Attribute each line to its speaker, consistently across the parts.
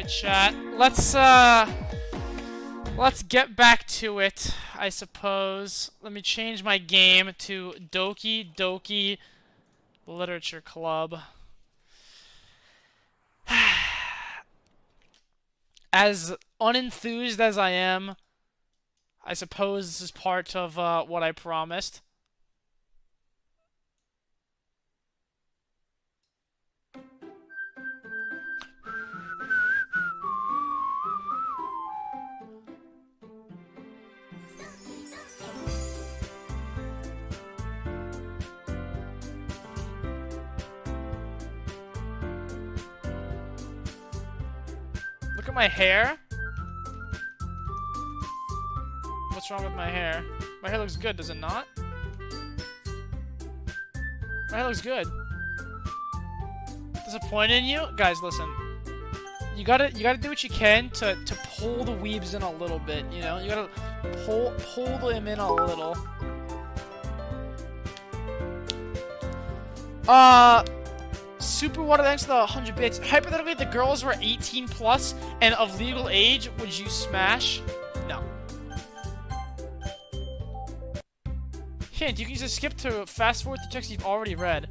Speaker 1: Alright, chat. Let's get back to it, I suppose. Let me change my game to Doki Literature Club. As unenthused as I am, I suppose this is part of what I promised. Look at my hair. What's wrong with my hair? My hair looks good, does it not? My hair looks good. Disappointed in you? Guys, listen. You gotta do what you can to pull the weebs in a little bit, you know? You gotta pull them in a little. Super water thanks to the 100 bits. Hypothetically, if the girls were 18 plus and of legal age, would you smash? No. Hint, you can use a skip to fast forward to text you've already read.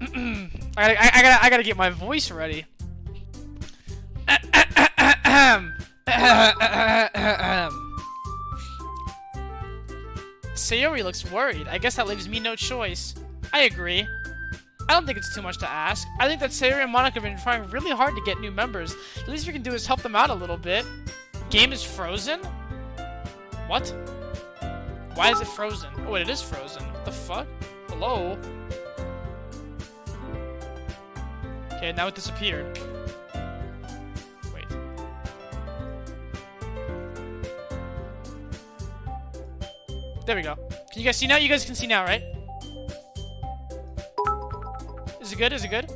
Speaker 1: I gotta get my voice ready. Sayori looks worried. I guess that leaves me no choice. I agree. I don't think it's too much to ask. I think that Sayori and Monica have been trying really hard to get new members. The least we can do is help them out a little bit. Game is frozen? What? Why is it frozen? Oh wait, it is frozen. What the fuck? Hello? Okay, now it disappeared. Wait. There we go. Can you guys see now? You guys can see now, right? Is it good? Is it good?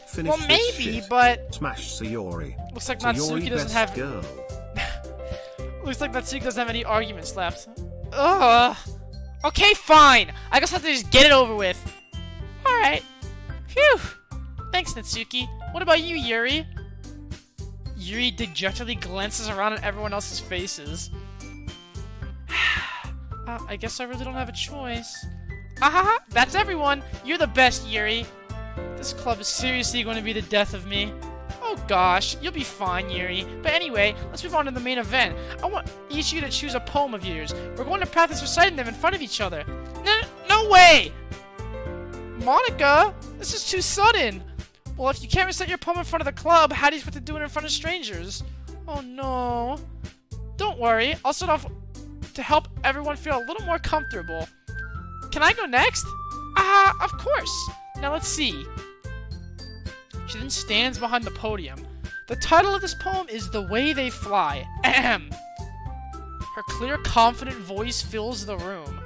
Speaker 2: Finish
Speaker 1: well, maybe, but...
Speaker 2: Smash Sayori.
Speaker 1: Looks like Natsuki doesn't have...
Speaker 2: Girl.
Speaker 1: Looks like Natsuki doesn't have any arguments left. Ugh. Okay, fine. I guess I'll have to just get it over with. Alright. Phew. Thanks, Natsuki. What about you, Yuri? Yuri dejectedly glances around at everyone else's faces. I guess I really don't have a choice. Ahaha, that's everyone. You're the best, Yuri. This club is seriously going to be the death of me. Oh gosh, you'll be fine, Yuri. But anyway, let's move on to the main event. I want each of you to choose a poem of yours. We're going to practice reciting them in front of each other. No way! Monica, this is too sudden. Well, if you can't recite your poem in front of the club, how do you expect to do it in front of strangers? Oh no. Don't worry, I'll start off to help everyone feel a little more comfortable. Can I go next? Of course. Now let's see. She then stands behind the podium. The title of this poem is The Way They Fly. Ahem. Her clear, confident voice fills the room.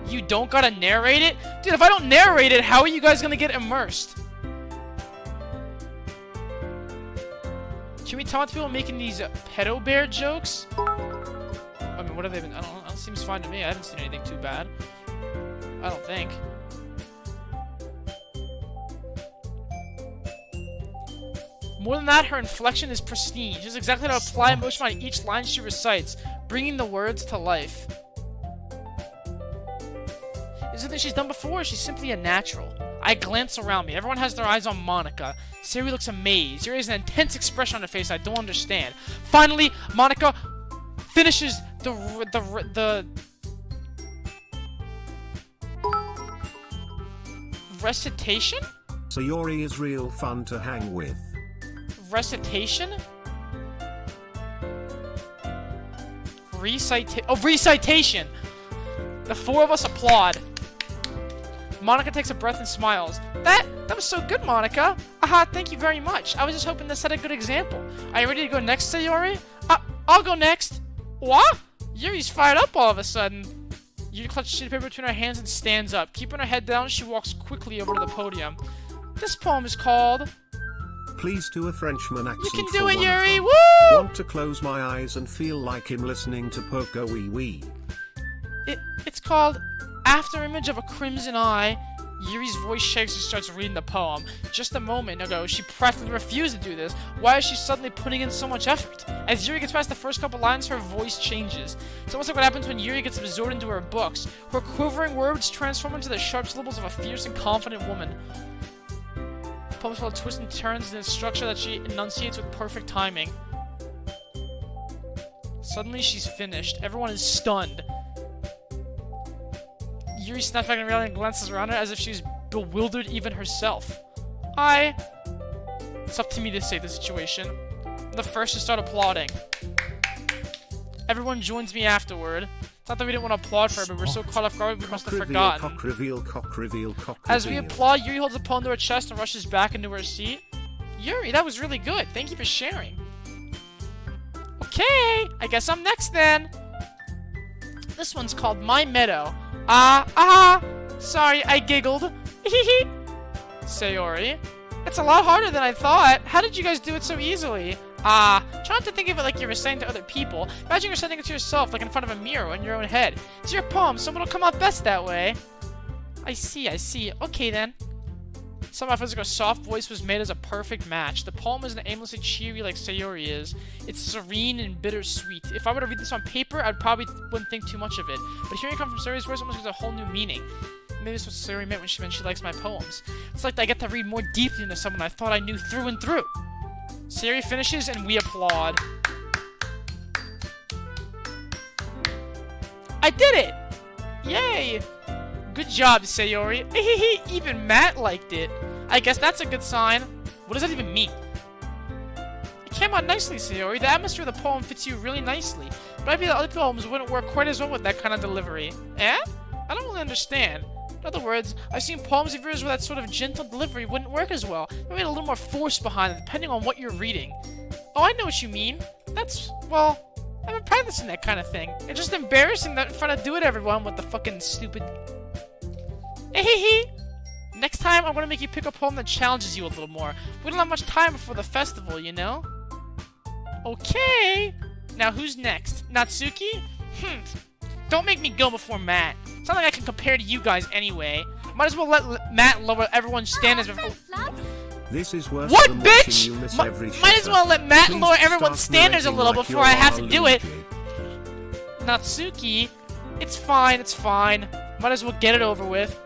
Speaker 1: You don't gotta narrate it? Dude, if I don't narrate it, how are you guys gonna get immersed? Can we taunt people making these pedo bear jokes? I mean, what have they been? I don't know. It seems fine to me. I haven't seen anything too bad. I don't think. More than that, her inflection is pristine. She knows exactly how to apply emotion on each line she recites, bringing the words to life. It's something she's done before, or she's simply a natural. I glance around me. Everyone has their eyes on Monica. Sayori looks amazed. Yuri has an intense expression on her face I don't understand. Finally, Monica finishes the recitation?
Speaker 2: Sayori is real fun to hang with.
Speaker 1: Recitation? Recitation! The four of us applaud. Monica takes a breath and smiles. That was so good, Monica. Aha, thank you very much. I was just hoping to set a good example. Are you ready to go next, Sayori? I'll go next. What? Yuri's fired up all of a sudden. Yuri clutches a sheet of paper between her hands and stands up. Keeping her head down, she walks quickly over to the podium. This poem is called...
Speaker 2: Please do a Frenchman accent.
Speaker 1: You can do it, Yuri! Woo!
Speaker 2: Want to close my eyes and feel like him listening to Poco Wee Wee.
Speaker 1: It's called After Image of a Crimson Eye. Yuri's voice shakes and starts reading the poem. Just a moment ago, she practically refused to do this. Why is she suddenly putting in so much effort? As Yuri gets past the first couple lines, her voice changes. It's almost like what happens when Yuri gets absorbed into her books. Her quivering words transform into the sharp syllables of a fierce and confident woman. The poem's full of twists and turns in its structure that she enunciates with perfect timing. Suddenly, she's finished. Everyone is stunned. Yuri snaps back in reality and glances around her as if she's bewildered even herself. It's up to me to save the situation. I'm the first to start applauding. Everyone joins me afterward. It's not that we didn't want to applaud for her, but we're so caught off guard we must have forgotten.
Speaker 2: Cock reveal, cock reveal, cock
Speaker 1: As we
Speaker 2: reveal.
Speaker 1: applaud, Yuri holds the poem to her chest and rushes back into her seat. Yuri, that was really good. Thank you for sharing. Okay, I guess I'm next then. This one's called My Meadow. Sorry, I giggled. Sayori. It's a lot harder than I thought. How did you guys do it so easily? Try not to think of it like you're reciting to other people. Imagine you're reciting it to yourself, like in front of a mirror in your own head. It's your poem, so it'll come out best that way. I see. Okay then. Somehow Physico's soft voice was made as a perfect match. The poem isn't aimlessly cheery like Sayori is. It's serene and bittersweet. If I were to read this on paper, I probably wouldn't think too much of it. But hearing it come from Sayori's voice almost gives a whole new meaning. Maybe that's what Sayori meant when she likes my poems. It's like I get to read more deeply into someone I thought I knew through and through. Sayori finishes and we applaud. I did it! Yay! Good job, Sayori. Even Matt liked it. I guess that's a good sign. What does that even mean? It came out nicely, Sayori. The atmosphere of the poem fits you really nicely. But I feel that other poems wouldn't work quite as well with that kind of delivery. Eh? I don't really understand. In other words, I've seen poems of yours where that sort of gentle delivery wouldn't work as well. Maybe a little more force behind it, depending on what you're reading. Oh, I know what you mean. Well, I've been practicing that kind of thing. It's just embarrassing that I'm trying to do it, everyone, with the fucking stupid... Next time, I'm gonna make you pick a poem that challenges you a little more. We don't have much time before the festival, you know? Okay! Now, who's next? Natsuki? Don't make me go before Matt. It's not like I can compare to you guys anyway. Might as well let Matt lower everyone's standards before...
Speaker 2: This is worse
Speaker 1: What,
Speaker 2: than
Speaker 1: bitch?!
Speaker 2: watching you miss every
Speaker 1: Might as well let Matt
Speaker 2: Please
Speaker 1: lower everyone's
Speaker 2: start
Speaker 1: standards a little
Speaker 2: narrating like
Speaker 1: before I
Speaker 2: you're
Speaker 1: have to do it.
Speaker 2: Luigi.
Speaker 1: Natsuki, it's fine. Might as well get it over with.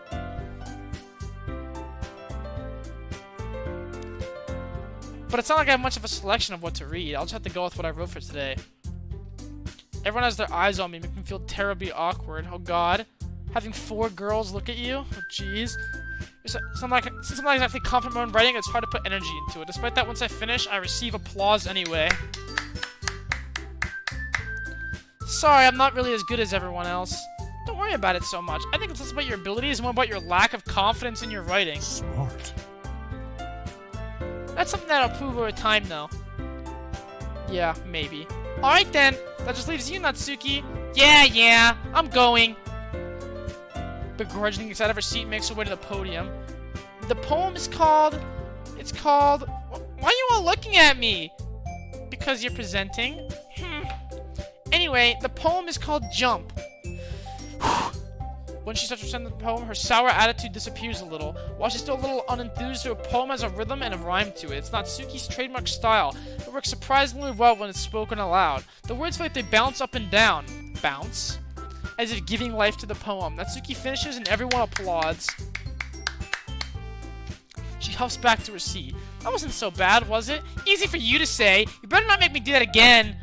Speaker 1: But it's not like I have much of a selection of what to read. I'll just have to go with what I wrote for today. Everyone has their eyes on me, make me feel terribly awkward. Oh god. Having 4 girls look at you? Oh jeez. Since I'm not exactly confident in my own writing, it's hard to put energy into it. Despite that, once I finish, I receive applause anyway. Sorry, I'm not really as good as everyone else. Don't worry about it so much. I think it's less about your abilities and more about your lack of confidence in your writing.
Speaker 2: Smart.
Speaker 1: That's something that'll prove over time, though. Yeah, maybe. Alright then, that just leaves you, Natsuki. Yeah, I'm going. Begrudgingly gets out of her seat and makes her way to the podium. The poem is called... Why are you all looking at me? Because you're presenting? Anyway, the poem is called Jump. When she starts reciting the poem, her sour attitude disappears a little. While she's still a little unenthused, her poem has a rhythm and a rhyme to it. It's Natsuki's trademark style. It works surprisingly well when it's spoken aloud. The words feel like they bounce up and down. Bounce? As if giving life to the poem. Natsuki finishes and everyone applauds. She huffs back to her seat. That wasn't so bad, was it? Easy for you to say. You better not make me do that again.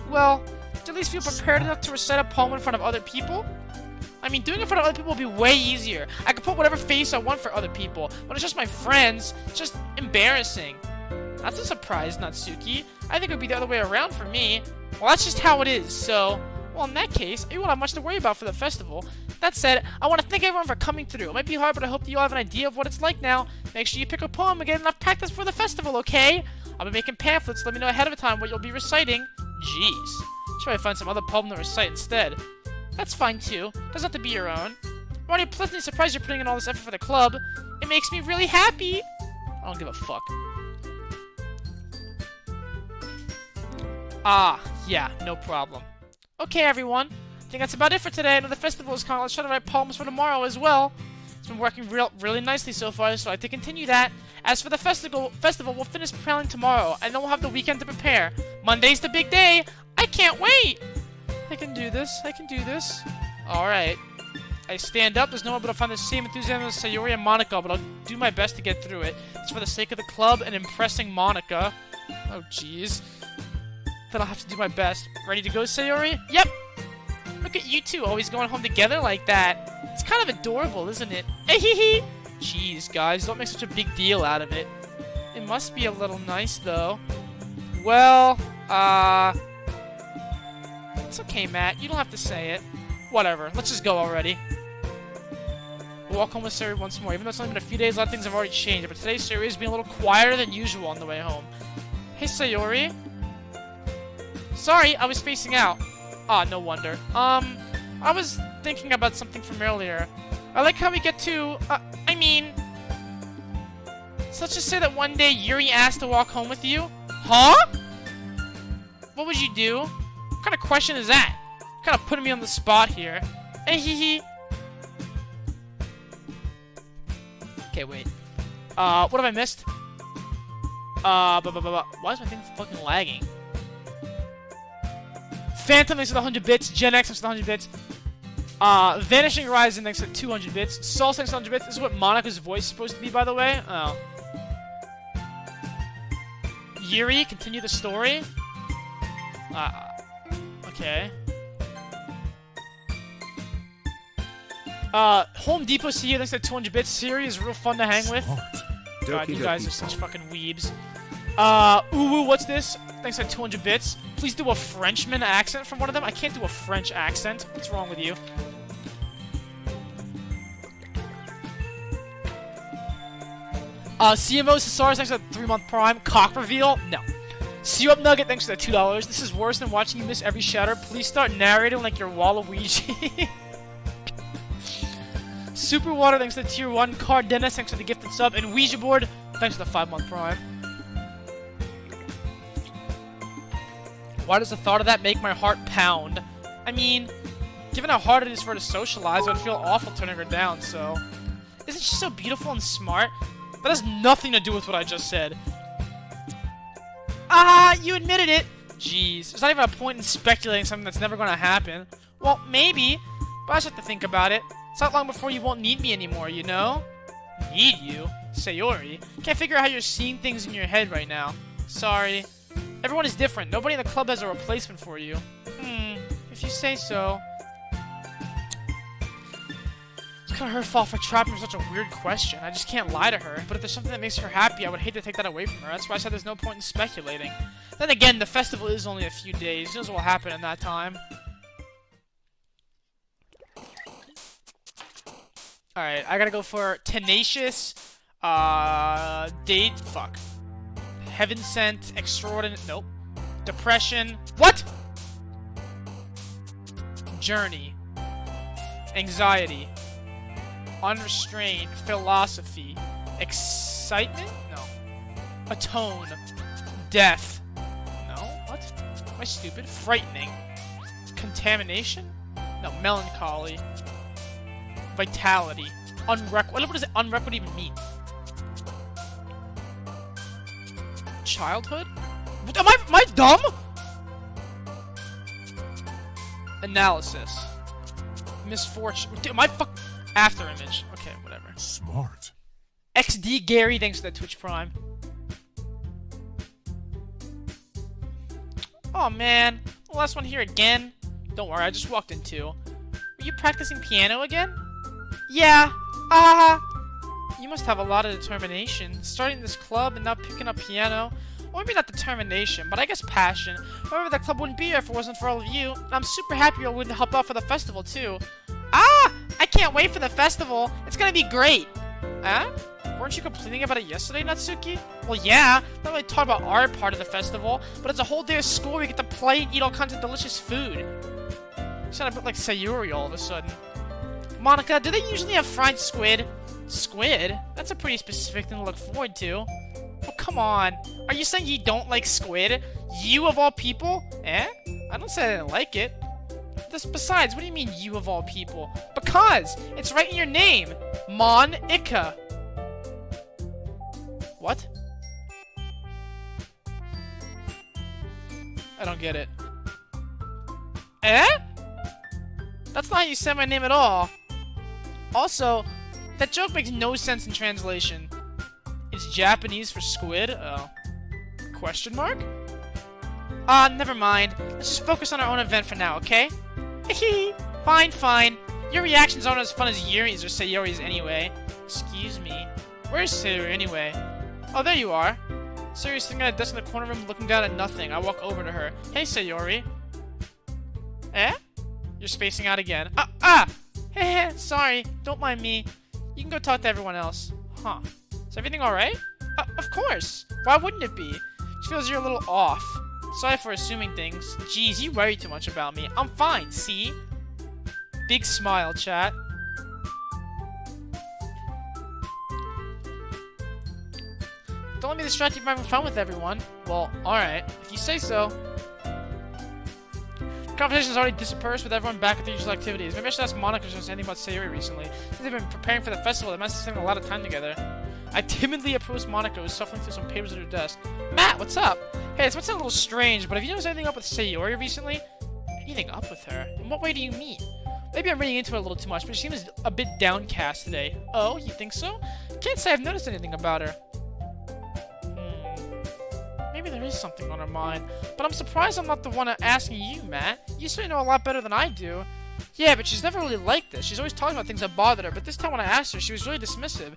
Speaker 1: Well, do you at least feel prepared enough to recite a poem in front of other people? I mean, doing it in front of other people will be way easier. I can put whatever face I want for other people. When it's just my friends, it's just embarrassing. That's a surprise, Natsuki. I think it would be the other way around for me. Well, that's just how it is, so... Well, in that case, you won't have much to worry about for the festival. That said, I want to thank everyone for coming through. It might be hard, but I hope that you all have an idea of what it's like now. Make sure you pick a poem and get enough practice for the festival, okay? I'll be making pamphlets, let me know ahead of time what you'll be reciting. Jeez. Should probably find some other poem to recite instead. That's fine too. Doesn't have to be your own. I'm already pleasantly surprised you're putting in all this effort for the club. It makes me really happy. I don't give a fuck. Yeah, no problem. Okay, everyone. I think that's about it for today. I know the festival is coming. Let's try to write poems for tomorrow as well. It's been working really nicely so far, so I'd like to continue that. As for the festival, we'll finish planning tomorrow, and then we'll have the weekend to prepare. Monday's the big day. I can't wait. I can do this. I can do this. Alright. I stand up. There's no one but I'll find the same enthusiasm as Sayori and Monica, but I'll do my best to get through it. It's for the sake of the club and impressing Monica. Oh, jeez. Then I'll have to do my best. Ready to go, Sayori? Yep! Look at you two, always going home together like that. It's kind of adorable, isn't it? Hee. Jeez, guys, don't make such a big deal out of it. It must be a little nice, though. Well, it's okay, Matt. You don't have to say it. Whatever. Let's just go already. We'll walk home with Sayori once more. Even though it's only been a few days, a lot of things have already changed. But today, Sayori is being a little quieter than usual on the way home. Hey, Sayori. Sorry, I was spacing out. Ah, no wonder. I was thinking about something from earlier. I like how we get to, so let's just say that one day Yuri asked to walk home with you. Huh? What would you do? What kind of question is that? Kind of putting me on the spot here. Hee. Okay, wait. What have I missed? Why is my thing fucking lagging? Phantom thanks for the 100 bits. Gen X thanks for the 100 bits. Vanishing Horizon thanks for 200 bits. Soul thanks for 100 bits. This is what Monica's voice is supposed to be, by the way. Oh. Yuri, continue the story. Okay. Home Depot CEO thanks for 200 bits. Siri is real fun to hang with. God, you guys are such fucking weebs. Uwu, what's this? Thanks for 200 bits. Please do a Frenchman accent from one of them. I can't do a French accent. What's wrong with you? CMO Cesaris, thanks for the 3-month Prime. Cock reveal? No. See you up, Nugget, thanks for the $2. This is worse than watching you miss every shatter. Please start narrating like you're Waluigi. Super Water, thanks for the tier 1. Card Dennis, thanks for the gifted sub. And Ouija Board, thanks for the 5-month Prime. Why does the thought of that make my heart pound? I mean, given how hard it is for her to socialize, I would feel awful turning her down, so... Isn't she so beautiful and smart? That has nothing to do with what I just said. Ah, you admitted it! Jeez, there's not even a point in speculating something that's never gonna happen. Well, maybe, but I just have to think about it. It's not long before you won't need me anymore, you know? Need you? Sayori? Can't figure out how you're seeing things in your head right now. Sorry. Everyone is different. Nobody in the club has a replacement for you. If you say so. It's kind of her fault for trapping her such a weird question. I just can't lie to her. But if there's something that makes her happy, I would hate to take that away from her. That's why I said there's no point in speculating. Then again, the festival is only a few days. Who knows what will happen in that time? Alright, I gotta go for Tenacious, Heaven Sent, Extraordinary, nope. Depression, what? Journey. Anxiety. Unrestrained. Philosophy. Excitement? No. Atone. Death. No, what? Am I stupid? Frightening. Contamination? No, melancholy. Vitality. What does unrecord even mean? Childhood? Am I dumb? Analysis. Misfortune. Am I after image? Okay, whatever.
Speaker 3: Smart.
Speaker 1: XD Gary, thanks for that Twitch Prime. Oh man, the last one here again. Don't worry, I just walked in too. Were you practicing piano again? Yeah. You must have a lot of determination. Starting this club and now picking up piano. Well, maybe not determination, but I guess passion. However, that club wouldn't be here if it wasn't for all of you. I'm super happy you're willing to help out for the festival, too. I can't wait for the festival. It's gonna be great. Weren't you complaining about it yesterday, Natsuki? Well, yeah. Not really talk about our part of the festival, but it's a whole day of school where we get to play and eat all kinds of delicious food. You sound a bit like Sayori all of a sudden. Monica, do they usually have fried squid? Squid? That's a pretty specific thing to look forward to. Oh, come on. Are you saying you don't like squid? You of all people? I don't say I didn't like it. Besides, what do you mean you of all people? But because it's right in your name. Mon-ika. What? I don't get it. Eh? That's not how you say my name at all. Also, that joke makes no sense in translation. It's Japanese for squid? Oh. Question mark? Never mind. Let's just focus on our own event for now, okay? Hehe. Fine, fine. Your reactions aren't as fun as Yuri's or Sayori's anyway. Excuse me. Where's Sayori anyway? Oh, there you are. Sayori's sitting at a desk in the corner room looking down at nothing. I walk over to her. Hey, Sayori. Eh? You're spacing out again. Heh, sorry. Don't mind me. You can go talk to everyone else. Huh. Is everything alright? Of course. Why wouldn't it be? She feels you're a little off. Sorry for assuming things. Jeez, you worry too much about me. I'm fine, see? Big smile, chat. Don't let me distract you from having fun with everyone. Well, alright. If you say so. The conversation's already dispersed with everyone back at their usual activities. Maybe I should ask Monica if she's anything about Sayori recently. Since they've been preparing for the festival, they must have spent a lot of time together. I timidly approached Monica, who was shuffling through some papers at her desk. Matt, what's up? Hey, this might sound a little strange, but have you noticed anything up with Sayori recently? Anything up with her? In what way do you mean? Maybe I'm reading into it a little too much, but she seems a bit downcast today. Oh, you think so? Can't say I've noticed anything about her. Maybe there is something on her mind, but I'm surprised I'm not the one asking you, Matt. You certainly know a lot better than I do. Yeah, but she's never really like this. She's always talking about things that bothered her, but this time when I asked her, she was really dismissive.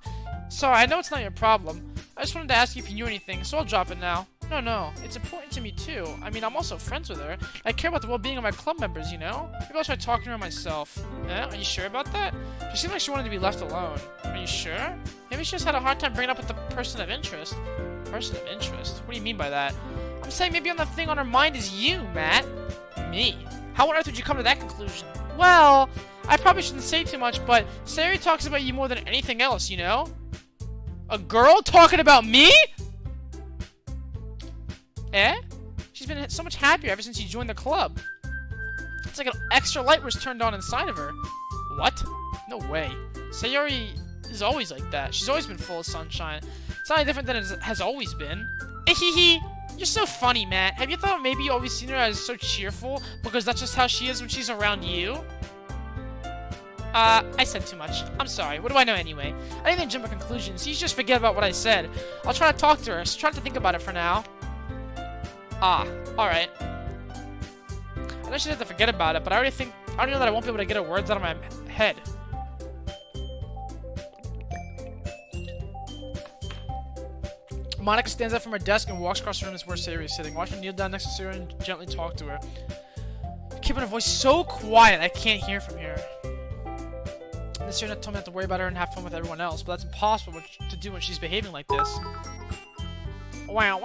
Speaker 1: Sorry, I know it's not your problem. I just wanted to ask you if you knew anything, so I'll drop it now. No, it's important to me too. I mean, I'm also friends with her. I care about the well-being of my club members, you know? Maybe I'll try talking to her myself. Eh? Are you sure about that? She seemed like she wanted to be left alone. Are you sure? Maybe she just had a hard time bringing up with the person of interest. Person of interest? What do you mean by that? I'm saying maybe the thing on her mind is you, Matt. Me? How on earth would you come to that conclusion? Well, I probably shouldn't say too much, but Sayori talks about you more than anything else, you know? A girl talking about me? Eh? She's been so much happier ever since you joined the club. It's like an extra light was turned on inside of her. What? No way. Sayori is always like that. She's always been full of sunshine. It's not any different than it has always been. Ehehe. You're so funny, Matt. Have you thought maybe you always seen her as so cheerful because that's just how she is when she's around you? I said too much. I'm sorry. What do I know anyway? I didn't even jump to conclusions. You just forget about what I said. I'll try to talk to her, so try to think about it for now. Alright. I know she didn't have to forget about it, but I already know that I won't be able to get her words out of my head. Monica stands up from her desk and walks across the room to where Sayori is sitting. Watch her kneel down next to Sayori and gently talk to her. Keeping her voice so quiet I can't hear from here. This year told me not to worry about her and have fun with everyone else, but that's impossible to do when she's behaving like this. Wow.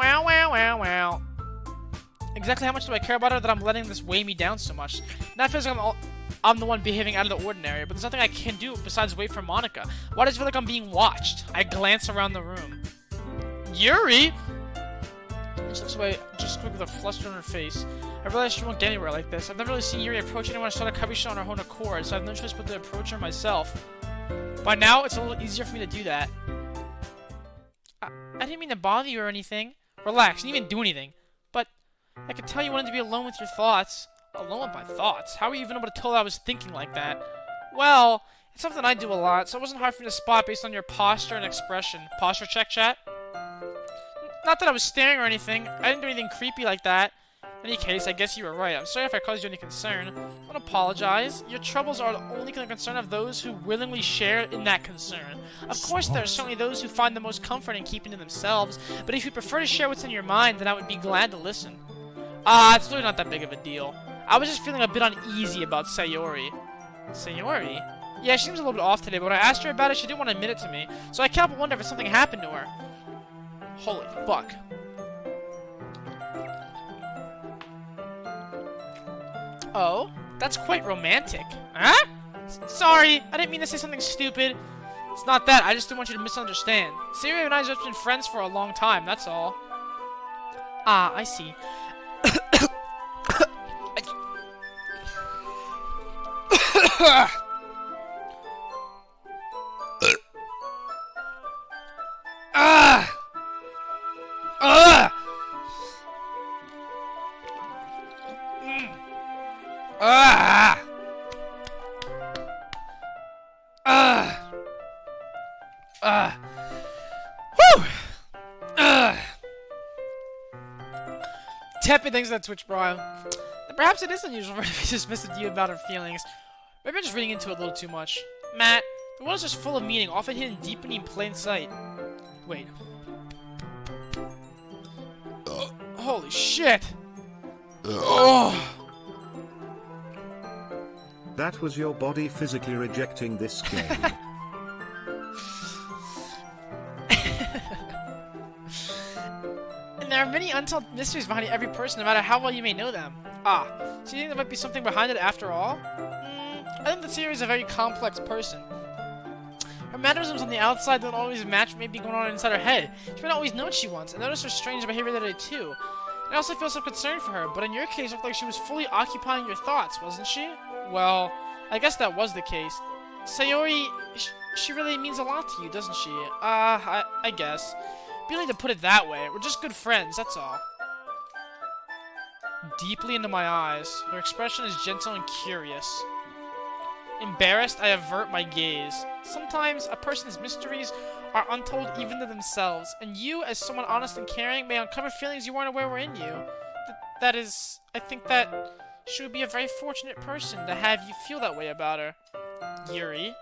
Speaker 1: Exactly how much do I care about her that I'm letting this weigh me down so much? Now it feels like I'm the one behaving out of the ordinary, but there's nothing I can do besides wait for Monica. Why does it feel like I'm being watched? I glance around the room. Yuri? She looks away just quick with a fluster on her face. I realize she won't get anywhere like this. I've never really seen Yuri approach anyone or start a conversation on her own accord, so I have no choice but to approach her myself. By now, it's a little easier for me to do that. I didn't mean to bother you or anything. Relax, you didn't even do anything. But I could tell you wanted to be alone with your thoughts. Alone with my thoughts? How were you even able to tell I was thinking like that? Well, it's something I do a lot, so it wasn't hard for me to spot based on your posture and expression. Posture check, chat? Not that I was staring or anything. I didn't do anything creepy like that. In any case, I guess you were right. I'm sorry if I caused you any concern. Don't apologize. Your troubles are the only concern of those who willingly share in that concern. Of course, there are certainly those who find the most comfort in keeping to themselves, but if you prefer to share what's in your mind, then I would be glad to listen. It's really not that big of a deal. I was just feeling a bit uneasy about Sayori. Sayori? Yeah, she seems a little bit off today, but when I asked her about it, she didn't want to admit it to me, so I can't but wonder if something happened to her. Holy fuck. Oh? That's quite romantic. Huh? Sorry, I didn't mean to say something stupid. It's not that, I just didn't want you to misunderstand. Sayori and I have just been friends for a long time, that's all. I see. Ah! Whew! Teppy thinks that Twitch, bro. Perhaps it is unusual for me to dismiss with you about her feelings. Maybe I'm just reading into it a little too much. Matt, the world is just full of meaning, often hidden deep in plain sight. Wait. Holy shit! Oh!
Speaker 2: That was your body physically rejecting this game.
Speaker 1: And there are many untold mysteries behind every person, no matter how well you may know them. Ah, so you think there might be something behind it after all? I think that Sayori is a very complex person. Her mannerisms on the outside don't always match what may be going on inside her head. She may not always know what she wants, and notice her strange behavior today too. And I also feel some concern for her, but in your case, it looked like she was fully occupying your thoughts, wasn't she? Well, I guess that was the case. Sayori, she really means a lot to you, doesn't she? I guess. But you don't need to put it that way. We're just good friends, that's all. Deeply into my eyes. Her expression is gentle and curious. Embarrassed, I avert my gaze. Sometimes a person's mysteries are untold even to themselves, and you, as someone honest and caring, may uncover feelings you weren't aware were in you. That is, I think that she would be a very fortunate person to have you feel that way about her. Yuri,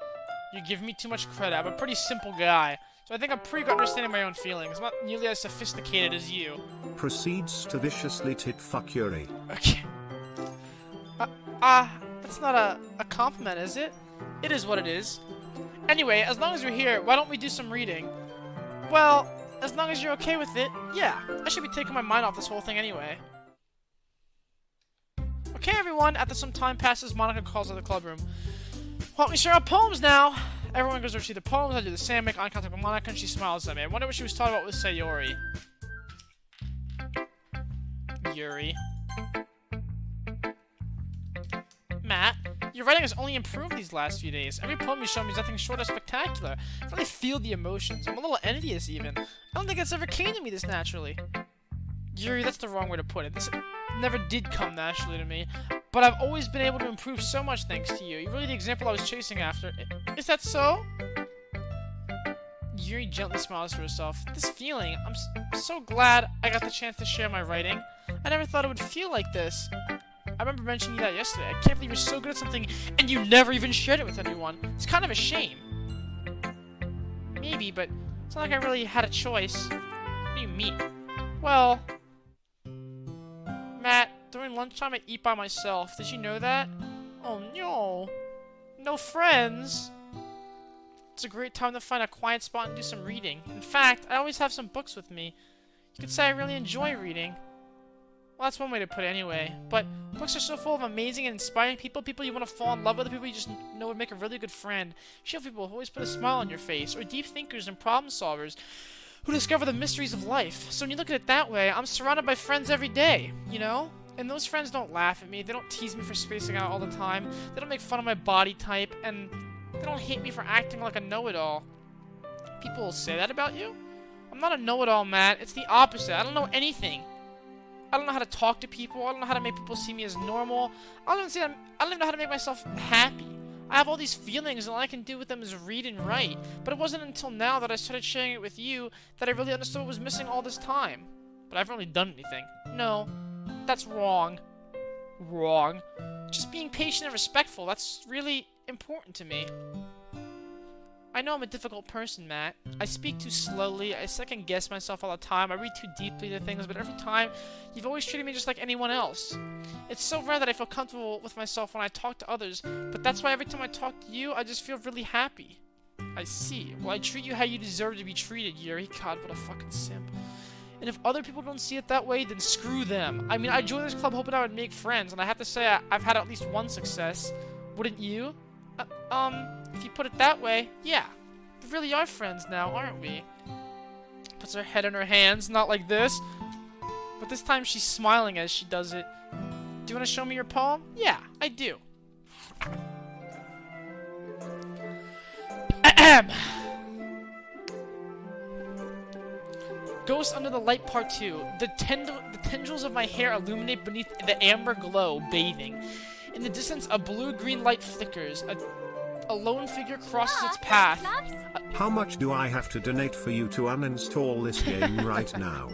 Speaker 1: you give me too much credit. I'm a pretty simple guy, so I think I'm pretty good at understanding my own feelings. I'm not nearly as sophisticated as you.
Speaker 2: Proceeds to viciously tit-fuck Yuri.
Speaker 1: Okay. That's not a compliment, is it? It is what it is. Anyway, as long as you're here, why don't we do some reading? Well, as long as you're okay with it, yeah. I should be taking my mind off this whole thing anyway. Okay, everyone. After some time passes, Monica calls to the club room. Why don't we share our poems now? Everyone goes over to see the poems. I do the same, make eye contact with Monica, and she smiles at me. I wonder what she was talking about with Sayori. Yuri. Matt, your writing has only improved these last few days. Every poem you show me is nothing short of spectacular. I really feel the emotions. I'm a little envious, even. I don't think it's ever came to me this naturally. Yuri, that's the wrong way to put it. This never did come naturally to me. But I've always been able to improve so much thanks to you. You're really the example I was chasing after. Is that so? Yuri gently smiles to herself. This feeling, I'm so glad I got the chance to share my writing. I never thought it would feel like this. I remember mentioning that yesterday. I can't believe you're so good at something and you never even shared it with anyone. It's kind of a shame. Maybe, but it's not like I really had a choice. What do you mean? Well, Matt, during lunchtime I eat by myself. Did you know that? Oh no. No friends. It's a great time to find a quiet spot and do some reading. In fact, I always have some books with me. You could say I really enjoy reading. Well, that's one way to put it anyway. But books are so full of amazing and inspiring people you want to fall in love with, people you just know would make a really good friend. Chill people who always put a smile on your face, or deep thinkers and problem solvers who discover the mysteries of life. So when you look at it that way, I'm surrounded by friends every day, you know? And those friends don't laugh at me, they don't tease me for spacing out all the time, they don't make fun of my body type, and they don't hate me for acting like a know-it-all. People will say that about you? I'm not a know-it-all, Matt. It's the opposite. I don't know anything. I don't know how to talk to people. I don't know how to make people see me as normal. I don't even know how to make myself happy. I have all these feelings, and all I can do with them is read and write. But it wasn't until now that I started sharing it with you that I really understood what was missing all this time. But I haven't really done anything. No, that's wrong. Wrong. Just being patient and respectful, that's really important to me. I know I'm a difficult person, Matt. I speak too slowly, I second-guess myself all the time, I read too deeply into things, but every time, you've always treated me just like anyone else. It's so rare that I feel comfortable with myself when I talk to others, but that's why every time I talk to you, I just feel really happy. I see. Well, I treat you how you deserve to be treated, Yuri. God, what a fucking simp. And if other people don't see it that way, then screw them. I mean, I joined this club hoping I would make friends, and I have to say I've had at least one success. Wouldn't you? If you put it that way, yeah. We really are friends now, aren't we? Puts her head in her hands, not like this. But this time she's smiling as she does it. Do you want to show me your poem? Yeah, I do. Ahem. Ghost Under the Light Part 2. The tendrils of my hair illuminate beneath the amber glow, bathing. In the distance, a blue-green light flickers. A lone figure crosses its path.
Speaker 2: How much do I have to donate for you to uninstall this game right now?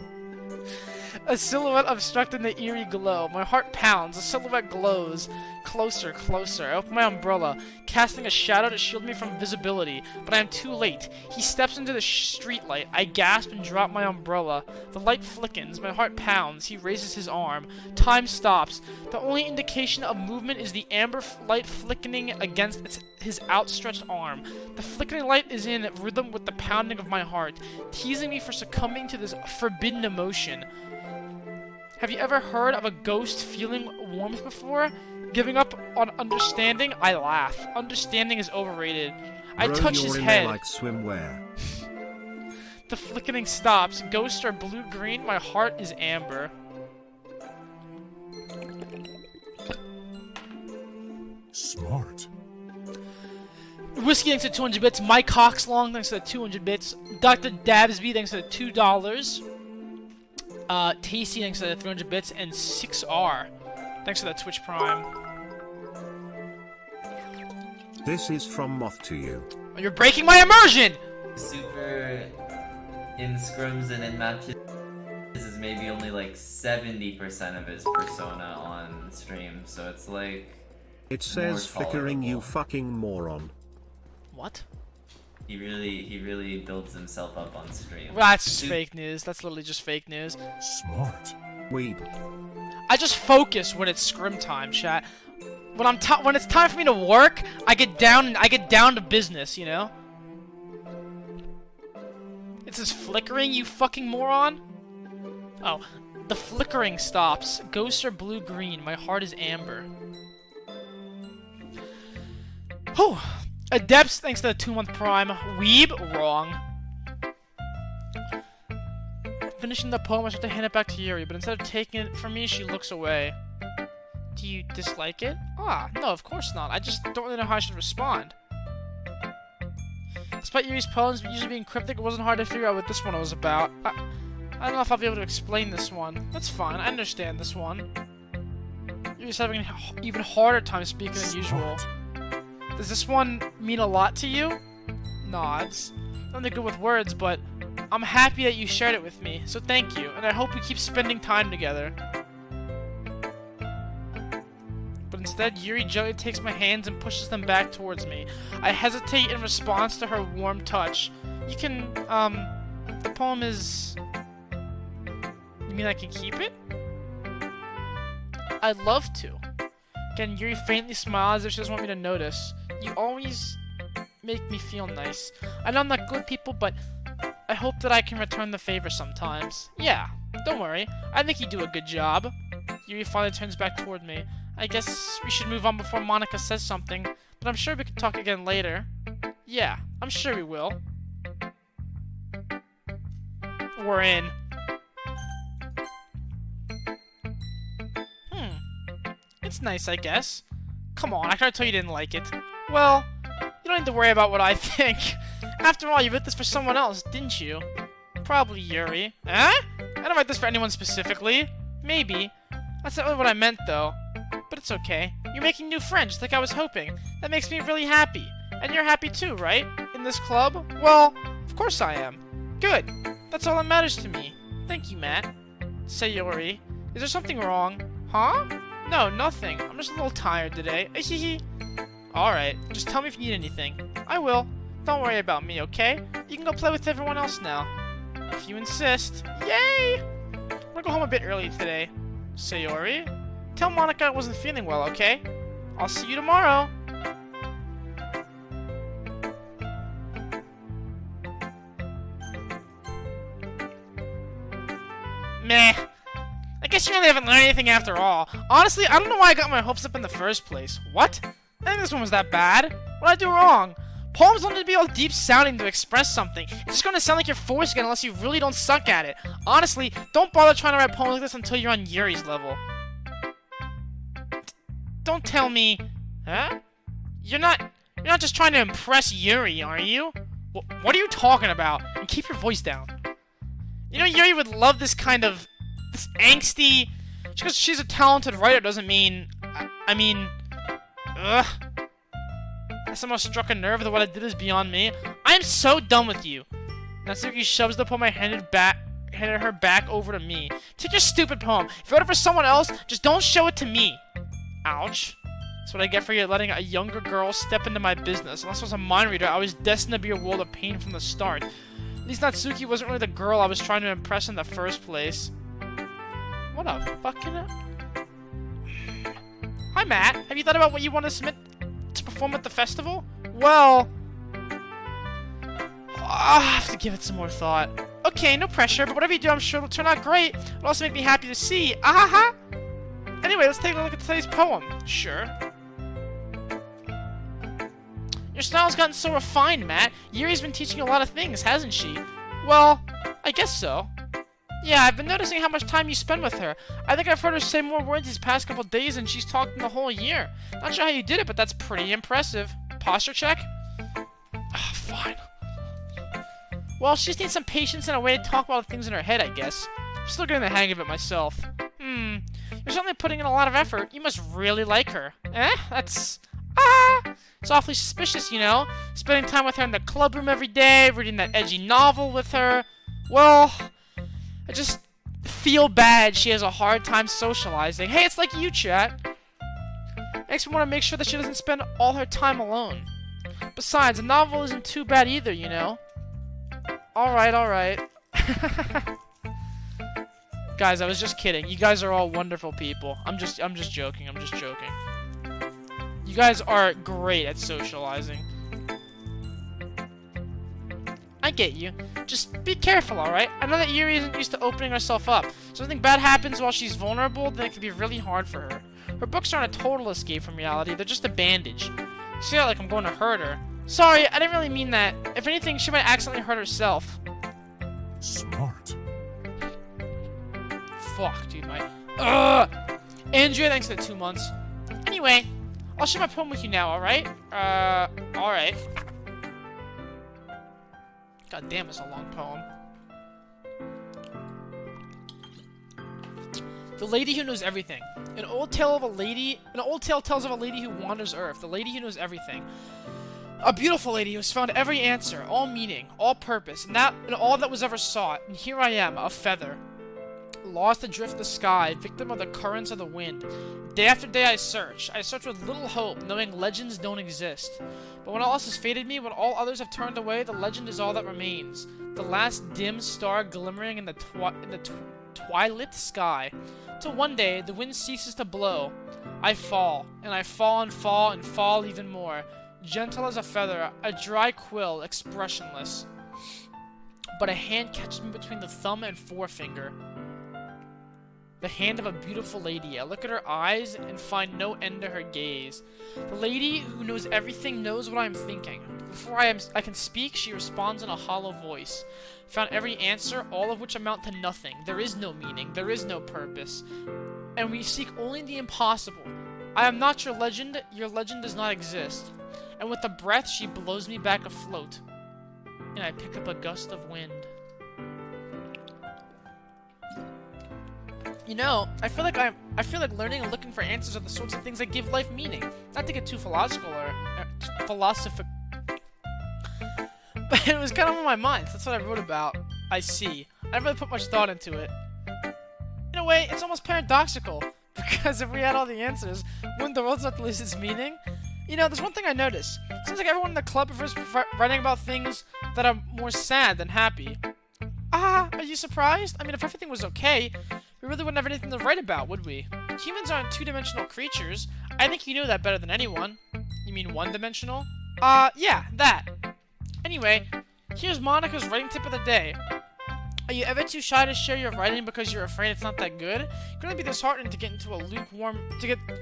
Speaker 1: A silhouette obstructing the eerie glow. My heart pounds. The silhouette glows. Closer, closer. I open my umbrella, casting a shadow to shield me from visibility, but I am too late. He steps into the street light. I gasp and drop my umbrella. The light flickens. My heart pounds. He raises his arm. Time stops. The only indication of movement is the amber light flickering against his outstretched arm. The flickering light is in rhythm with the pounding of my heart, teasing me for succumbing to this forbidden emotion. Have you ever heard of a ghost feeling warmth before? Giving up on understanding? I laugh. Understanding is overrated. I touch his head.
Speaker 2: Like swimwear.
Speaker 1: The flickering stops. Ghosts are blue-green. My heart is amber.
Speaker 3: Smart.
Speaker 1: Whiskey thanks to 200 bits. Mike Coxlong thanks to the 200 bits. Dr. Dabsby thanks to the $2. Tasty thanks to the 300 bits. And 6R thanks to the Twitch Prime.
Speaker 2: This is from Moth to you.
Speaker 1: You're breaking my immersion!
Speaker 4: Super in scrims and in matches is maybe only like 70% of his persona on stream, so it's like...
Speaker 2: It says flickering, you fucking moron.
Speaker 1: What?
Speaker 4: He really builds himself up on stream.
Speaker 1: Well, that's just fake news. That's literally just fake news.
Speaker 3: Smart.
Speaker 2: Weeb.
Speaker 1: I just focus when it's scrim time, chat. When it's time for me to work, I get down to business, you know? It says flickering, you fucking moron? Oh, the flickering stops. Ghosts are blue-green. My heart is amber. Whew. Adepts, thanks to the 2-month prime. Weeb, wrong. Finishing the poem, I start to hand it back to Yuri, but instead of taking it from me, she looks away. Do you dislike it? Ah, no, of course not. I just don't really know how I should respond. Despite Yuri's poems usually being cryptic, it wasn't hard to figure out what this one was about. I don't know if I'll be able to explain this one. That's fine, I understand this one. Yuri's having an even harder time speaking than usual. Does this one mean a lot to you? Nods. Not that good with words, but I'm happy that you shared it with me, so thank you, and I hope we keep spending time together. But instead, Yuri gently takes my hands and pushes them back towards me. I hesitate in response to her warm touch. You can, the poem is... You mean I can keep it? I'd love to. Again, Yuri faintly smiles as if she doesn't want me to notice. You always make me feel nice. I know I'm not good people, but I hope that I can return the favor sometimes. Yeah, don't worry. I think you do a good job. Yuri finally turns back toward me. I guess we should move on before Monica says something, but I'm sure we can talk again later. Yeah, I'm sure we will. We're in. It's nice, I guess. Come on, I tried to tell you didn't like it. Well, you don't need to worry about what I think. After all, you wrote this for someone else, didn't you? Probably Yuri. Huh? I didn't write this for anyone specifically. Maybe. That's not really what I meant, though. But it's okay. You're making new friends, just like I was hoping. That makes me really happy. And you're happy too, right? In this club? Well, of course I am. Good. That's all that matters to me. Thank you, Matt. Sayori. Is there something wrong? Huh? No, nothing. I'm just a little tired today. Alright, just tell me if you need anything. I will. Don't worry about me, okay? You can go play with everyone else now. If you insist. Yay! I'm gonna go home a bit early today. Sayori? Tell Monica I wasn't feeling well, okay? I'll see you tomorrow. Meh. I guess you really haven't learned anything after all. Honestly, I don't know why I got my hopes up in the first place. What? I think this one was that bad. What did I do wrong? Poems don't need to be all deep-sounding to express something. It's just gonna sound like you're forcing it unless you really don't suck at it. Honestly, don't bother trying to write poems like this until you're on Yuri's level. Don't tell me... Huh? You're not just trying to impress Yuri, are you? What are you talking about? And keep your voice down. You know, Yuri would love this kind of... This angsty... Just because she's a talented writer doesn't mean... I mean... Ugh. I somehow struck a nerve that what I did is beyond me. I am so done with you. Natsuki shoves the poem I handed her back over to me. Take your stupid poem. If you wrote it for someone else, just don't show it to me. Ouch. That's what I get for letting a younger girl step into my business. Unless I was a mind reader, I was destined to be a world of pain from the start. At least Natsuki wasn't really the girl I was trying to impress in the first place. What a fucking... Hi, Matt. Have you thought about what you want to submit to perform at the festival? Well... I'll have to give it some more thought. Okay, no pressure, but whatever you do, I'm sure it'll turn out great. It'll also make me happy to see. Ahaha! Anyway, let's take a look at today's poem. Sure. Your style's gotten so refined, Matt. Yuri's been teaching you a lot of things, hasn't she? Well, I guess so. Yeah, I've been noticing how much time you spend with her. I think I've heard her say more words these past couple days than she's talked in the whole year. Not sure how you did it, but that's pretty impressive. Posture check? Ah, fine. Well, she just needs some patience and a way to talk about the things in her head, I guess. I'm still getting the hang of it myself. You're certainly putting in a lot of effort. You must really like her. That's... It's awfully suspicious, you know? Spending time with her in the club room every day, reading that edgy novel with her. Well, I just feel bad she has a hard time socializing. Hey, it's like you, chat. Makes me want to make sure that she doesn't spend all her time alone. Besides, a novel isn't too bad either, you know? Alright, alright. Guys, I was just kidding. You guys are all wonderful people. I'm just joking. I'm just joking. You guys are great at socializing. I get you. Just be careful, alright? I know that Yuri isn't used to opening herself up. So if something bad happens while she's vulnerable, then it can be really hard for her. Her books aren't a total escape from reality. They're just a bandage. You say that like I'm going to hurt her. Sorry, I didn't really mean that. If anything, she might accidentally hurt herself.
Speaker 3: Smart.
Speaker 1: Fuck, dude, Andrea, thanks for the 2 months. Anyway, I'll share my poem with you now, alright? Alright. God damn, it's a long poem. The Lady Who Knows Everything. An old tale tells of a lady who wanders Earth. The lady who knows everything. A beautiful lady who has found every answer, all meaning, all purpose, and all that was ever sought. And here I am, a feather, lost adrift the sky, victim of the currents of the wind. Day after day I search with little hope, knowing legends don't exist. But when all else has faded me, when all others have turned away, the legend is all that remains. The last dim star glimmering in the twilit sky. Till one day, the wind ceases to blow. I fall, and I fall and fall and fall even more. Gentle as a feather, a dry quill, expressionless. But a hand catches me between the thumb and forefinger. The hand of a beautiful lady. I look at her eyes and find no end to her gaze. The lady who knows everything knows what I am thinking. Before I can speak, she responds in a hollow voice. Found every answer, all of which amount to nothing. There is no meaning, there is no purpose. And we seek only the impossible. I am not your legend does not exist. And with a breath, she blows me back afloat. And I pick up a gust of wind. You know, I feel like learning and looking for answers are the sorts of things that give life meaning. Not to get too philosophical but it was kind of on my mind, so that's what I wrote about. I see. I didn't really put much thought into it. In a way, it's almost paradoxical, because if we had all the answers, wouldn't the world start to lose its meaning? You know, there's one thing I noticed. It seems like everyone in the club prefers writing about things that are more sad than happy. Are you surprised? I mean, if everything was okay, we really wouldn't have anything to write about, would we? Humans aren't two-dimensional creatures. I think you know that better than anyone. You mean one-dimensional? Yeah, that. Anyway, here's Monica's writing tip of the day. Are you ever too shy to share your writing because you're afraid it's not that good? It can only be disheartening to get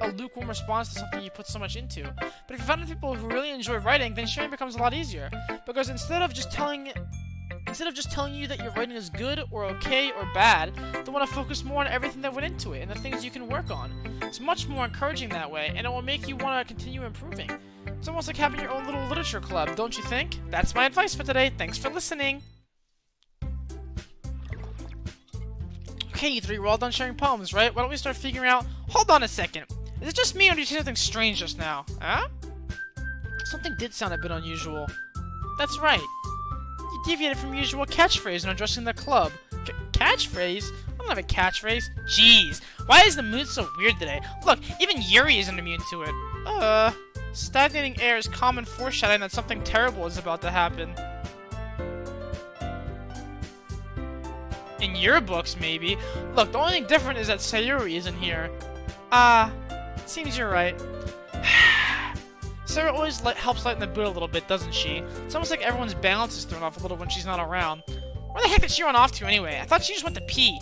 Speaker 1: a lukewarm response to something you put so much into. But if you find people who really enjoy writing, then sharing becomes a lot easier. Because instead of just telling you that your writing is good or okay or bad, they want to focus more on everything that went into it and the things you can work on. It's much more encouraging that way, and it will make you want to continue improving. It's almost like having your own little literature club, don't you think? That's my advice for today. Thanks for listening. Okay, you three, we're all done sharing poems, right? Why don't we start figuring out... Hold on a second. Is it just me, or did you see something strange just now? Huh? Something did sound a bit unusual. That's right. You deviated from your usual catchphrase when addressing the club. Catchphrase? I don't have a catchphrase. Jeez, why is the mood so weird today? Look, even Yuri isn't immune to it. Stagnating air is common foreshadowing that something terrible is about to happen. In your books, maybe. Look, the only thing different is that Sayori isn't here. It seems you're right. Sarah always helps lighten the mood a little bit, doesn't she? It's almost like everyone's balance is thrown off a little when she's not around. Where the heck did she run off to anyway? I thought she just went to pee.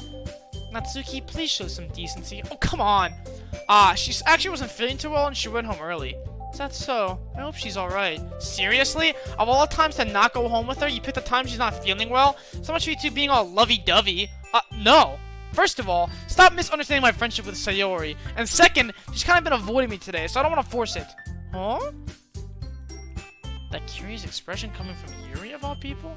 Speaker 1: Natsuki, please show some decency. Oh, come on. She actually wasn't feeling too well and she went home early. Is that so? I hope she's alright. Seriously? Of all the times to not go home with her, you picked the time she's not feeling well? So much for you two being all lovey-dovey. No. First of all, stop misunderstanding my friendship with Sayori. And second, she's kind of been avoiding me today, so I don't want to force it. Huh? That curious expression coming from Yuri, of all people?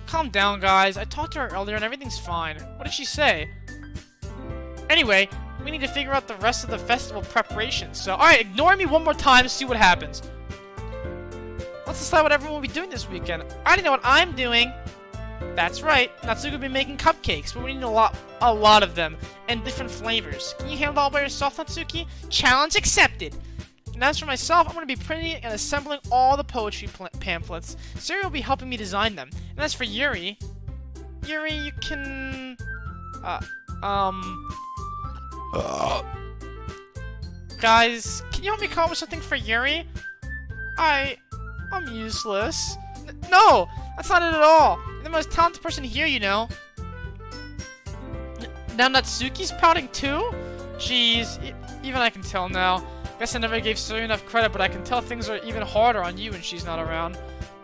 Speaker 1: Calm down, guys. I talked to her earlier and everything's fine. What did she say? Anyway, we need to figure out the rest of the festival preparations. So, alright, ignore me one more time to see what happens. Let's decide what everyone will be doing this weekend. I already know what I'm doing. That's right. Natsuki will be making cupcakes, but we need a lot of them, and different flavors. Can you handle it all by yourself, Natsuki? Challenge accepted. And as for myself, I'm going to be printing and assembling all the poetry pamphlets. Sayori will be helping me design them. And as for Yuri, you can... Guys, can you help me come up with something for Yuri? I'm useless. No! That's not it at all! You're the most talented person here, you know. Now Natsuki's pouting too? Jeez, even I can tell now. Guess I never gave Sayori enough credit, but I can tell things are even harder on you when she's not around.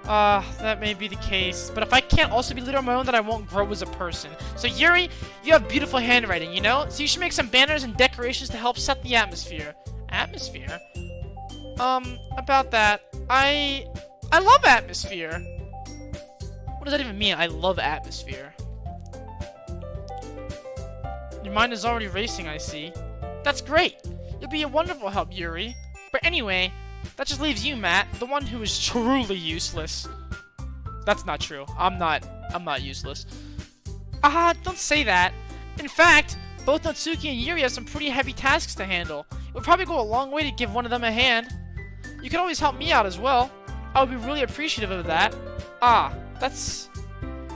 Speaker 1: That may be the case. But if I can't also be leader on my own, then I won't grow as a person. So Yuri, you have beautiful handwriting, you know? So you should make some banners and decorations to help set the atmosphere. Atmosphere? About that, I love atmosphere. What does that even mean? I love atmosphere. Your mind is already racing, I see. That's great. You'll be a wonderful help, Yuri. But anyway, that just leaves you, Matt, the one who is truly useless. That's not true. I'm not useless. Don't say that. In fact, both Natsuki and Yuri have some pretty heavy tasks to handle. It would probably go a long way to give one of them a hand. You can always help me out as well. I would be really appreciative of that.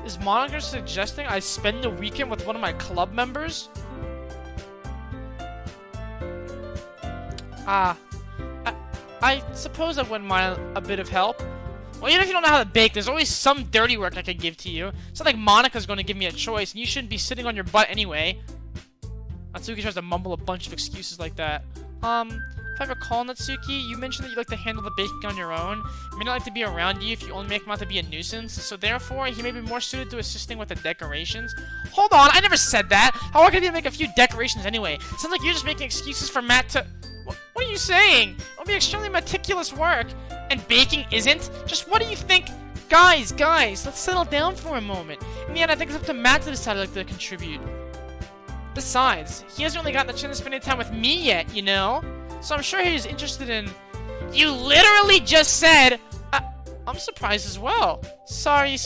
Speaker 1: Is Monica suggesting I spend the weekend with one of my club members? I suppose I wouldn't mind a bit of help. Well, even if you don't know how to bake, there's always some dirty work I could give to you. It's not like Monica's going to give me a choice, and you shouldn't be sitting on your butt anyway. Natsuki tries to mumble a bunch of excuses like that. If I recall, Natsuki, you mentioned that you like to handle the baking on your own. He may not like to be around you if you only make him out to be a nuisance, so therefore, he may be more suited to assisting with the decorations. Hold on, I never said that! How hard could it be to make a few decorations anyway? Sounds like you're just making excuses for Matt to... What are you saying? It'll be extremely meticulous work. And baking isn't? Just what do you think? Guys, let's settle down for a moment. In the end, I think it's up to Matt to decide to contribute. Besides, he hasn't really gotten the chance to spend any time with me yet, you know? So I'm sure he's interested in... You literally just said... I'm surprised as well. Sorry.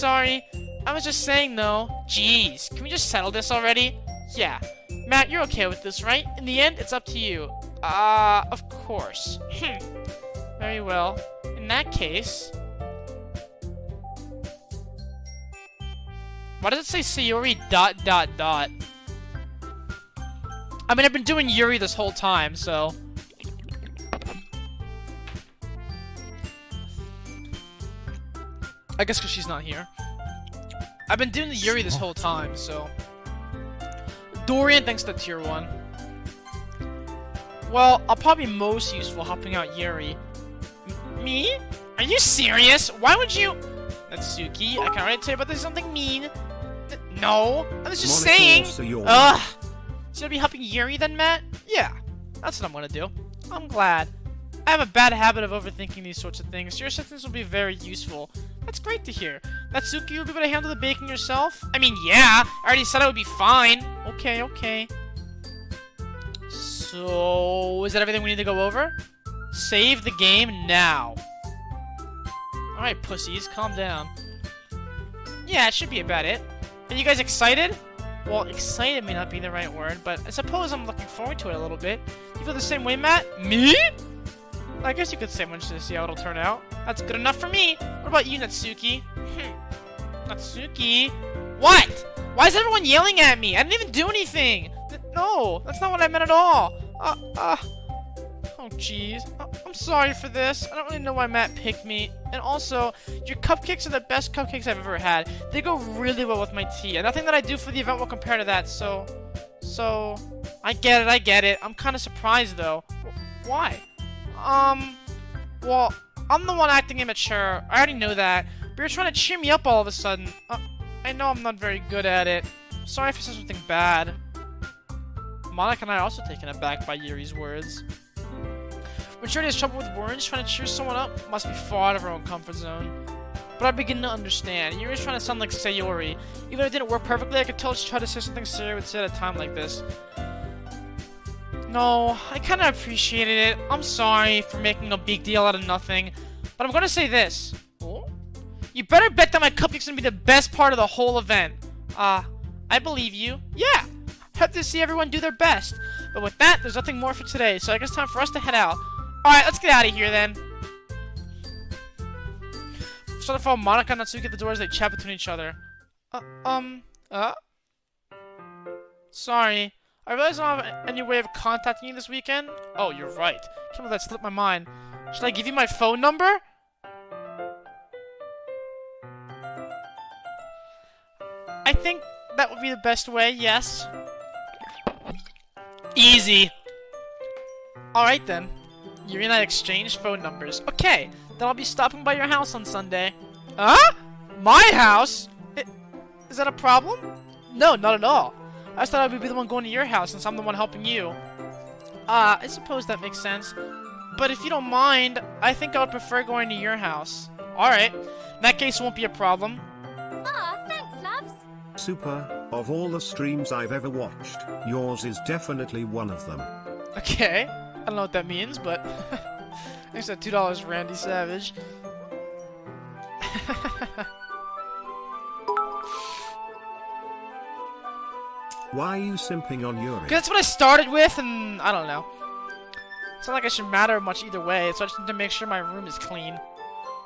Speaker 1: I was just saying, though. Jeez, can we just settle this already? Yeah. Matt, you're okay with this, right? In the end, it's up to you. Of course. Very well. In that case... Why does it say Sayori ... I mean, I've been doing Yuri this whole time, so... I guess because she's not here. I've been doing the Yuri this whole time, so... Dorian thanks to tier 1. Well, I'll probably be most useful helping out Yuri. Me? Are you serious? Why would you... Natsuki, I can already tell you about this something mean. No, I was just saying. Ugh. So you'll be helping Yuri then, Matt? Yeah, that's what I'm gonna do. I'm glad. I have a bad habit of overthinking these sorts of things. Your assistance will be very useful. That's great to hear. Natsuki, you'll be able to handle the baking yourself? I mean, yeah. I already said I would be fine. Okay. So, is that everything we need to go over? Save the game now. Alright, pussies, calm down. Yeah, it should be about it. Are you guys excited? Well, excited may not be the right word, but I suppose I'm looking forward to it a little bit. You feel the same way, Matt? Me? I guess you could say one just to see how it'll turn out. That's good enough for me. What about you, Natsuki? Natsuki? What? Why is everyone yelling at me? I didn't even do anything. No, that's not what I meant at all. Oh, jeez. I'm sorry for this. I don't really know why Matt picked me. And also, your cupcakes are the best cupcakes I've ever had. They go really well with my tea. And nothing that I do for the event will compare to that, so... I get it. I'm kind of surprised, though. Why? Well, I'm the one acting immature. I already know that. But you're trying to cheer me up all of a sudden. I know I'm not very good at it. Sorry if I said something bad. Monica and I are also taken aback by Yuri's words. When Shirley has trouble with words, trying to cheer someone up must be far out of her own comfort zone. But I begin to understand. Yuri's trying to sound like Sayori. Even though it didn't work perfectly, I could tell she tried to say something Sayori would say at a time like this. No, I kind of appreciated it. I'm sorry for making a big deal out of nothing. But I'm going to say this. Oh? You better bet that my cupcake's going to be the best part of the whole event. I believe you. Yeah. Have to see everyone do their best. But with that, there's nothing more for today, so I guess it's time for us to head out. Alright, let's get out of here then. So to follow Monica and Natsuki at the door as they chat between each other. Sorry. I realize I don't have any way of contacting you this weekend. Oh, you're right. Can't believe that slipped my mind. Should I give you my phone number? I think that would be the best way, yes. Easy. Alright then. Yuri and I exchanged phone numbers. Okay, then I'll be stopping by your house on Sunday. Huh? My house? Is that a problem? No, not at all. I just thought I would be the one going to your house since I'm the one helping you. I suppose that makes sense. But if you don't mind, I think I would prefer going to your house. Alright. In that case, it won't be a problem.
Speaker 5: Aw, thanks, loves.
Speaker 2: Super, of all the streams I've ever watched, yours is definitely one of them.
Speaker 1: Okay. I don't know what that means, but... Thanks for $2, Randy Savage.
Speaker 2: Why are you simping on Yuri?
Speaker 1: 'Cause that's what I started with, and I don't know. It's not like I should matter much either way, so I just need to make sure my room is clean.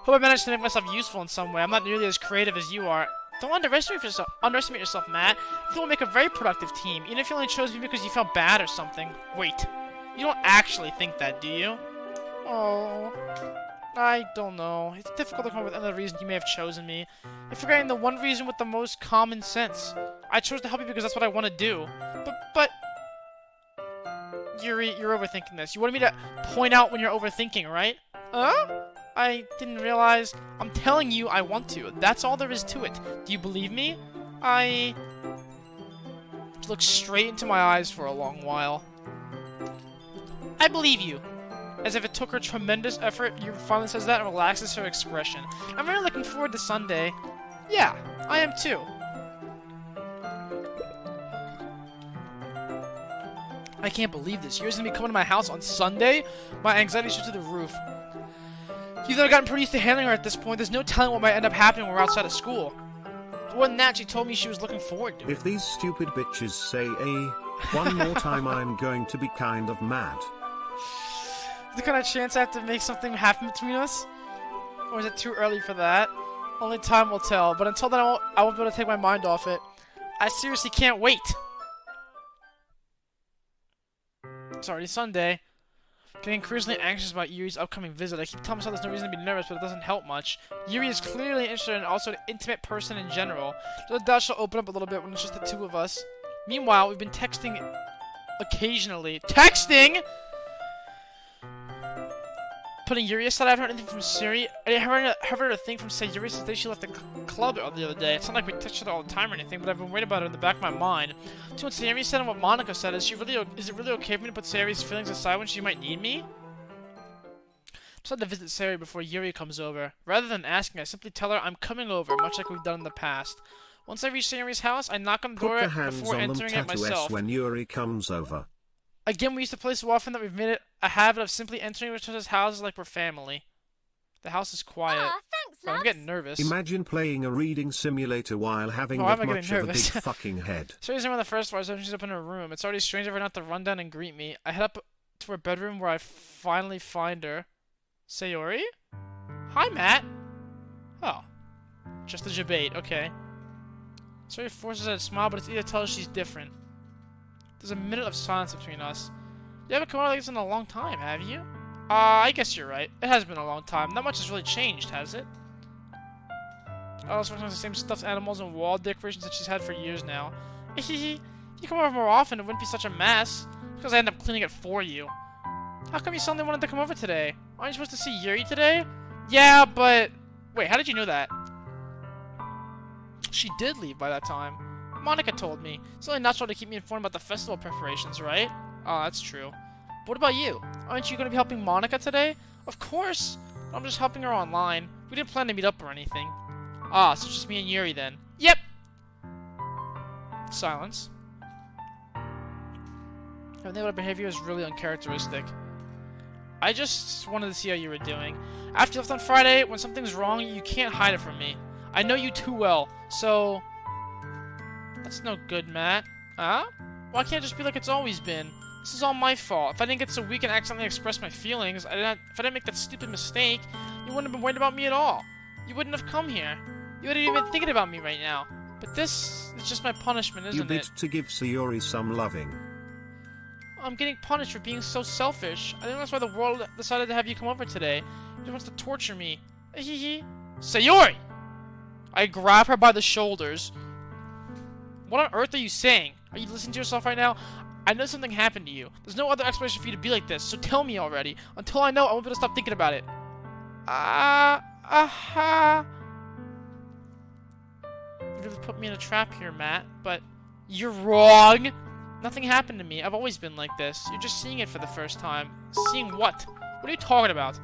Speaker 1: Hope I managed to make myself useful in some way. I'm not nearly as creative as you are. Don't underestimate yourself, Matt. I think we'll make a very productive team, even if you only chose me because you felt bad or something. Wait, you don't actually think that, do you? Oh, I don't know. It's difficult to come up with another reason you may have chosen me. You're forgetting the one reason with the most common sense. I chose to help you because that's what I want to do. But... Yuri, you're overthinking this. You wanted me to point out when you're overthinking, right? I didn't realize. I'm telling you I want to. That's all there is to it. Do you believe me? I looked straight into my eyes for a long while. I believe you. As if it took her tremendous effort, Yuri finally says that and relaxes her expression. I'm really looking forward to Sunday. Yeah, I am too. I can't believe this. Yuri's gonna be coming to my house on Sunday? My anxiety shoots through the roof. Even though I've gotten pretty used to handling her at this point, there's no telling what might end up happening when we're outside of school. More than that, she told me she was looking forward to it.
Speaker 2: If these stupid bitches say one more time, I'm going to be kind of mad.
Speaker 1: Is there kind of chance I have to make something happen between us? Or is it too early for that? Only time will tell, but until then I won't be able to take my mind off it. I seriously can't wait! It's already Sunday. Getting increasingly anxious about Yuri's upcoming visit. I keep telling myself there's no reason to be nervous, but it doesn't help much. Yuri is clearly interested and also an intimate person in general. So the doubt she'll open up a little bit when it's just the two of us. Meanwhile, we've been texting occasionally. Texting?! Putting Yuri aside, I haven't heard anything from Sayori. I haven't heard a thing from Sayori since the day she left the club the other day. It's not like we text her all the time or anything, but I've been worried about it in the back of my mind. To what Sayori said and what Monica said, is it really okay for me to put Sayori's feelings aside when she might need me? I decided to visit Sayori before Yuri comes over. Rather than asking, I simply tell her I'm coming over, much like we've done in the past. Once I reach Sayori's house, I knock on the door before entering it myself.
Speaker 2: When Yuri comes over.
Speaker 1: Again, we used to play so often that we've made it a habit of simply entering each other's houses like we're family. The house is quiet.
Speaker 5: Ah, thanks,
Speaker 1: But I'm
Speaker 5: loves.
Speaker 1: getting nervous.
Speaker 2: Imagine playing a reading simulator while having
Speaker 1: Why am
Speaker 2: that
Speaker 1: I getting
Speaker 2: much of a big
Speaker 1: nervous?
Speaker 2: fucking head.
Speaker 1: So here's one of the first floors. She's up in her room. It's already strange of her not to run down and greet me. I head up to her bedroom where I finally find her. Sayori? Hi, Matt. Oh. Just a debate. Okay. Sayori forces her to smile, but it's easy to tell she's different. There's a minute of silence between us. You haven't come out like this in a long time, have you? I guess you're right. It has been a long time. Not much has really changed, has it? I also working on the same stuffed animals and wall decorations that she's had for years now. If you come over more often, it wouldn't be such a mess. Because I end up cleaning it for you. How come you suddenly wanted to come over today? Aren't you supposed to see Yuri today? Yeah, but... Wait, how did you know that? She did leave by that time. Monica told me. It's only natural to keep me informed about the festival preparations, right? Oh, that's true. But what about you? Aren't you going to be helping Monica today? Of course! I'm just helping her online. We didn't plan to meet up or anything. Ah, so it's just me and Yuri then. Yep! Silence. I think her behavior is really uncharacteristic. I just wanted to see how you were doing. After you left on Friday, when something's wrong, you can't hide it from me. I know you too well, so... That's no good, Matt. Huh? Why can't it just be like it's always been? This is all my fault. If I didn't get so weak and accidentally express my feelings, if I didn't make that stupid mistake, you wouldn't have been worried about me at all. You wouldn't have come here. You wouldn't even been thinking about me right now. But this is just my punishment, isn't
Speaker 2: You bid
Speaker 1: it?
Speaker 2: to give Sayori some loving.
Speaker 1: I'm getting punished for being so selfish. I think that's why the world decided to have you come over today. He wants to torture me. Sayori! I grab her by the shoulders. What on earth are you saying? Are you listening to yourself right now? I know something happened to you. There's no other explanation for you to be like this, so tell me already. Until I know, I won't be able to stop thinking about it. You really put me in a trap here, Matt, but you're wrong. Nothing happened to me. I've always been like this. You're just seeing it for the first time. Seeing what? What are you talking about?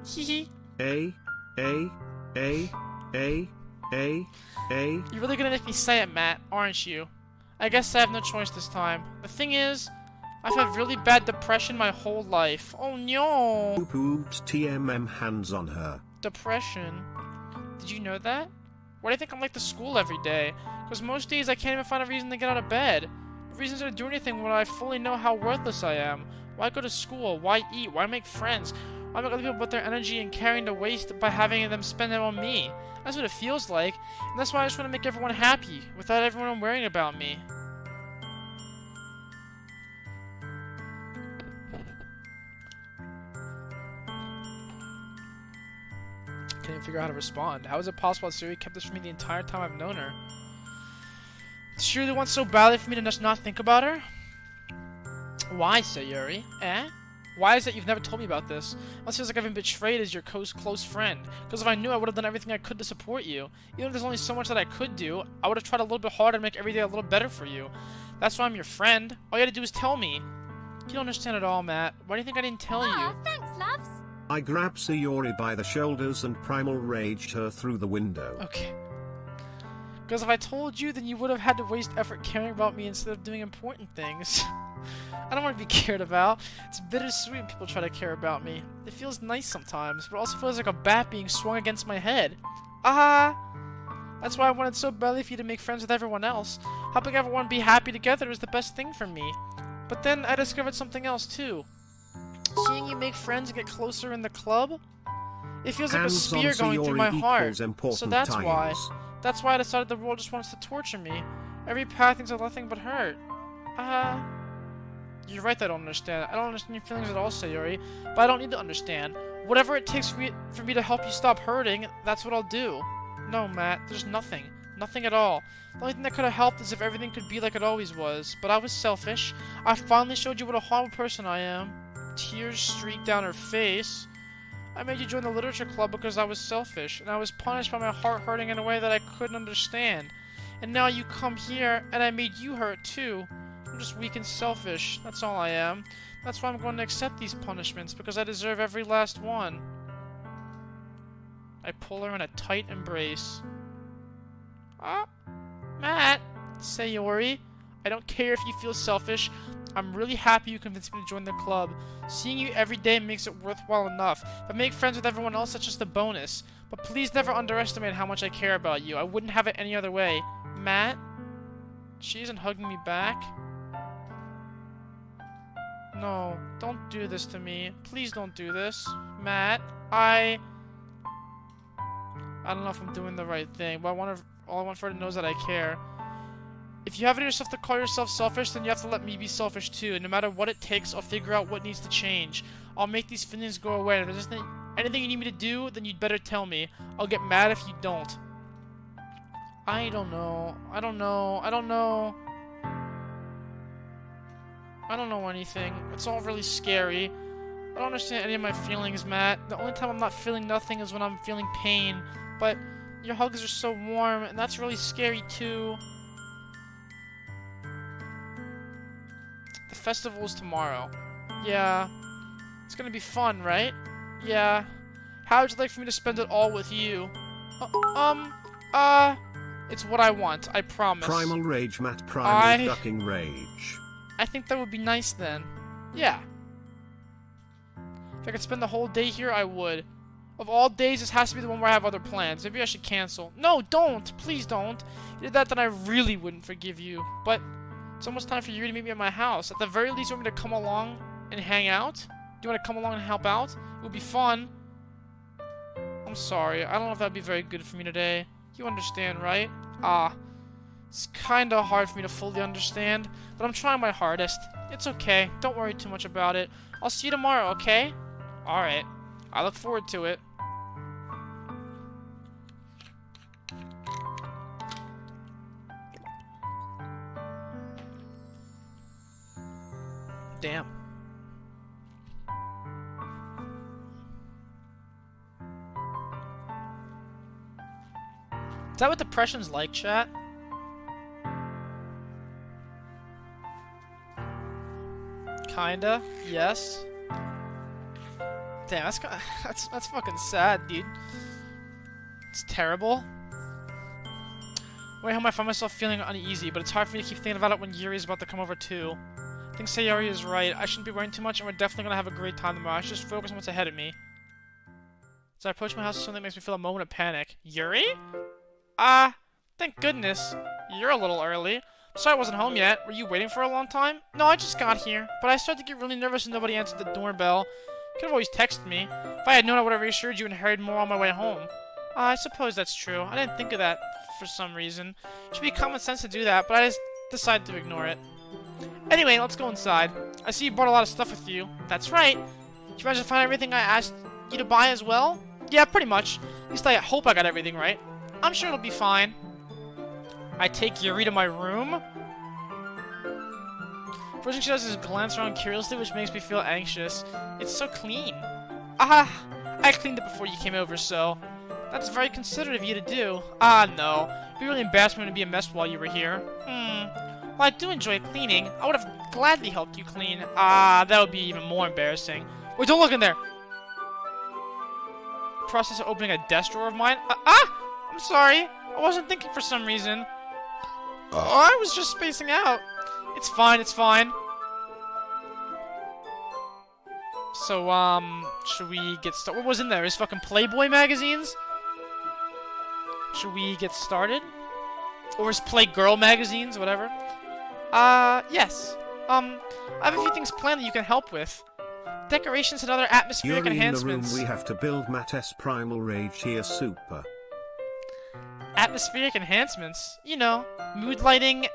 Speaker 1: Hee.
Speaker 2: A.
Speaker 1: You're really gonna make me say it, Matt, aren't you? I guess I have no choice this time. The thing is, I've had really bad depression my whole life. Oh no!
Speaker 2: Pooped TMM hands on her.
Speaker 1: Depression? Did you know that? Why do you think I'm like to school every day? Because most days I can't even find a reason to get out of bed. Reasons to do anything when I fully know how worthless I am. Why go to school? Why eat? Why make friends? Why make other people put their energy and caring to waste by having them spend it on me? That's what it feels like, and that's why I just want to make everyone happy, without everyone worrying about me. Can't even figure out how to respond. How is it possible that Sayori kept this from me the entire time I've known her? Does she really want so badly for me to just not think about her? Why, Sayori? Eh? Why is it you've never told me about this? It feels like I've been betrayed as your close friend. Because if I knew, I would have done everything I could to support you. Even if there's only so much that I could do, I would have tried a little bit harder to make every day a little better for you. That's why I'm your friend. All you had to do is tell me. You don't understand at all, Matt. Why do you think I didn't tell
Speaker 5: Ah,
Speaker 1: you?
Speaker 5: thanks, loves.
Speaker 2: I grabbed Sayori by the shoulders and primal raged her through the window.
Speaker 1: Okay. Because if I told you, then you would have had to waste effort caring about me instead of doing important things. I don't want to be cared about. It's bittersweet when people try to care about me. It feels nice sometimes, but it also feels like a bat being swung against my head. That's why I wanted so badly for you to make friends with everyone else. Helping everyone be happy together is the best thing for me. But then I discovered something else too. Seeing you make friends and get closer in the club, it feels like a
Speaker 2: Hands on
Speaker 1: spear going through my
Speaker 2: Sayori
Speaker 1: heart.
Speaker 2: equals important
Speaker 1: So that's why.
Speaker 2: times.
Speaker 1: That's why I decided the world just wants to torture me. Every path leads to nothing but hurt. You're right that I don't understand. I don't understand your feelings at all, Sayori. But I don't need to understand. Whatever it takes for me to help you stop hurting, that's what I'll do. No, Matt, there's nothing. Nothing at all. The only thing that could have helped is if everything could be like it always was. But I was selfish. I finally showed you what a horrible person I am. Tears streaked down her face. I made you join the literature club because I was selfish, and I was punished by my heart hurting in a way that I couldn't understand. And now you come here, and I made you hurt too. I'm just weak and selfish, that's all I am. That's why I'm going to accept these punishments, because I deserve every last one. I pull her in a tight embrace. Matt, Sayori, I don't care if you feel selfish. I'm really happy you convinced me to join the club. Seeing you every day makes it worthwhile enough. If I make friends with everyone else, that's just a bonus. But please never underestimate how much I care about you. I wouldn't have it any other way. Matt? She isn't hugging me back? No, don't do this to me. Please don't do this. Matt, I don't know if I'm doing the right thing, but all I want for her to know is that I care. If you have it in yourself to call yourself selfish, then you have to let me be selfish too. And no matter what it takes, I'll figure out what needs to change. I'll make these feelings go away. And if there's anything you need me to do, then you'd better tell me. I'll get mad if you don't. I don't know. I don't know. I don't know. I don't know anything. It's all really scary. I don't understand any of my feelings, Matt. The only time I'm not feeling nothing is when I'm feeling pain. But your hugs are so warm, and that's really scary too. The festival's tomorrow. Yeah. It's gonna be fun, right? Yeah. How would you like for me to spend it all with you? It's what I want, I promise.
Speaker 2: Primal Rage, Matt. Primal Ducking Rage.
Speaker 1: I think that would be nice then. Yeah. If I could spend the whole day here, I would. Of all days, this has to be the one where I have other plans. Maybe I should cancel. No, don't! Please don't! If you did that, then I really wouldn't forgive you. But it's almost time for you to meet me at my house. At the very least, you want me to come along and hang out? Do you want to come along and help out? It would be fun. I'm sorry. I don't know if that would be very good for me today. You understand, right? It's kinda hard for me to fully understand, but I'm trying my hardest. It's okay. Don't worry too much about it. I'll see you tomorrow, okay? Alright. I look forward to it. Damn. Is that what depression's like, chat? Kinda, yes. Damn, that's fucking sad, dude. It's terrible. Way home, I find myself feeling uneasy, but it's hard for me to keep thinking about it when Yuri's about to come over too. I think Sayori is right. I shouldn't be worrying too much, and we're definitely gonna have a great time tomorrow. I should just focus on what's ahead of me. As I approach my house, something that makes me feel a moment of panic. Yuri? Thank goodness. You're a little early. Sorry I wasn't home yet. Were you waiting for a long time? No, I just got here. But I started to get really nervous and nobody answered the doorbell. You could have always texted me. If I had known, I would have reassured you and hurried more on my way home. I suppose that's true. I didn't think of that for some reason. It should be common sense to do that, but I just decided to ignore it. Anyway, let's go inside. I see you brought a lot of stuff with you. That's right. Did you manage to find everything I asked you to buy as well? Yeah, pretty much. At least I hope I got everything right. I'm sure it'll be fine. I take Yuri to my room. First thing she does is glance around curiously, which makes me feel anxious. It's so clean. I cleaned it before you came over, so... That's very considerate of you to do. No. It'd be really embarrassing to be a mess while you were here. Well, I do enjoy cleaning. I would have gladly helped you clean. That would be even more embarrassing. Wait, don't look in there! Process of opening a desk drawer of mine. I'm sorry. I wasn't thinking for some reason. I was just spacing out. It's fine, it's fine. So, should we get started? What was in there? Is fucking Playboy magazines? Should we get started? Or is Playgirl magazines, whatever? Yes. I have a few things planned that you can help with. Decorations and other atmospheric
Speaker 2: Yuri,
Speaker 1: enhancements.
Speaker 2: in the room we have to build Matt's Primal Rage here super.
Speaker 1: Atmospheric enhancements? You know, mood lighting,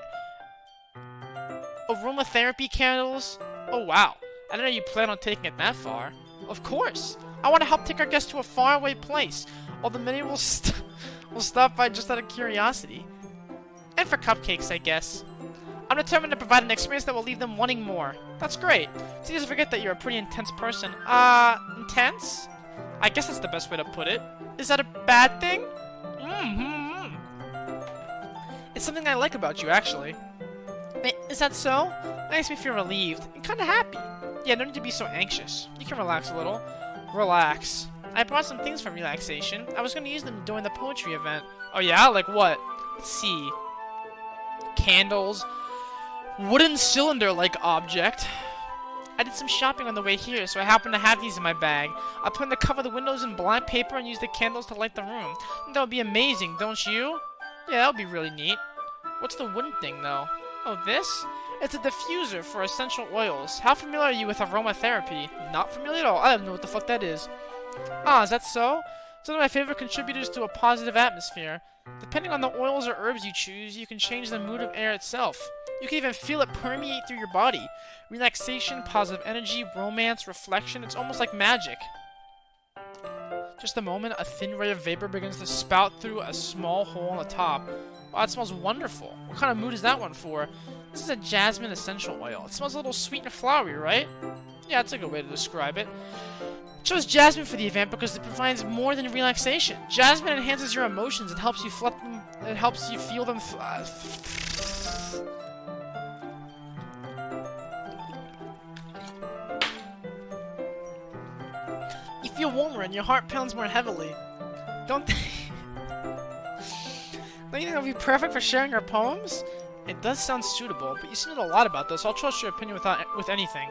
Speaker 1: aromatherapy candles. Oh wow, I didn't know you plan on taking it that far. Of course, I want to help take our guests to a faraway place, although many will stop by just out of curiosity. And for cupcakes, I guess. I'm determined to provide an experience that will leave them wanting more. That's great. It's easy to forget that you're a pretty intense person. Intense? I guess that's the best way to put it. Is that a bad thing? It's something I like about you, actually. Is that so? That makes me feel relieved and kind of happy. Yeah, no need to be so anxious. You can relax a little. Relax. I brought some things for relaxation. I was going to use them during the poetry event. Oh yeah? Like what? Let's see. Candles. wooden cylinder-like object. I did some shopping on the way here, so I happen to have these in my bag. I plan to cover the windows in black paper and use the candles to light the room. That would be amazing, don't you? Yeah, that would be really neat. What's the wooden thing, though? Oh, this? It's a diffuser for essential oils. How familiar are you with aromatherapy? Not familiar at all. I don't know what the fuck that is. Ah, is that so? It's one of my favorite contributors to a positive atmosphere. Depending on the oils or herbs you choose, you can change the mood of air itself. You can even feel it permeate through your body. Relaxation, positive energy, romance, reflection, it's almost like magic. Just a moment, a thin ray of vapor begins to spout through a small hole on the top. Wow, it smells wonderful. What kind of mood is that one for? This is a jasmine essential oil. It smells a little sweet and flowery, right? Yeah, that's a good way to describe it. Chose jasmine for the event because it provides more than relaxation. Jasmine enhances your emotions and helps you feel them. You feel warmer and your heart pounds more heavily. Don't you think that would be perfect for sharing our poems? It does sound suitable, but you seem to know a lot about this. I'll trust your opinion with anything.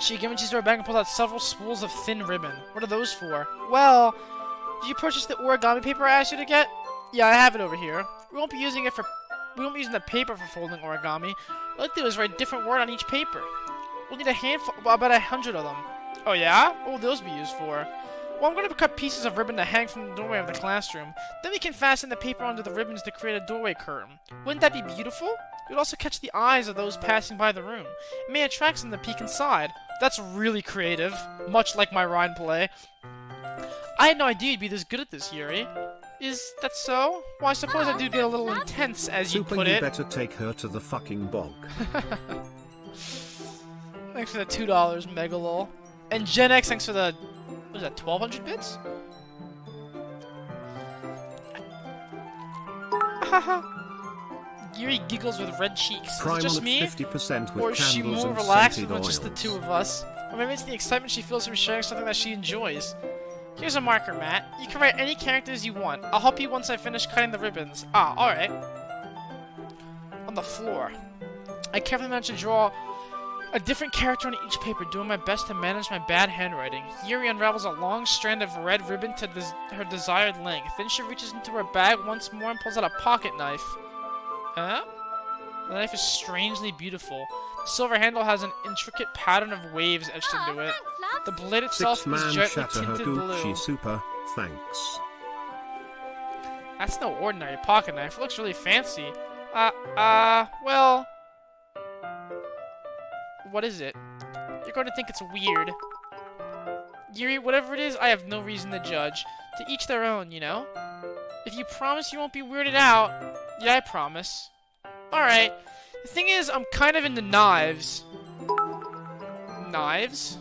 Speaker 1: She again reaches into her bag and pulls out several spools of thin ribbon. What are those for? Well, did you purchase the origami paper I asked you to get? Yeah, I have it over here. We won't be using the paper for folding origami. What I'd like to do is write a different word on each paper. We'll need a handful, well, about 100 of them. Oh yeah? What will those be used for? Well, I'm going to cut pieces of ribbon to hang from the doorway of the classroom. Then we can fasten the paper onto the ribbons to create a doorway curtain. Wouldn't that be beautiful? It would also catch the eyes of those passing by the room. It may attract them to peek inside. That's really creative, much like my Rhine play. I had no idea you'd be this good at this, Yuri. Is that so? Well, I suppose I do get a little intense, as you put it.
Speaker 2: You better take her to the fucking bog.
Speaker 1: Thanks for the $2, Megalol. And Gen X, thanks for the... what is that, 1200 bits? Haha. Yuri giggles with red cheeks. Is it just me?
Speaker 2: 50% with
Speaker 1: or is she
Speaker 2: candles
Speaker 1: more
Speaker 2: and
Speaker 1: relaxed
Speaker 2: scented
Speaker 1: with just the
Speaker 2: oils.
Speaker 1: two of us? Or maybe it's the excitement she feels from sharing something that she enjoys. Here's a marker, Matt. You can write any characters you want. I'll help you once I finish cutting the ribbons. Ah, alright. On the floor. I carefully managed to draw a different character on each paper, doing my best to manage my bad handwriting. Yuri unravels a long strand of red ribbon to her desired length. Then she reaches into her bag once more and pulls out a pocket knife. Huh? The knife is strangely beautiful. The silver handle has an intricate pattern of waves etched into it.
Speaker 5: Thanks, love.
Speaker 1: The blade itself is
Speaker 2: Six-man
Speaker 1: gently
Speaker 2: shatter her
Speaker 1: tinted
Speaker 2: Gucci
Speaker 1: blue.
Speaker 2: super, thanks.
Speaker 1: That's no ordinary pocket knife. It looks really fancy. Well... what is it? You're going to think it's weird. Yuri, whatever it is, I have no reason to judge. To each their own, you know? If you promise you won't be weirded out... yeah, I promise. Alright. The thing is, I'm kind of into knives. Knives?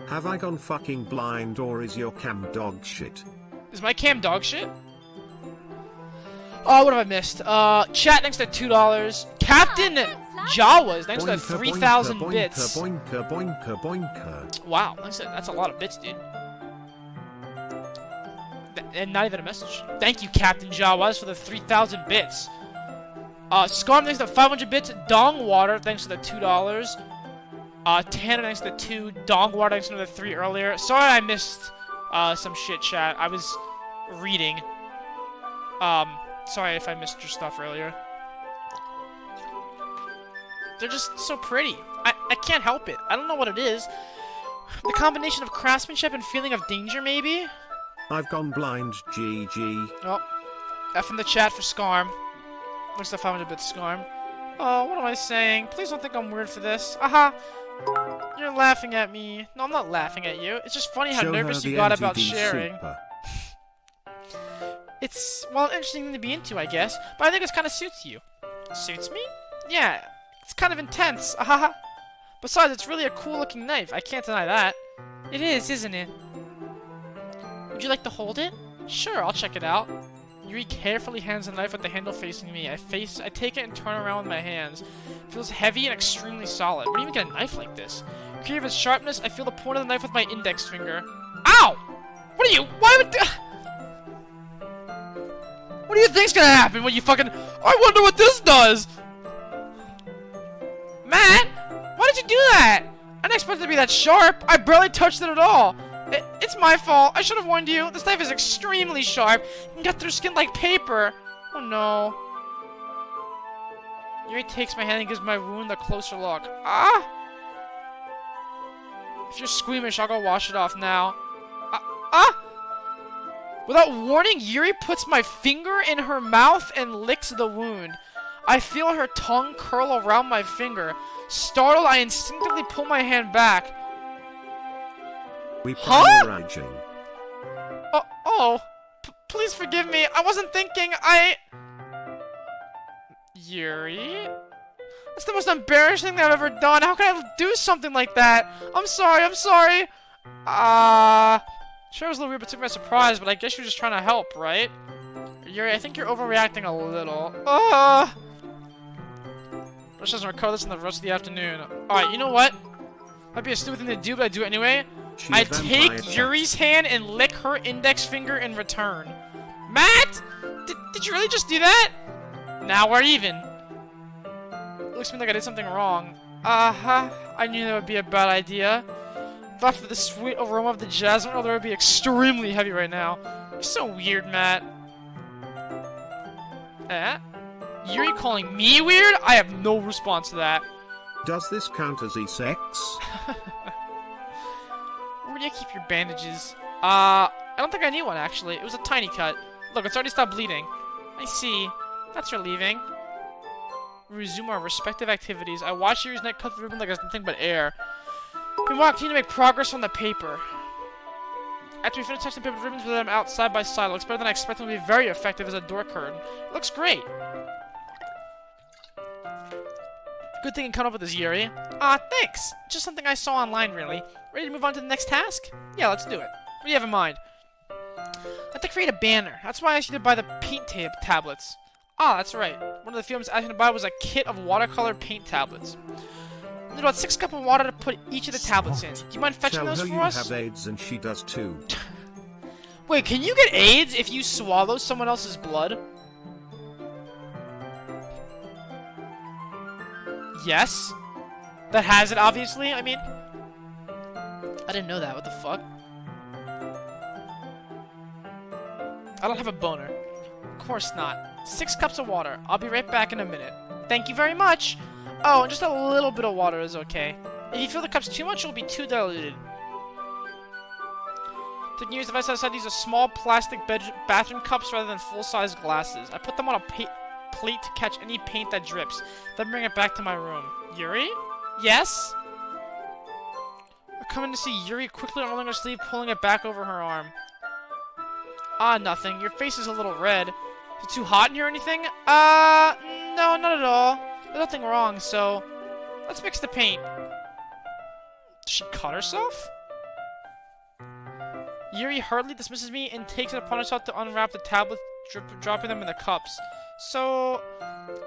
Speaker 2: Have I gone fucking blind or is your cam dog shit?
Speaker 1: Is my cam dog shit? Oh, what have I missed? Chat, thanks to $2. Captain Jawas, thanks to
Speaker 2: Boinker,
Speaker 1: 3,000
Speaker 2: boinker,
Speaker 1: bits.
Speaker 2: Boinker, boinker, boinker.
Speaker 1: Wow, that's a lot of bits, dude. And not even a message. Thank you, Captain Jawas, for the 3,000 bits. Scarm, thanks to 500 bits. Dong Water, thanks to the $2. Tanner, thanks to the 2. Dong Water, thanks to the 3 earlier. Sorry I missed some shit, chat. I was reading. Sorry if I missed your stuff earlier. They're just so pretty. I can't help it. I don't know what it is. The combination of craftsmanship and feeling of danger, maybe?
Speaker 2: I've gone blind, GG.
Speaker 1: Oh. F in the chat for Scarm. Looks like 500 bits Scarm. Oh, what am I saying? Please don't think I'm weird for this. Aha! You're laughing at me. No, I'm not laughing at you. It's just funny how
Speaker 2: Show
Speaker 1: nervous
Speaker 2: her
Speaker 1: you
Speaker 2: the
Speaker 1: got about
Speaker 2: NTD
Speaker 1: sharing.
Speaker 2: super.
Speaker 1: It's, well, an interesting thing to be into, I guess. But I think it kind of suits you. Suits me? Yeah. It's kind of intense. Ahaha. Besides, it's really a cool-looking knife. I can't deny that. It is, isn't it? Would you like to hold it? Sure, I'll check it out. Yuri carefully hands the knife with the handle facing me. I take it and turn around with my hands. It feels heavy and extremely solid. Where do you even get a knife like this? Creative its sharpness, I feel the point of the knife with my index finger. Ow! What are you? Why would... What do you think's gonna happen when you fucking... I wonder what this does! Matt! Why did you do that? I didn't expect it to be that sharp. I barely touched it at all. It's my fault. I should have warned you. This knife is extremely sharp. It can cut through skin like paper. Oh no. Yuri takes my hand and gives my wound a closer look. Ah! If you're squeamish, I'll go wash it off now. Without warning, Yuri puts my finger in her mouth and licks the wound. I feel her tongue curl around my finger. Startled, I instinctively pull my hand back.
Speaker 2: Raging.
Speaker 1: Please forgive me. I wasn't thinking. Yuri? That's the most embarrassing thing I've ever done. How can I do something like that? I'm sorry. Sure, it was a little weird, but took me by surprise, but I guess you're just trying to help, right? Yuri, I think you're overreacting a little. Rush doesn't recover this in the rest of the afternoon. Alright, you know what? Might be a stupid thing to do, but I do it anyway. I take Yuri's hand and lick her index finger in return. Matt! Did you really just do that? Now we're even. It looks to me like I did something wrong. I knew that would be a bad idea. But for the sweet aroma of the jasmine, it would be extremely heavy right now. You're so weird, Matt. Yuri calling me weird? I have no response to that.
Speaker 2: Does this count as e-sex?
Speaker 1: Where do you keep your bandages? I don't think I need one, actually. It was a tiny cut. Look, it's already stopped bleeding. I see. That's relieving. We resume our respective activities. I watch Yuri's neck cut through the ribbon like it's nothing but air. Meanwhile, continue to make progress on the paper. After we finish touching the paper, the ribbons with them out side by side. It looks better than I expected. It will be very effective as a door curtain. It looks great. Good thing you come up with this, Yuri. Thanks. Just something I saw online, really. Ready to move on to the next task? Yeah, let's do it. What do you have in mind? I have to create a banner. That's why I asked you to buy the paint tablets. That's right. One of the films I asked you to buy was a kit of watercolor paint tablets. There's about 6 cups of water to put each of the tablets in. Do you mind fetching those for us?
Speaker 2: Tell her you have AIDS and she does too.
Speaker 1: Wait, can you get AIDS if you swallow someone else's blood? Yes. That has it, obviously. I mean, I didn't know that. What the fuck? I don't have a boner. Of course not. 6 cups of water. I'll be right back in a minute. Thank you very much. Oh, and just a little bit of water is okay. If you fill the cups too much, it will be too diluted. To use the device outside, these are small plastic bathroom cups rather than full-size glasses. I put them on a plate to catch any paint that drips, then bring it back to my room. Yuri? Yes? I come in to see Yuri quickly unrolling her sleeve, pulling it back over her arm. Nothing. Your face is a little red. Is it too hot in here or anything? No, not at all. There's nothing wrong, so let's mix the paint. Did she cut herself? Yuri hurriedly dismisses me and takes it upon herself to unwrap the tablets, dropping them in the cups. So,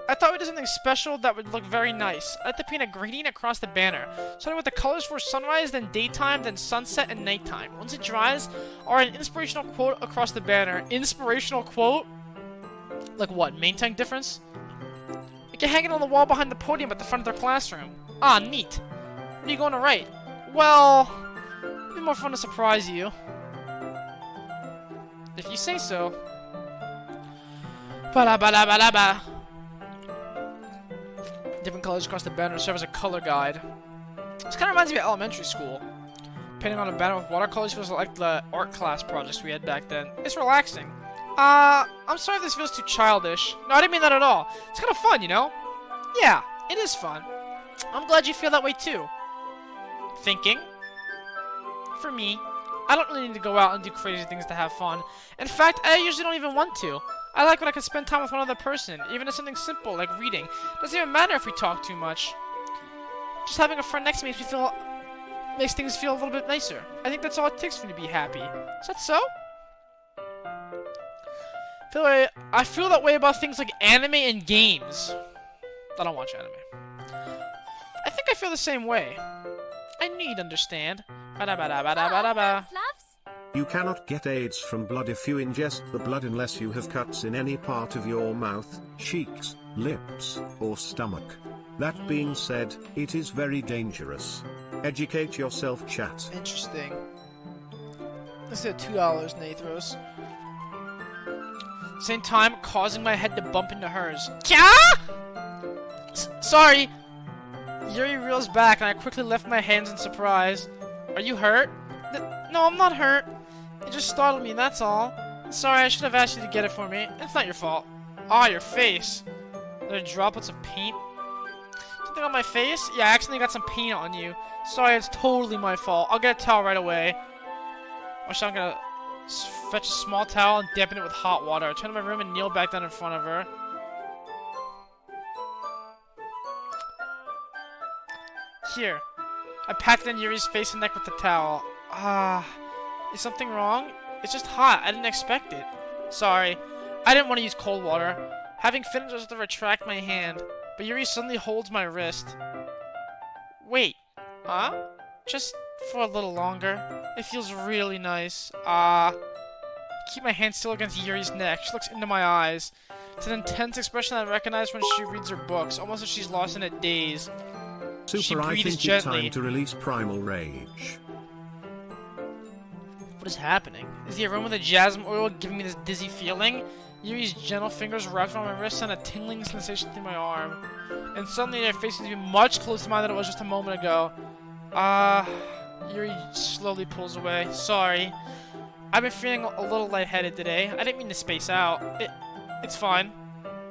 Speaker 1: I thought we'd do something special that would look very nice. I like to paint a gradient across the banner, starting with the colors for sunrise, then daytime, then sunset, and nighttime. Once it dries, I'll write an inspirational quote across the banner. Inspirational quote? Like what, main tank difference? I can hang it on the wall behind the podium at the front of their classroom. Neat. What are you going to write? Well, it'd be more fun to surprise you. If you say so. Ba-da-ba-da-ba-da-ba. Different colors across the banner serve as a color guide. This kind of reminds me of elementary school. Painting on a banner with watercolors feels like the art class projects we had back then. It's relaxing. I'm sorry if this feels too childish. No, I didn't mean that at all. It's kind of fun, you know? Yeah, it is fun. I'm glad you feel that way too. Thinking? For me, I don't really need to go out and do crazy things to have fun. In fact, I usually don't even want to. I like when I can spend time with one other person, even if something simple like reading. Doesn't even matter if we talk too much. Just having a friend next to me makes things feel a little bit nicer. I think that's all it takes for me to be happy. Is that so? I feel that way about things like anime and games. I don't watch anime. I think I feel the same way. I knew you'd understand. Ba-da-ba-da-ba-da-ba-da-ba.
Speaker 5: Thanks, loves.
Speaker 2: You cannot get AIDS from blood if you ingest the blood unless you have cuts in any part of your mouth, cheeks, lips, or stomach. That being said, it is very dangerous. Educate yourself, chat.
Speaker 1: Interesting. Let's say $2, Nathros. Same time, causing my head to bump into hers. Kya? Sorry. Yuri reels back, and I quickly lift my hands in surprise. Are you hurt? No, I'm not hurt. It just startled me, that's all. Sorry, I should have asked you to get it for me. It's not your fault. Ah, your face. There are droplets of paint. Something on my face? Yeah, I accidentally got some paint on you. Sorry, it's totally my fault. I'll get a towel right away. Or should I'm gonna fetch a small towel and dampen it with hot water. Turn to my room and kneel back down in front of her. Here. I patted on Yuri's face and neck with the towel. Is something wrong? It's just hot. I didn't expect it. Sorry. I didn't want to use cold water. Having finished, I was to retract my hand, but Yuri suddenly holds my wrist. Wait. Huh? Just for a little longer. It feels really nice. Keep my hand still against Yuri's neck. She looks into my eyes. It's an intense expression I recognize when she reads her books, almost as she's lost in a daze.
Speaker 2: Super, I think it's time to release primal rage.
Speaker 1: What is happening? Is the aroma of the jasmine oil giving me this dizzy feeling? Yuri's gentle fingers wrapped around my wrist and a tingling sensation through my arm. And suddenly their face seems to be much closer to mine than it was just a moment ago. Yuri slowly pulls away. Sorry. I've been feeling a little lightheaded today. I didn't mean to space out. It's fine.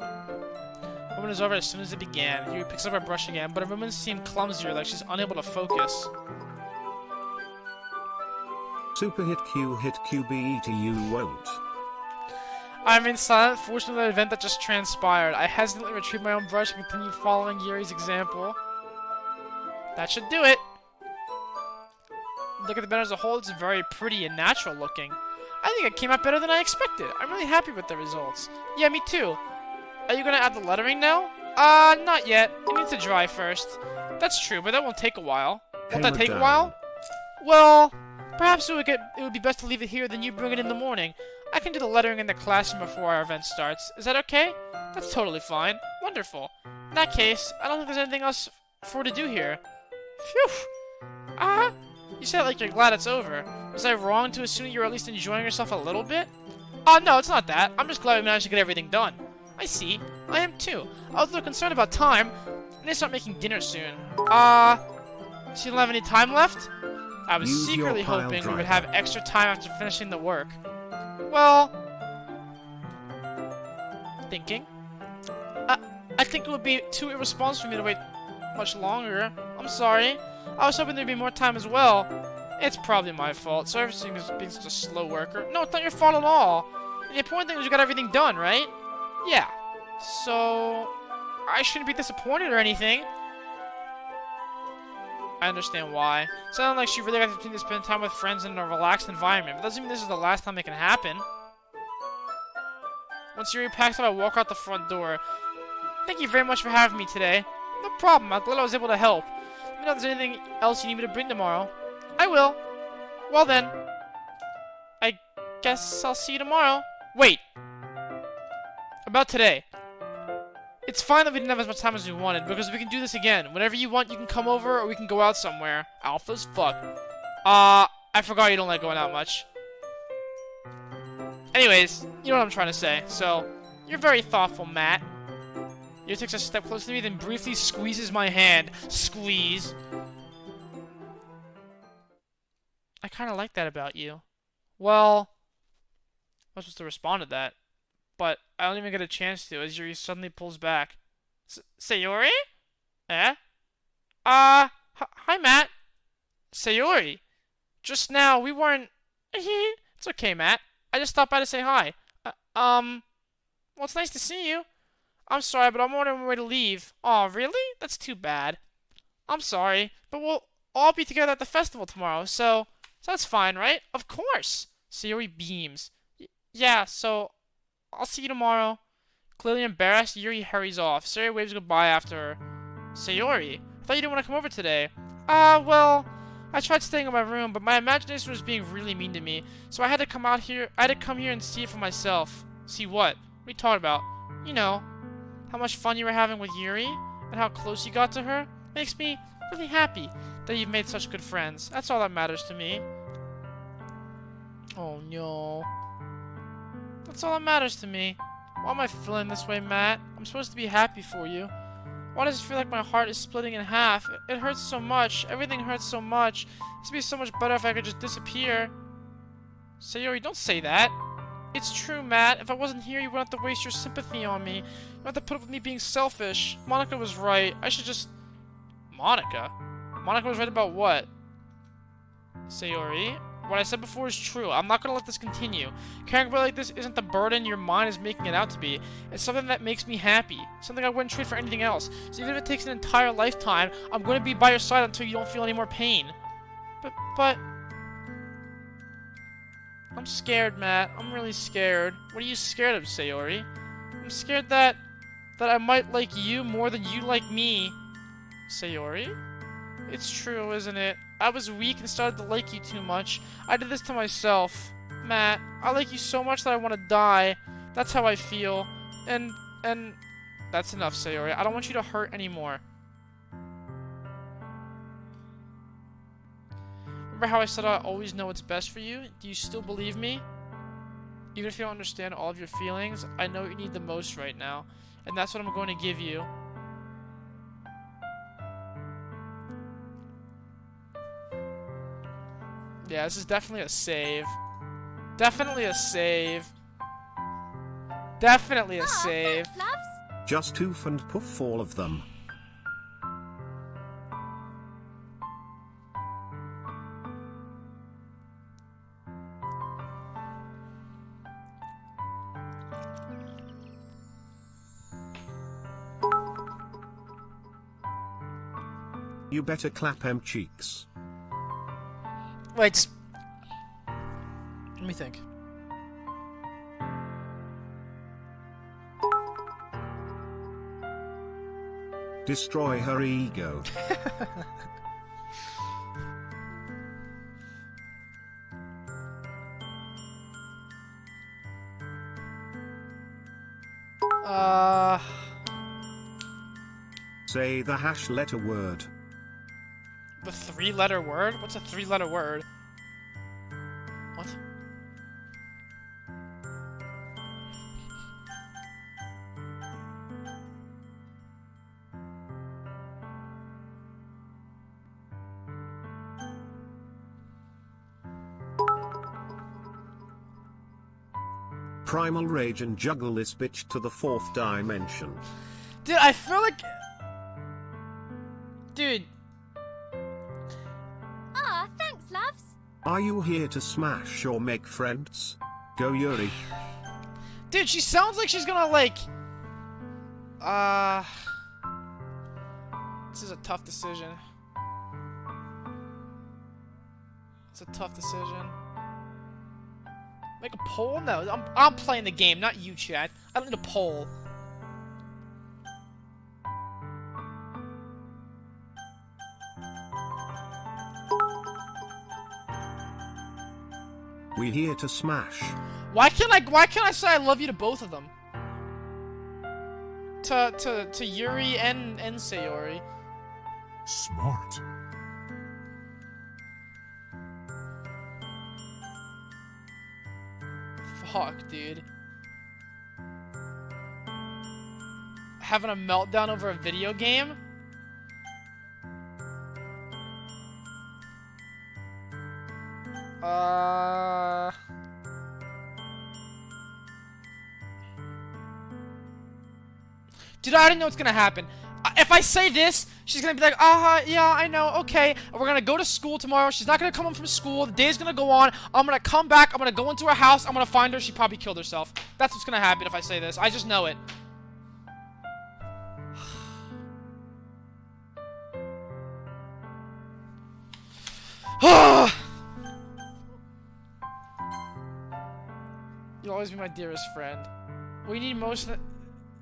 Speaker 1: The moment is over as soon as it began. Yuri picks up her brush again, but her movements seem clumsier, like she's unable to focus.
Speaker 2: Super hit QBE to you won't.
Speaker 1: I remain silent, forced into the event that just transpired. I hesitantly retrieved my own brush and continued following Yuri's example. That should do it. Look at the bed as a whole, it's very pretty and natural looking. I think it came out better than I expected. I'm really happy with the results. Yeah, me too. Are you gonna add the lettering now? Not yet. It needs to dry first. That's true, but that won't take a while. Won't that take a while? Well, perhaps it would be best to leave it here, then you bring it in the morning. I can do the lettering in the classroom before our event starts. Is that okay? That's totally fine. Wonderful. In that case, I don't think there's anything else for to do here. Phew. You said it like you're glad it's over. Was I wrong to assume you were at least enjoying yourself a little bit? No, it's not that. I'm just glad we managed to get everything done. I see. I am too. I was a little concerned about time. I need to start making dinner soon. So you don't have any time left? I was secretly hoping we would have extra time after finishing the work. Well... Thinking? I think it would be too irresponsible for me to wait much longer. I'm sorry. I was hoping there'd be more time as well. It's probably my fault. Sorry for being such a slow worker. No, it's not your fault at all. The important thing was you got everything done, right? Yeah. So... I shouldn't be disappointed or anything. I understand why. It sounded like she really got the opportunity to spend time with friends in a relaxed environment, but doesn't mean this is the last time it can happen. Once Yuri packs up, I walk out the front door. Thank you very much for having me today. No problem, I'm glad I was able to help. Let me know if there's anything else you need me to bring tomorrow. I will. Well then. I guess I'll see you tomorrow. Wait. About today. It's fine that we didn't have as much time as we wanted, because we can do this again. Whenever you want, you can come over, or we can go out somewhere. Alpha's fuck. I forgot you don't like going out much. Anyways, you know what I'm trying to say. So, you're very thoughtful, Matt. You takes a step closer to me, then briefly squeezes my hand. Squeeze. I kind of like that about you. Well, I was supposed to respond to that. But I don't even get a chance to, as Yuri suddenly pulls back. Sayori? Eh? Hi, Matt. Sayori. Just now, we weren't... It's okay, Matt. I just stopped by to say hi. Well, it's nice to see you. I'm sorry, but I'm on my way to leave. Aw, really? That's too bad. I'm sorry, but we'll all be together at the festival tomorrow, so that's fine, right? Of course. Sayori beams. Yeah, so... I'll see you tomorrow. Clearly embarrassed, Yuri hurries off. Sayori waves goodbye after her. Sayori, I thought you didn't want to come over today. Well, I tried staying in my room, but my imagination was being really mean to me. So I had to come here and see it for myself. See what? What are you talking about? You know, how much fun you were having with Yuri, and how close you got to her. Makes me really happy that you've made such good friends. That's all that matters to me. Oh no. That's all that matters to me. Why am I feeling this way, Matt? I'm supposed to be happy for you. Why does it feel like my heart is splitting in half? It hurts so much. Everything hurts so much. This would be so much better if I could just disappear. Sayori, don't say that. It's true, Matt. If I wasn't here, you wouldn't have to waste your sympathy on me. You wouldn't have to put up with me being selfish. Monica was right. I should just... Monica? Monica was right about what? Sayori? What I said before is true. I'm not gonna let this continue. Caring about like this isn't the burden your mind is making it out to be. It's something that makes me happy. Something I wouldn't trade for anything else. So even if it takes an entire lifetime, I'm gonna be by your side until you don't feel any more pain. But... I'm scared, Matt. I'm really scared. What are you scared of, Sayori? I'm scared that I might like you more than you like me. Sayori? It's true, isn't it? I was weak and started to like you too much. I did this to myself. Matt, I like you so much that I want to die. That's how I feel. And that's enough, Sayori. I don't want you to hurt anymore. Remember how I said I always know what's best for you? Do you still believe me? Even if you don't understand all of your feelings, I know what you need the most right now. And that's what I'm going to give you. Yeah, this is definitely a save. Definitely a save. Definitely a save.
Speaker 5: Thanks, loves.
Speaker 2: Just toof and poof all of them. You better clap 'em cheeks.
Speaker 1: Wait. Let me think.
Speaker 2: Destroy her ego. Say the hash letter word.
Speaker 1: The 3-letter word? What's a 3-letter word? What?
Speaker 2: Primal rage and juggle this bitch to the 4th dimension.
Speaker 1: Dude, I feel like... Dude.
Speaker 5: Aw, thanks, loves.
Speaker 2: Are you here to smash or make friends? Go Yuri.
Speaker 1: Dude, she sounds like she's gonna, like... This is a tough decision. It's a tough decision. Make a poll? No, I'm playing the game, not you, chat. I don't need a poll.
Speaker 2: We here to smash.
Speaker 1: Why can't I say I love you to both of them? To Yuri and Sayori.
Speaker 3: Smart.
Speaker 1: Fuck, dude. Having a meltdown over a video game? Dude, I already know what's gonna happen. If I say this, she's gonna be like, yeah, I know, okay. And we're gonna go to school tomorrow. She's not gonna come home from school. The day's gonna go on. I'm gonna come back. I'm gonna go into her house. I'm gonna find her. She probably killed herself. That's what's gonna happen if I say this. I just know it. You'll always be my dearest friend. What you need most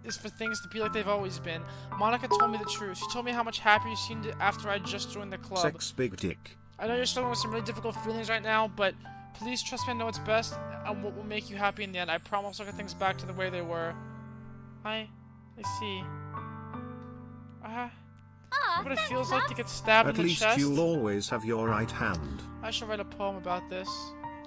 Speaker 1: is for things to be like they've always been. Monica told me the truth. She told me how much happier you seemed after I just joined the club.
Speaker 2: Sex big dick.
Speaker 1: I know you're struggling with some really difficult feelings right now, but please trust me, I know what's best and what will make you happy in the end. I promise I'll get things back to the way they were. I see.
Speaker 5: Aw,
Speaker 1: What it
Speaker 5: thanks,
Speaker 1: feels like to
Speaker 5: loves.
Speaker 1: get stabbed
Speaker 2: At
Speaker 1: in the
Speaker 2: least
Speaker 1: chest.
Speaker 2: you'll always have your right hand.
Speaker 1: I should write a poem about this.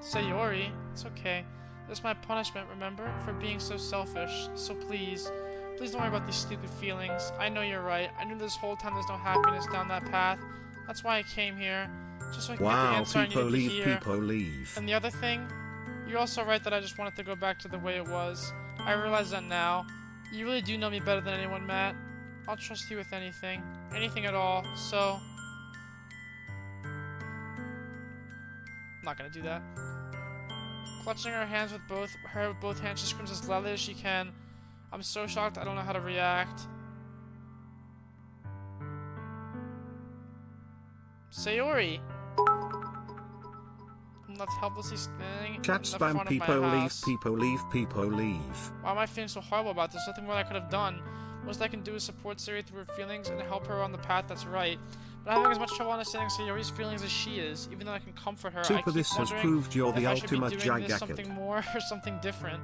Speaker 1: Sayori, it's okay. This is my punishment, remember? For being so selfish. So please don't worry about these stupid feelings. I know you're right. I knew this whole time there's no happiness down that path. That's why I came here. Just so I can get the
Speaker 2: Wow,
Speaker 1: answer I
Speaker 2: people
Speaker 1: needed to
Speaker 2: leave,
Speaker 1: hear.
Speaker 2: people leave.
Speaker 1: And the other thing, you're also right that I just wanted to go back to the way it was. I realize that now. You really do know me better than anyone, Matt. I'll trust you with anything. Anything at all, so... I'm not gonna do that. Clutching her hands with both hands, she screams as loudly as she can. I'm so shocked I don't know how to react. Sayori! I'm left helplessly standing
Speaker 2: Chat
Speaker 1: in the
Speaker 2: spam,
Speaker 1: front of my
Speaker 2: people leave,
Speaker 1: house.
Speaker 2: people leave, people leave.
Speaker 1: Why am I feeling so horrible about this? Nothing more I could have done. Most I can do is support Sayori through her feelings and help her on the path that's right. But I'm having as much trouble understanding Sayori's feelings as she is. Even though I can comfort her, I
Speaker 2: Super,
Speaker 1: keep
Speaker 2: this has
Speaker 1: wondering
Speaker 2: proved you're the
Speaker 1: if I should be
Speaker 2: ultimate
Speaker 1: doing this
Speaker 2: gigakid.
Speaker 1: something more or something different.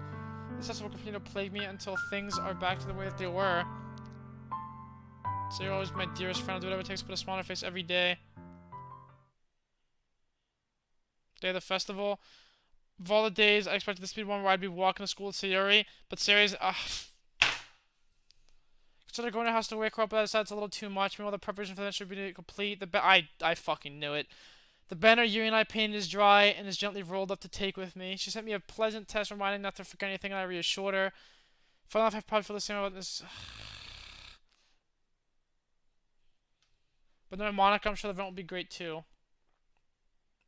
Speaker 1: This has will continue to plague me until things are back to the way that they were. Sayori is my dearest friend. I'll do whatever it takes to put a smile on her face every day. Day of the festival. Of all the days, I expected this to be one where I'd be walking to school with Sayori, but Sayori's... Instead of going to her house to wake her up, but I decided it's a little too much. Meanwhile, the preparation for that should be complete. I fucking knew it. The banner Yuri and I painted is dry and is gently rolled up to take with me. She sent me a pleasant text reminding not to forget anything, and I reassured her. Funny enough, I probably feel the same about this. But then Monica, I'm sure the event will be great too.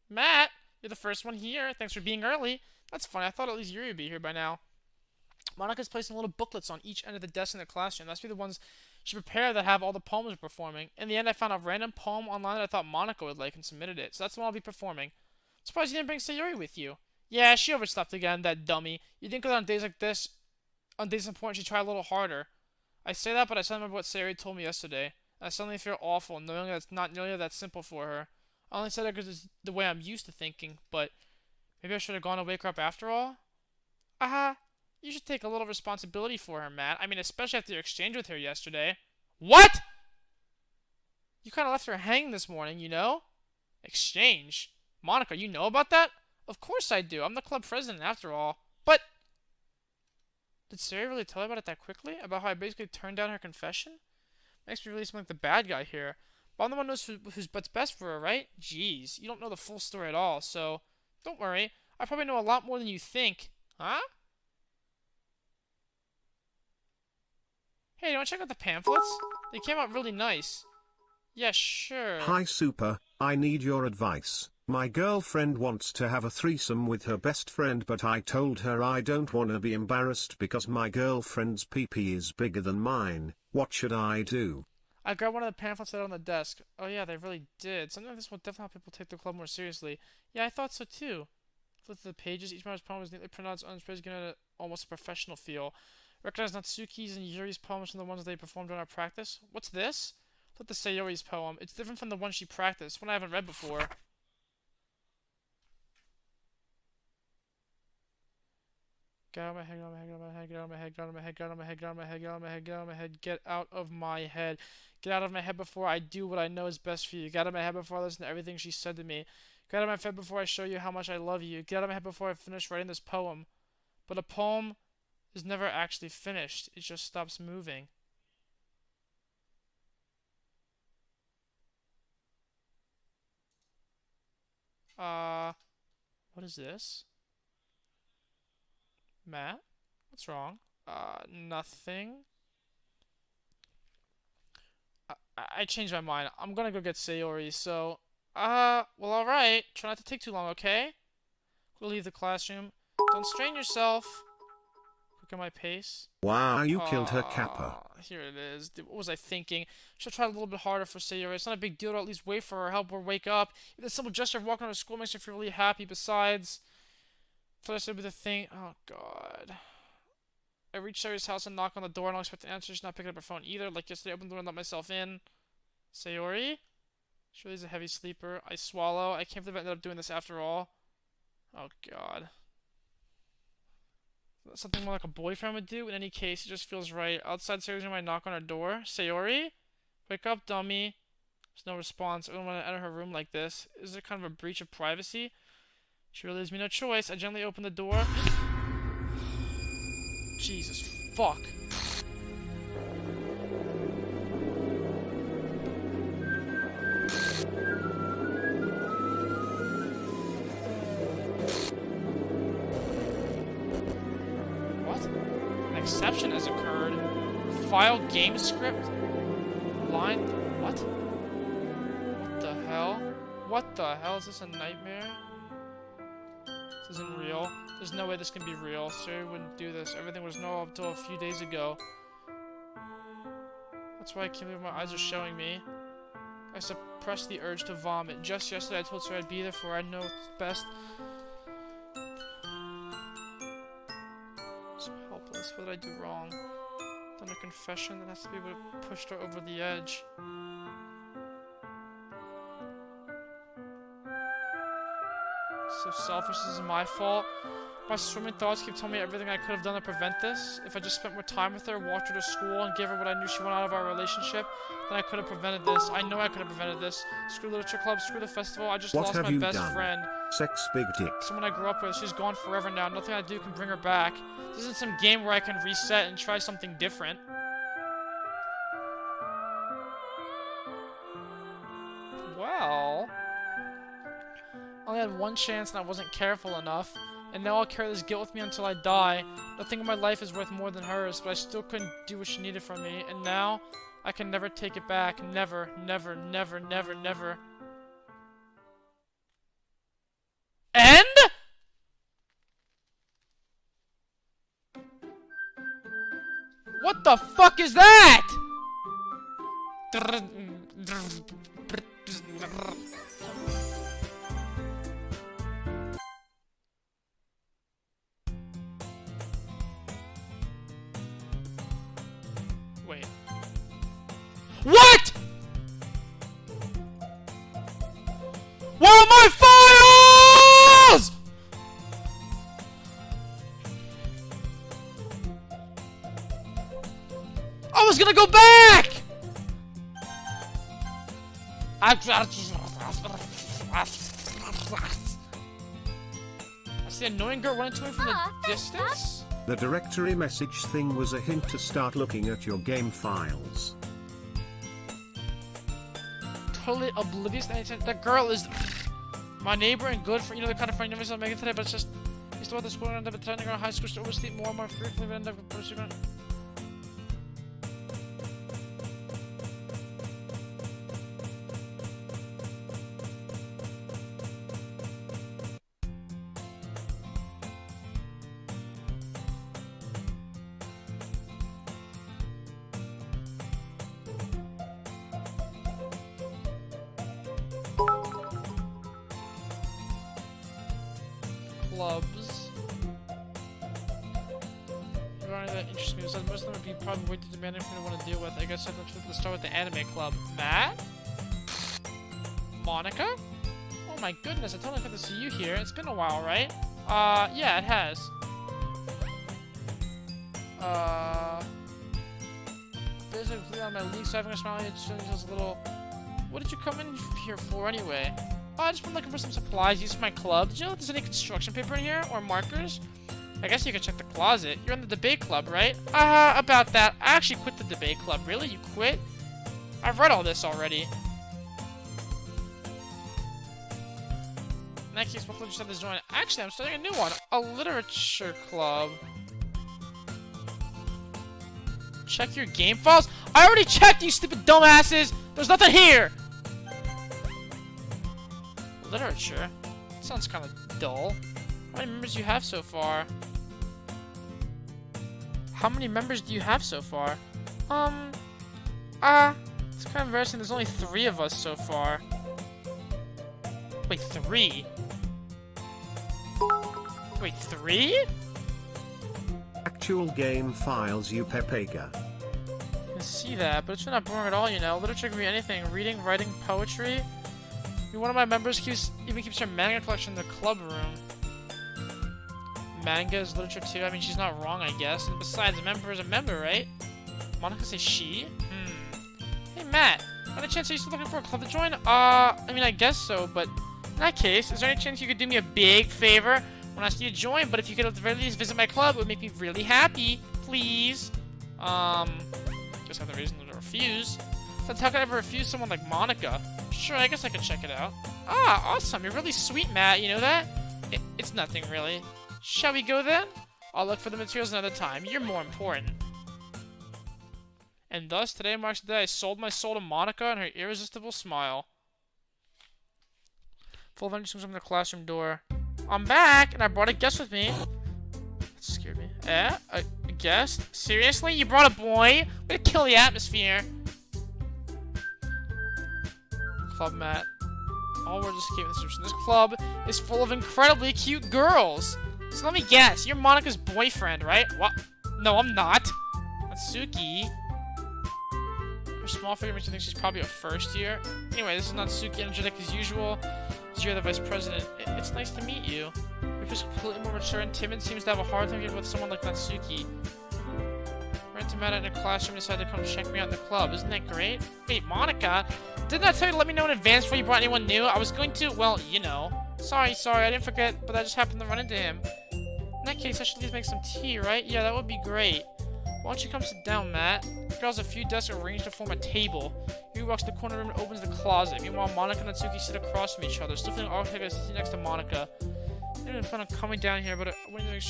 Speaker 1: Matt, you're the first one here. Thanks for being early. That's funny. I thought at least Yuri would be here by now. Monica's placing little booklets on each end of the desk in the classroom. That's be the ones she prepared that have all the poems we're performing. In the end, I found a random poem online that I thought Monica would like and submitted it. So that's the one I'll be performing. Surprised you didn't bring Sayori with you. Yeah, she overslept again, that dummy. You think that on days like this, on days important, she'd try a little harder. I say that, but I suddenly remember what Sayori told me yesterday. And I suddenly feel awful, knowing that it's not nearly that simple for her. I only said that because it's the way I'm used to thinking, but maybe I should have gone to wake her up after all? Aha! You should take a little responsibility for her, Matt. I mean, especially after your exchange with her yesterday. What?! You kind of left her hanging this morning, you know? Exchange? Monica, you know about that? Of course I do. I'm the club president after all. But... Did Sayori really tell you about it that quickly? About how I basically turned down her confession? Makes me really seem like the bad guy here. But I'm the one who knows who's what's best for her, right? Jeez, you don't know the full story at all, so... Don't worry. I probably know a lot more than you think. Huh? Hey, do you want to check out the pamphlets? They came out really nice. Yeah, sure.
Speaker 2: Hi Super, I need your advice. My girlfriend wants to have a threesome with her best friend, but I told her I don't want to be embarrassed because my girlfriend's pee-pee is bigger than mine. What should I do?
Speaker 1: I grabbed one of the pamphlets that are on the desk. Oh yeah, they really did. Something like this will definitely help people take the club more seriously. Yeah, I thought so too. Flip through the pages. Each member's poem was neatly printed out on its page, giving it almost a professional feel. Recognize Natsuki's and Yuri's poems from the ones they performed during our practice. What's this? Flip to Sayori's poem. It's different from the one she practiced, one I haven't read before. Get out of my head, get out of my head, get out of my head, get out of my head, get out of my head, get out of my head, get out of my head, get out of my head, get out of my head. Get out of my head before I do what I know is best for you. Get out of my head before I listen to everything she said to me. Get out of my head before I show you how much I love you. Get out of my head before I finish writing this poem. But a poem is never actually finished. It just stops moving. What is this? Matt? What's wrong? Nothing. I changed my mind. I'm gonna go get Sayori, so... well, alright. Try not to take too long, okay? We'll leave the classroom. Don't strain yourself. Look at my pace.
Speaker 2: Wow, you killed her Kappa.
Speaker 1: Here it is. What was I thinking? Should try a little bit harder for Sayori. It's not a big deal to at least wait for her, help her wake up. Even the simple gesture of walking out of school makes her feel really happy. Besides, first it'll be the thing. Oh God. I reach Sayori's house and knock on the door. I don't expect an answer. She's not picking up her phone either. Like yesterday, I opened the door and let myself in. Sayori? Shirley's a heavy sleeper. I swallow. I can't believe I ended up doing this after all. Oh god. Something more like a boyfriend would do. In any case, it just feels right. Outside Sayori's room, I knock on her door. Sayori? Wake up, dummy. There's no response. I don't want to enter her room like this. Is it kind of a breach of privacy? She really leaves me no choice. I gently open the door. Jesus fuck. What? An exception has occurred. File game script? Line? What? What the hell? What the hell? Is this a nightmare? This isn't real. There's no way this can be real. Sayori wouldn't do this. Everything was normal up until a few days ago. That's why I can't believe my eyes are showing me. I suppressed the urge to vomit. Just yesterday I told Sayori I'd be there for her. I know it's best. So helpless. What did I do wrong? Done a confession that has to be what pushed her over the edge. So selfish, this is my fault. My swimming thoughts keep telling me everything I could have done to prevent this. If I just spent more time with her, walked her to school, and gave her what I knew she wanted out of our relationship, then I could have prevented this. I know I could have prevented this. Screw literature club, screw the festival, I just lost my best friend.
Speaker 2: Sex big dick.
Speaker 1: Someone I grew up with, she's gone forever now. Nothing I do can bring her back. This isn't some game where I can reset and try something different. Well... I only had one chance and I wasn't careful enough, and now I'll carry this guilt with me until I die. Nothing in my life is worth more than hers, but I still couldn't do what she needed from me, and now I can never take it back. Never, never, never, never, never. End? What the fuck is that? Wait. What? Where are my files? I was gonna go back. I see an annoying girl running to me from the distance.
Speaker 2: The directory message thing was a hint to start looking at your game files.
Speaker 1: Totally oblivious to anything. That girl is my neighbor and good for, you know, the kind of friend you I'm making today, but it's just, used to want the school and end up attending our high school to oversleep more and more frequently than end up pursuing. Clubs. Regarding that interests me, besides most of them would be probably way too demanding for me to want to deal with. I guess I'd let's start with the anime club. Matt? Monica? Oh my goodness, I totally got to see you here. It's been a while, right? Yeah, it has. Basically on my league, so having a smile, it's just a little... What did you come in here for anyway? Oh, I just been looking for some supplies used for my club. Did you know if there's any construction paper in here? Or markers? I guess you can check the closet. You're in the debate club, right? About that. I actually quit the debate club. Really? You quit? I've read all this already. In that case, what club you said to join? Actually, I'm starting a new one. A literature club. Check your game files? I already checked, you stupid dumbasses! There's nothing here! Literature? That sounds kind of dull. How many members do you have so far? How many members do you have so far? It's kind of embarrassing. There's only 3 of us so far. Wait, 3? Wait, 3?
Speaker 2: Actual game files, you pepega.
Speaker 1: I can see that, but it's not boring at all, you know. Literature can be anything. Reading, writing, poetry. One of my members even keeps her manga collection in the club room. Manga is literature too. I mean, she's not wrong, I guess. And besides, a member is a member, right? Monica says she? Hey, Matt. By any chance, are you still looking for a club to join? I mean, I guess so, but in that case, is there any chance you could do me a big favor? I'm not asking you to join, but if you could at the very least visit my club, it would make me really happy. Please. Just have the reason to refuse. That's how could I ever refuse someone like Monica? Sure, I guess I could check it out. Ah, awesome. You're really sweet, Matt. You know that? It's nothing, really. Shall we go then? I'll look for the materials another time. You're more important. And thus, today marks the day I sold my soul to Monica and her irresistible smile. Full of energy comes from the classroom door. I'm back, and I brought a guest with me. That scared me. A guest? Seriously? You brought a boy? Way to kill the atmosphere. Club Matt. All words escape the description. This club is full of incredibly cute girls. So let me guess, you're Monica's boyfriend, right? What? No, I'm not. Natsuki. Her small figure makes me think she's probably a first year. Anyway, this is Natsuki, energetic as usual. You're the vice president. It's nice to meet you. You're just completely more mature and timid. Seems to have a hard time getting with someone like Natsuki. Ran to Matt in a classroom and decided to come check me out in the club. Isn't that great? Wait, Monica? Didn't I tell you to let me know in advance before you brought anyone new? I was going to, well, you know. Sorry, I didn't forget, but I just happened to run into him. In that case, I should at least make some tea, right? Yeah, that would be great. Why don't you come sit down, Matt? The girl has a few desks arranged to form a table. He walks to the corner room and opens the closet. Meanwhile, Monica and Natsuki sit across from each other. Still feeling awkward as sitting next to Monica. I didn't plan on coming down here, but I wanted to make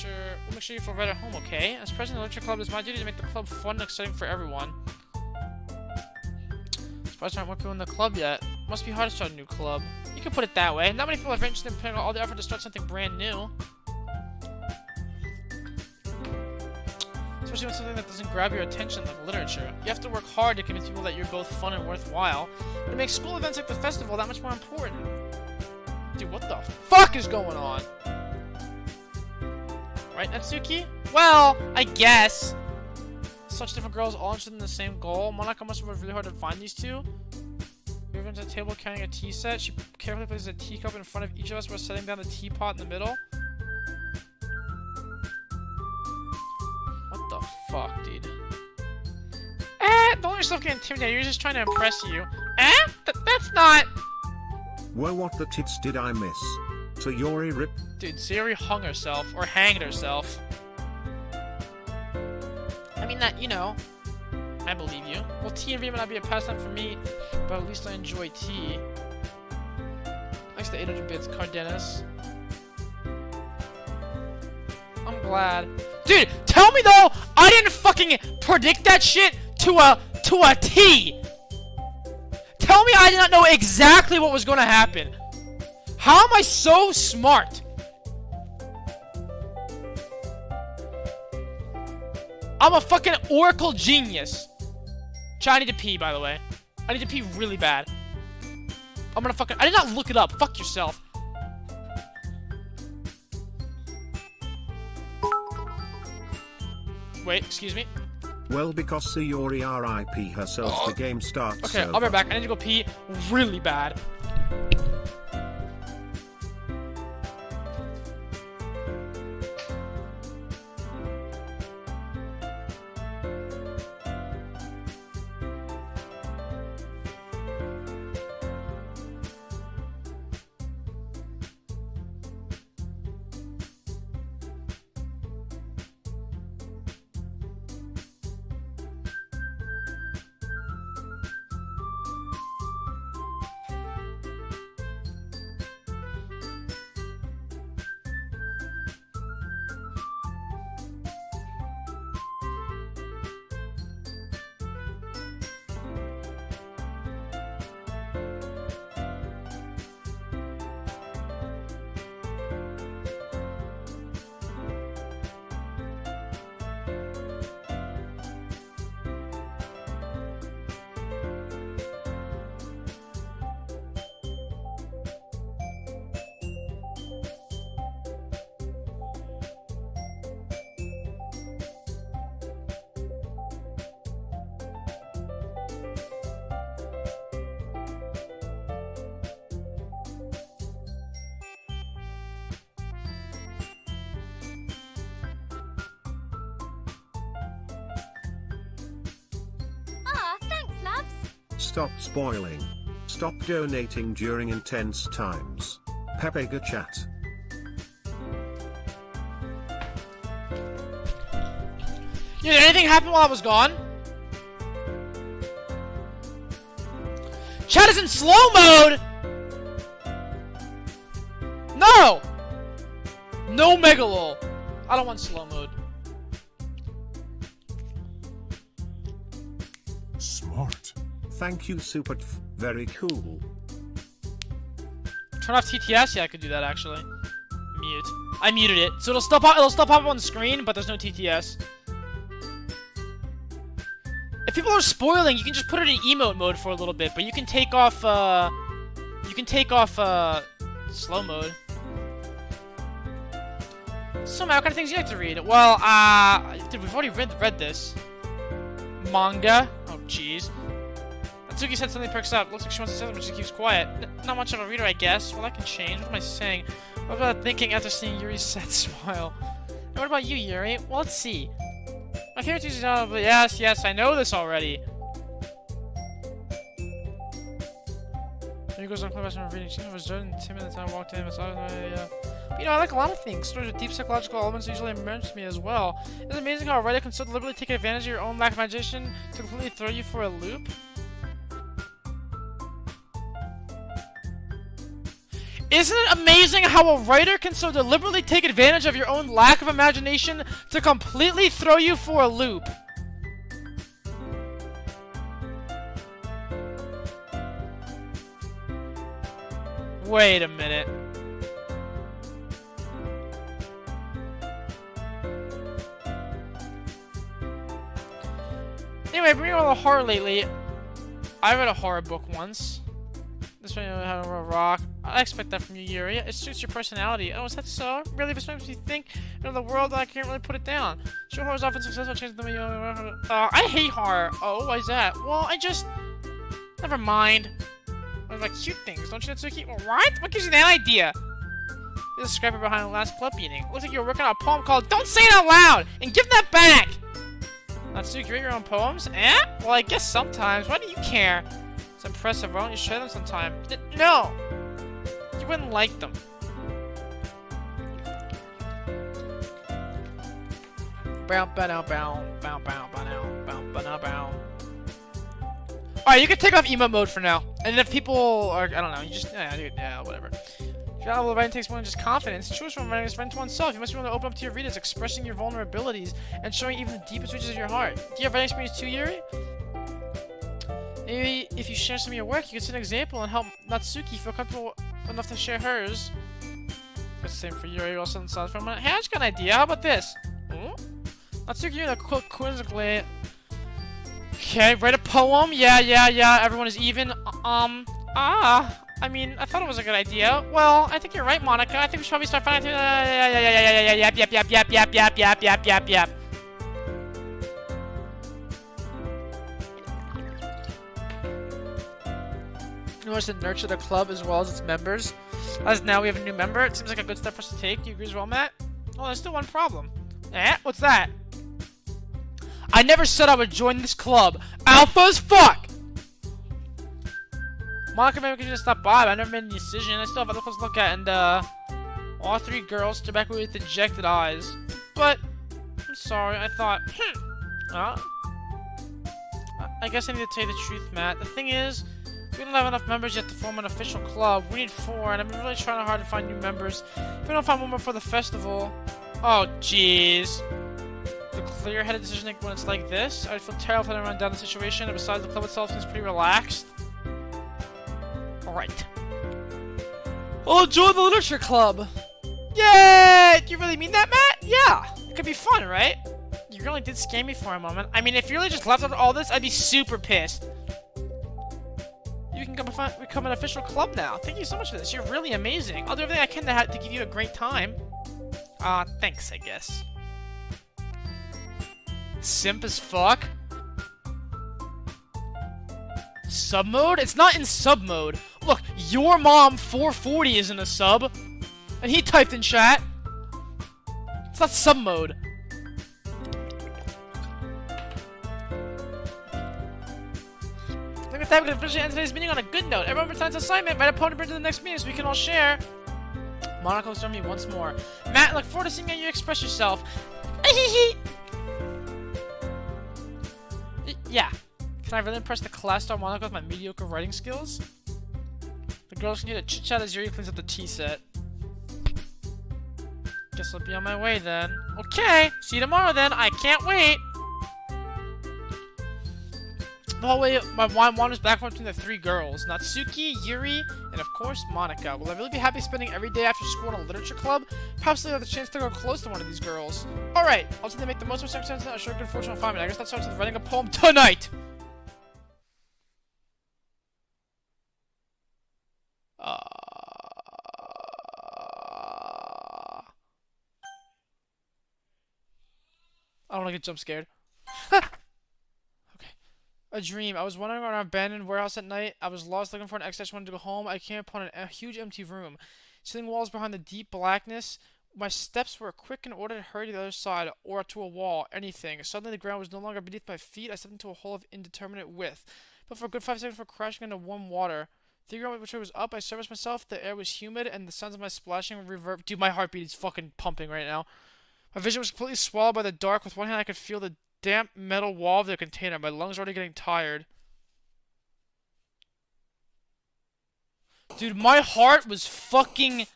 Speaker 1: sure you feel right at home, okay? As president of the literature club, it's my duty to make the club fun and exciting for everyone. Surprised there aren't more people in the club yet. Must be hard to start a new club. You could put it that way. Not many people are interested in putting all the effort to start something brand new. Especially when something that doesn't grab your attention like literature. You have to work hard to convince people that you're both fun and worthwhile. But it makes school events like the festival that much more important. Dude, what the fuck is going on? Right, Natsuki? Well, I guess. Such different girls all interested in the same goal. Monica must have worked really hard to find these two. We went to the table carrying a tea set. She carefully places a teacup in front of each of us while setting down the teapot in the middle. What the fuck, dude? Don't let yourself get intimidated. You're just trying to impress you. That's not...
Speaker 2: Well, what the tits did I miss? Sayori rip.
Speaker 1: Dude, Sayori hung herself, or hanged herself. I mean that, you know, I believe you. Well, tea and reading might not be a pastime for me, but at least I enjoy tea. Thanks to 800 bits, Cardenas. I'm glad. Dude, tell me though, I didn't fucking predict that shit to a T. Tell me I did not know exactly what was going to happen. How am I so smart? I'm a fucking oracle genius. Chat, I need to pee, by the way. I need to pee really bad. I'm gonna fucking... I did not look it up. Fuck yourself. Wait, excuse me.
Speaker 2: Well, because Sayori RIP herself, the game starts.
Speaker 1: Okay, I'll be right back. I need to go pee really bad.
Speaker 2: stop spoiling. Stop donating during intense times. Pepega chat.
Speaker 1: Yeah, did anything happen while I was gone? Chat is in slow mode! No! No Megalol. I don't want slow mode.
Speaker 3: Smart.
Speaker 2: Thank you, Super. Very cool.
Speaker 1: Turn off TTS? Yeah, I could do that actually. Mute. I muted it. So it'll still pop up on the screen, but there's no TTS. If people are spoiling, you can just put it in emote mode for a little bit, but you can take off slow mode. So, Matt, what kind of things do you like to read? Well, dude, we've already read this. Manga. Oh, jeez. Natsuki said something perks up. Looks like she wants to say something, but she keeps quiet. Not much of a reader, I guess. Well, that can change. What am I saying? What about thinking after seeing Yuri's sad smile? And what about you, Yuri? Well, let's see. My favorite teacher's but yes, I know this already. He goes on club from reading. She was judged and timid as I walked in. But you know, I like a lot of things. Stories with deep psychological elements usually immerse me as well. It's amazing how a writer can so deliberately take advantage of your own lack of imagination to completely throw you for a loop. Isn't it amazing how a writer can so deliberately take advantage of your own lack of imagination to completely throw you for a loop? Wait a minute. Anyway, I've been reading a lot of horror lately. I read a horror book once. This one, how to rock. I expect that from you, Yuri. It suits your personality. Oh, is that so? Really, this makes me think, the world, I can't really put it down. Sure, horror is often successful, changes the way you... I hate horror. Oh, why is that? Well, never mind. I like cute things, don't you, Natsuki? What? What gives you that idea? There's a scraper behind the last club meeting. Looks like you were working on a poem called Don't Say It Out Loud! And give that back! Natsuki, you write your own poems? Eh? Well, I guess sometimes. Why do you care? It's impressive. Why don't you share them sometime? No! You wouldn't like them. Alright, you can take off emo mode for now. And if people are, I don't know, you just, yeah, whatever. Travel writing takes more than just confidence. Choose from writing is writing to oneself. You must be willing to open up to your readers, expressing your vulnerabilities, and showing even the deepest reaches of your heart. Do you have writing experience too, Yuri? Maybe if you share some of your work, you could set an example and help Natsuki feel comfortable enough to share hers. It's the same for Yuri, also in silence for a minute. Hey, I just got an idea. How about this? Natsuki, you're quizzically. Okay, write a poem. Yeah. Everyone is even. I mean, I thought it was a good idea. Well, I think you're right, Monica. I think we should probably start finding. Yep. You want us to nurture the club as well as its members. As now we have a new member, it seems like a good step for us to take. Do you agree as well, Matt? Oh, there's still one problem. What's that? I never said I would join this club. Alpha as fuck! Monica, maybe we could just stop by, but I never made any decision. I still have other clothes to look at, and, all three girls stood back with dejected eyes. But, I'm sorry, I thought, I guess I need to tell you the truth, Matt. The thing is, we don't have enough members yet to form an official club. We need 4, and I've been really trying hard to find new members. If we don't find one more for the festival... Oh, jeez. The clear-headed decision when it's like this? I feel terrible if I run down the situation, and besides, the club itself seems pretty relaxed. Alright. Oh, join the literature club! Yay! Do you really mean that, Matt? Yeah! It could be fun, right? You really did scare me for a moment. I mean, if you really just left after all this, I'd be super pissed. You can become an official club now. Thank you so much for this. You're really amazing. I'll do everything I can to give you a great time. Thanks, I guess. Simp as fuck? Sub mode? It's not in sub mode. Look, your mom 440 is in a sub. And he typed in chat. It's not sub mode. Look at that, we can officially end today's meeting on a good note. Everyone returns assignment, my opponent brings to the next meeting so we can all share. Monaco looks at me once more. Matt, I look forward to seeing how you express yourself. Yeah. Can I really impress the class star Monaco with my mediocre writing skills? The girls can hear the chit-chat as Yuri cleans up the tea set. Guess I'll be on my way then. Okay, see you tomorrow then. I can't wait. The whole way, my mind wanders back and forth between the three girls. Natsuki, Yuri, and of course, Monica. Will I really be happy spending every day after school in a literature club? Perhaps I'll have the chance to go close to one of these girls. Alright, I'll try to make the most of my circumstances. I'm sure good fortune will find me. I guess that starts with writing a poem tonight! I don't want to get jump scared. Okay. A dream. I was wandering around an abandoned warehouse at night. I was lost looking for an exit. I wanted to go home. I came upon a huge empty room. Ceiling walls behind the deep blackness. My steps were quick in order to hurry to the other side, or to a wall, anything. Suddenly the ground was no longer beneath my feet. I stepped into a hole of indeterminate width. But for a good 5 seconds before crashing into warm water. Figuring out which way was up, I serviced myself. The air was humid, and the sounds of my splashing reverb. Dude, my heartbeat is fucking pumping right now. My vision was completely swallowed by the dark. With one hand, I could feel the damp metal wall of the container. My lungs were already getting tired. Dude, my heart was fucking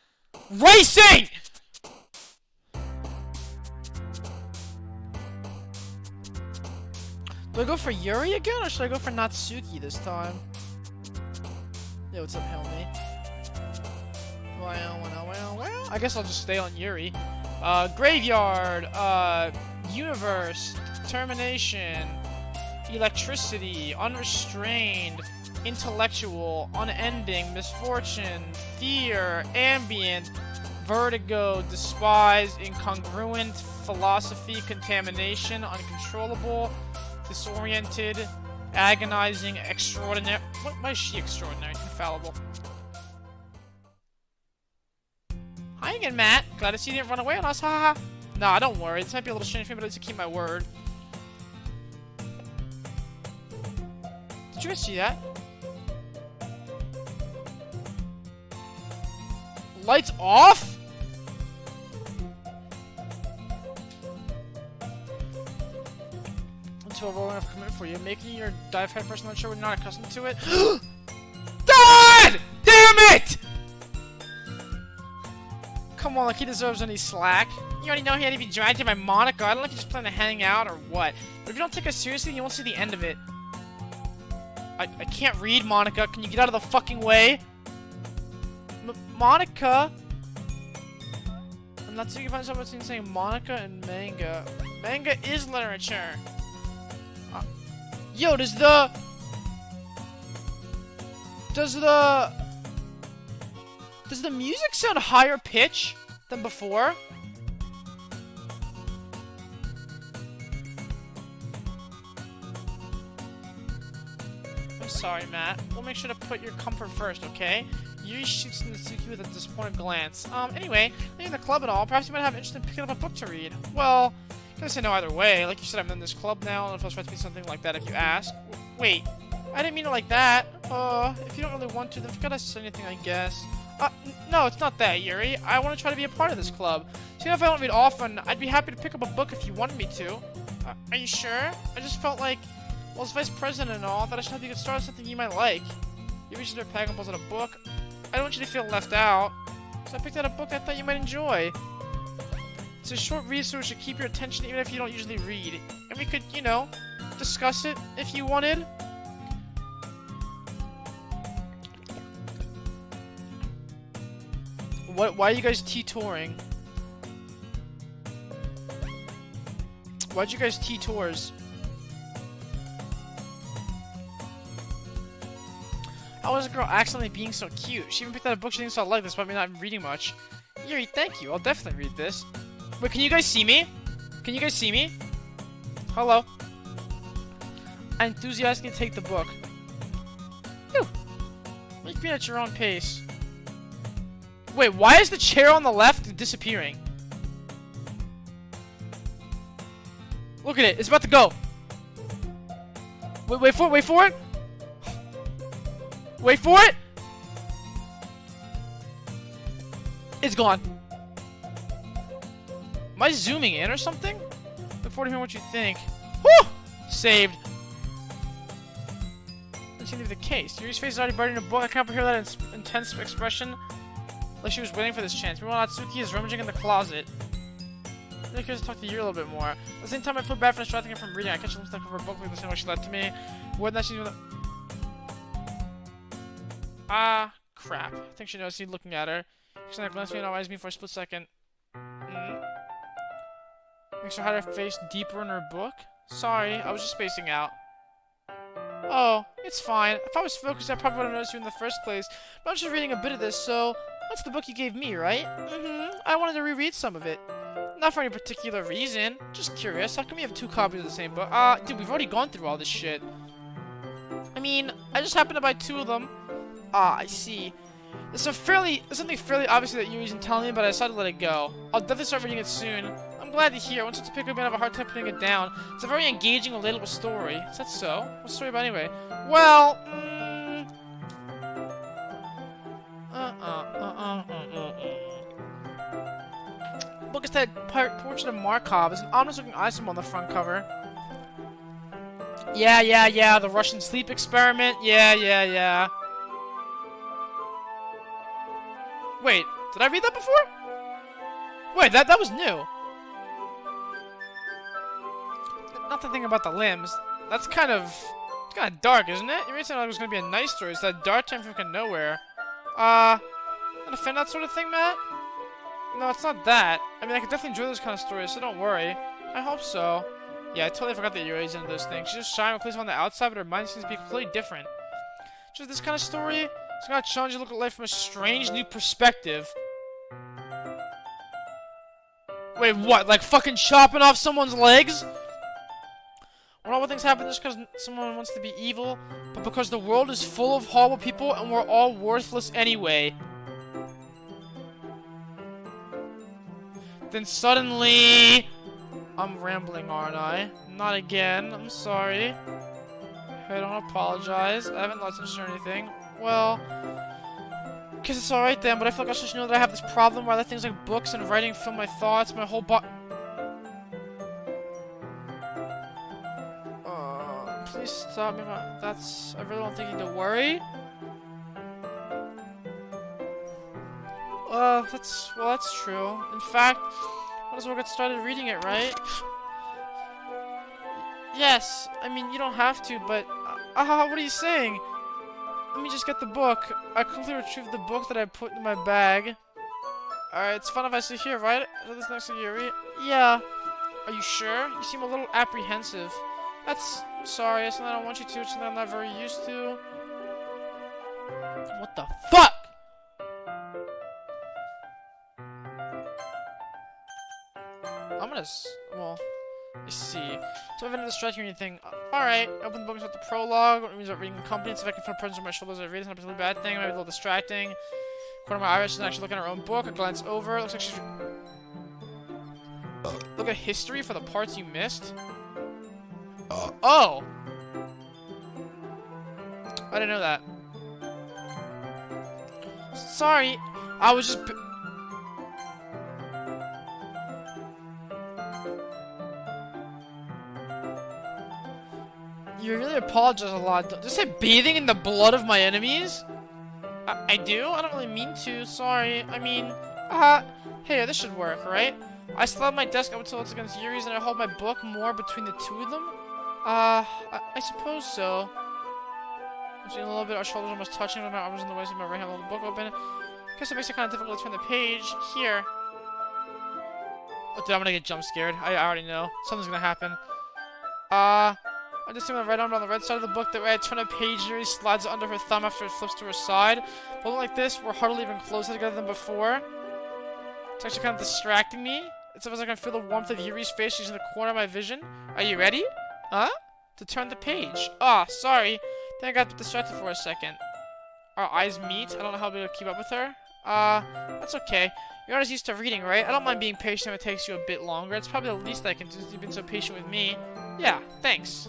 Speaker 1: racing! Do I go for Yuri again, or should I go for Natsuki this time? Yo, what's up, Helmy? Well. I guess I'll just stay on Yuri. Graveyard, universe, determination, electricity, unrestrained, intellectual, unending, misfortune, fear, ambient, vertigo, despise, incongruent, philosophy, contamination, uncontrollable, disoriented, agonizing, extraordinary. Why is she extraordinary? Infallible. Hi again, Matt. Glad to see you didn't run away on us, haha. Nah, don't worry. This might be a little strange for me, but I need to keep my word. Did you guys see that? Lights off? Until a rolling enough commitment for you. Making your dive head person unsure when you're not accustomed to it. God! Damn it! Come on, like he deserves any slack. You already know he had to be dragged here by Monaco. I don't know if you just plan to hang out or what. But if you don't take us seriously, you won't see the end of it. I can't read, Monica. Can you get out of the fucking way? Monica? I'm not thinking about myself between saying Monica and manga. Manga is literature. Yo, does the music sound higher pitch than before? I'm sorry, Matt. We'll make sure to put your comfort first, okay? Yuri shoots Natsuki with a disappointed glance. Anyway, leaving the club and all, perhaps you might have interest in picking up a book to read. Well, I'm gonna say no either way. Like you said, I'm in this club now, and if I was trying to be something like that if you ask. Wait, I didn't mean it like that. If you don't really want to, then forget I said anything, I guess. No, it's not that, Yuri. I want to try to be a part of this club. So even if I don't read often, I'd be happy to pick up a book if you wanted me to. Are you sure? I just felt like, well, as vice president and all, that I should help you get started on something you might like. Yuri should start packing pulls out a book. I don't want you to feel left out. So I picked out a book I thought you might enjoy. It's a short read, so it should keep your attention even if you don't usually read. And we could, you know, discuss it if you wanted. Why are you guys T-touring? Why'd you guys T-tours? How was a girl accidentally being so cute? She even picked out a book she thinks I'll like this, but me not reading much. Yuri, thank you. I'll definitely read this. Wait, can you guys see me? Can you guys see me? Hello? I enthusiastically take the book. Phew. Make me at your own pace. Wait, why is the chair on the left disappearing? Look at it. It's about to go. Wait for it. Wait for it! It's gone. Am I zooming in or something? Look forward to hearing what you think. Whew! Saved. Doesn't seem to be the case. Yuri's face is already bright in a book. I can't hear that intense expression. Like she was waiting for this chance. Meanwhile, Natsuki is rummaging in the closet. I'm really curious to talk to Yuri a little bit more. At the same time, I feel bad for distracting her from reading. I catch a lipstick of her book, like the same way she lied to me. What that she's doing? Ah, crap. I think she knows me looking at her. She's like, glanced me and eyes me for a split second. Makes her hide her face deeper in her book? Sorry, I was just spacing out. Oh, it's fine. If I was focused, I probably would have noticed you in the first place. But I'm just reading a bit of this, so that's the book you gave me, right? I wanted to reread some of it. Not for any particular reason. Just curious. How come you have 2 copies of the same book? Dude, we've already gone through all this shit. I mean, I just happened to buy 2 of them. I see. There's something fairly obvious that Yuri isn't telling me, but I decided to let it go. I'll definitely start reading it soon. I'm glad to hear. Once it's picked up, I have a hard time putting it down. It's a very engaging, relatable story. Is that so? What's the story about anyway? Well, book is titled Portrait of Markov. There's an ominous-looking eye symbol on the front cover. Yeah. The Russian sleep experiment. Yeah. Wait, did I read that before? Wait, that was new. Not the thing about the limbs. That's kind of dark, isn't it? You made it sound like it was gonna be a nice story. It's that dark time from fucking nowhere. Not a fan of that sort of thing, Matt? No, it's not that. I mean, I could definitely enjoy those kind of stories, so don't worry. I hope so. Yeah, I totally forgot that Yuri's into those things. She's just shy and places on the outside, but her mind seems to be completely different. Just this kind of story, it's gonna challenge you to look at life from a strange new perspective. Wait, what? Like fucking chopping off someone's legs? Well, not what things happen just because someone wants to be evil, but because the world is full of horrible people and we're all worthless anyway. Then suddenly... I'm rambling, aren't I? Not again. I'm sorry. I don't apologize. I haven't lost interest or anything. Well... guess it's alright then, but I feel like I should know that I have this problem where I let things like books and writing fill my thoughts, my whole please stop me. I really don't think you need to worry. That's true. In fact, might as well get started reading it, right? Yes, I mean, you don't have to, but... what are you saying? Let me just get the book. I quickly retrieved the book that I put in my bag. Alright, it's fun if I sit here, right? Is this next to Yuri? Yeah. Are you sure? You seem a little apprehensive. I'm sorry, it's something I don't want you to, it's something I'm not very used to. What the fuck? Well, let's see. So if I didn't distract you or anything, alright, open the book and start the prologue, it means I'm reading the company, so if I can feel a presence on my shoulders as I read, it's not a particularly bad thing, maybe a little distracting. Corner of my iris is actually looking at her own book, I glance over, it looks like she's... Look at history for the parts you missed. Oh! I didn't know that. Sorry, I was just... You really apologize a lot. Did you say bathing in the blood of my enemies? I do? I don't really mean to. Sorry. I mean, hey, this should work, right? I slide my desk up until it's against Yuri's and I hold my book more between the 2 of them? I suppose so. I'm seeing a little bit, our shoulders almost touching, but my arms in the way, so my right hand holding the book open. Guess it makes it kind of difficult to turn the page. Here. Oh, dude, I'm gonna get jump scared. I already know. Something's gonna happen. I just see my right arm on the right side of the book. That way I turn a page and Yuri slides it under her thumb after it flips to her side. But like this, we're hardly even closer together than before. It's actually kind of distracting me. It's almost like I can feel the warmth of Yuri's face. She's in the corner of my vision. Are you ready? Huh? To turn the page. Sorry. Think I got distracted for a second. Our eyes meet. I don't know how I'll be able to keep up with her. That's okay. You're not as used to reading, right? I don't mind being patient if it takes you a bit longer. It's probably the least I can do since you've been so patient with me. Yeah, thanks.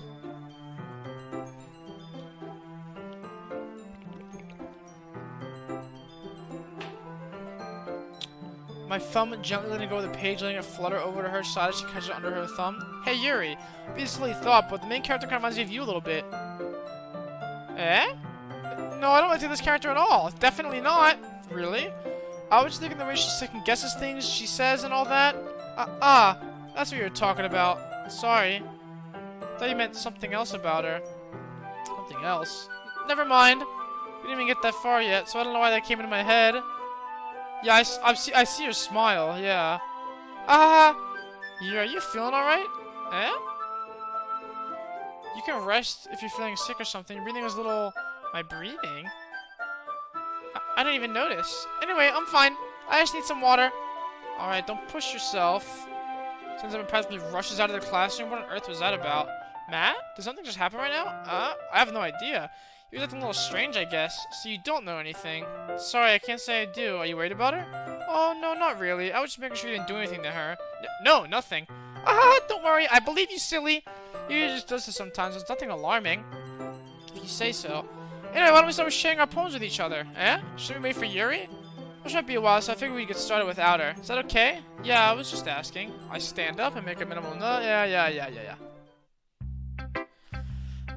Speaker 1: My thumb gently letting go of the page, letting it flutter over to her side as she catches it under her thumb. Hey, Yuri. Be a silly thought, but the main character kind of reminds me of you a little bit. Eh? No, I don't like this character at all. Definitely not. Really? I was just thinking the way she second guesses things she says and all that. That's what you were talking about. Sorry. Thought you meant something else about her. Something else? Never mind. We didn't even get that far yet, so I don't know why that came into my head. Yeah, I see your smile, yeah. Yeah, are you feeling alright? Eh? You can rest if you're feeling sick or something. Your breathing was a little... My breathing? I didn't even notice. Anyway, I'm fine. I just need some water. Alright, don't push yourself. Since I'm practically rushes out of the classroom, what on earth was that about? Matt? Did something just happen right now? I have no idea. You're acting a little strange, I guess, so you don't know anything. Sorry, I can't say I do. Are you worried about her? Oh, no, not really. I was just making sure you didn't do anything to her. No, nothing. Don't worry. I believe you, silly. You just does this sometimes. It's nothing alarming. If you say so. Anyway, why don't we start sharing our poems with each other? Eh? Should we wait for Yuri? It might be a while, so I figured we could get started without her. Is that okay? Yeah, I was just asking. I stand up and make a minimal note. Yeah.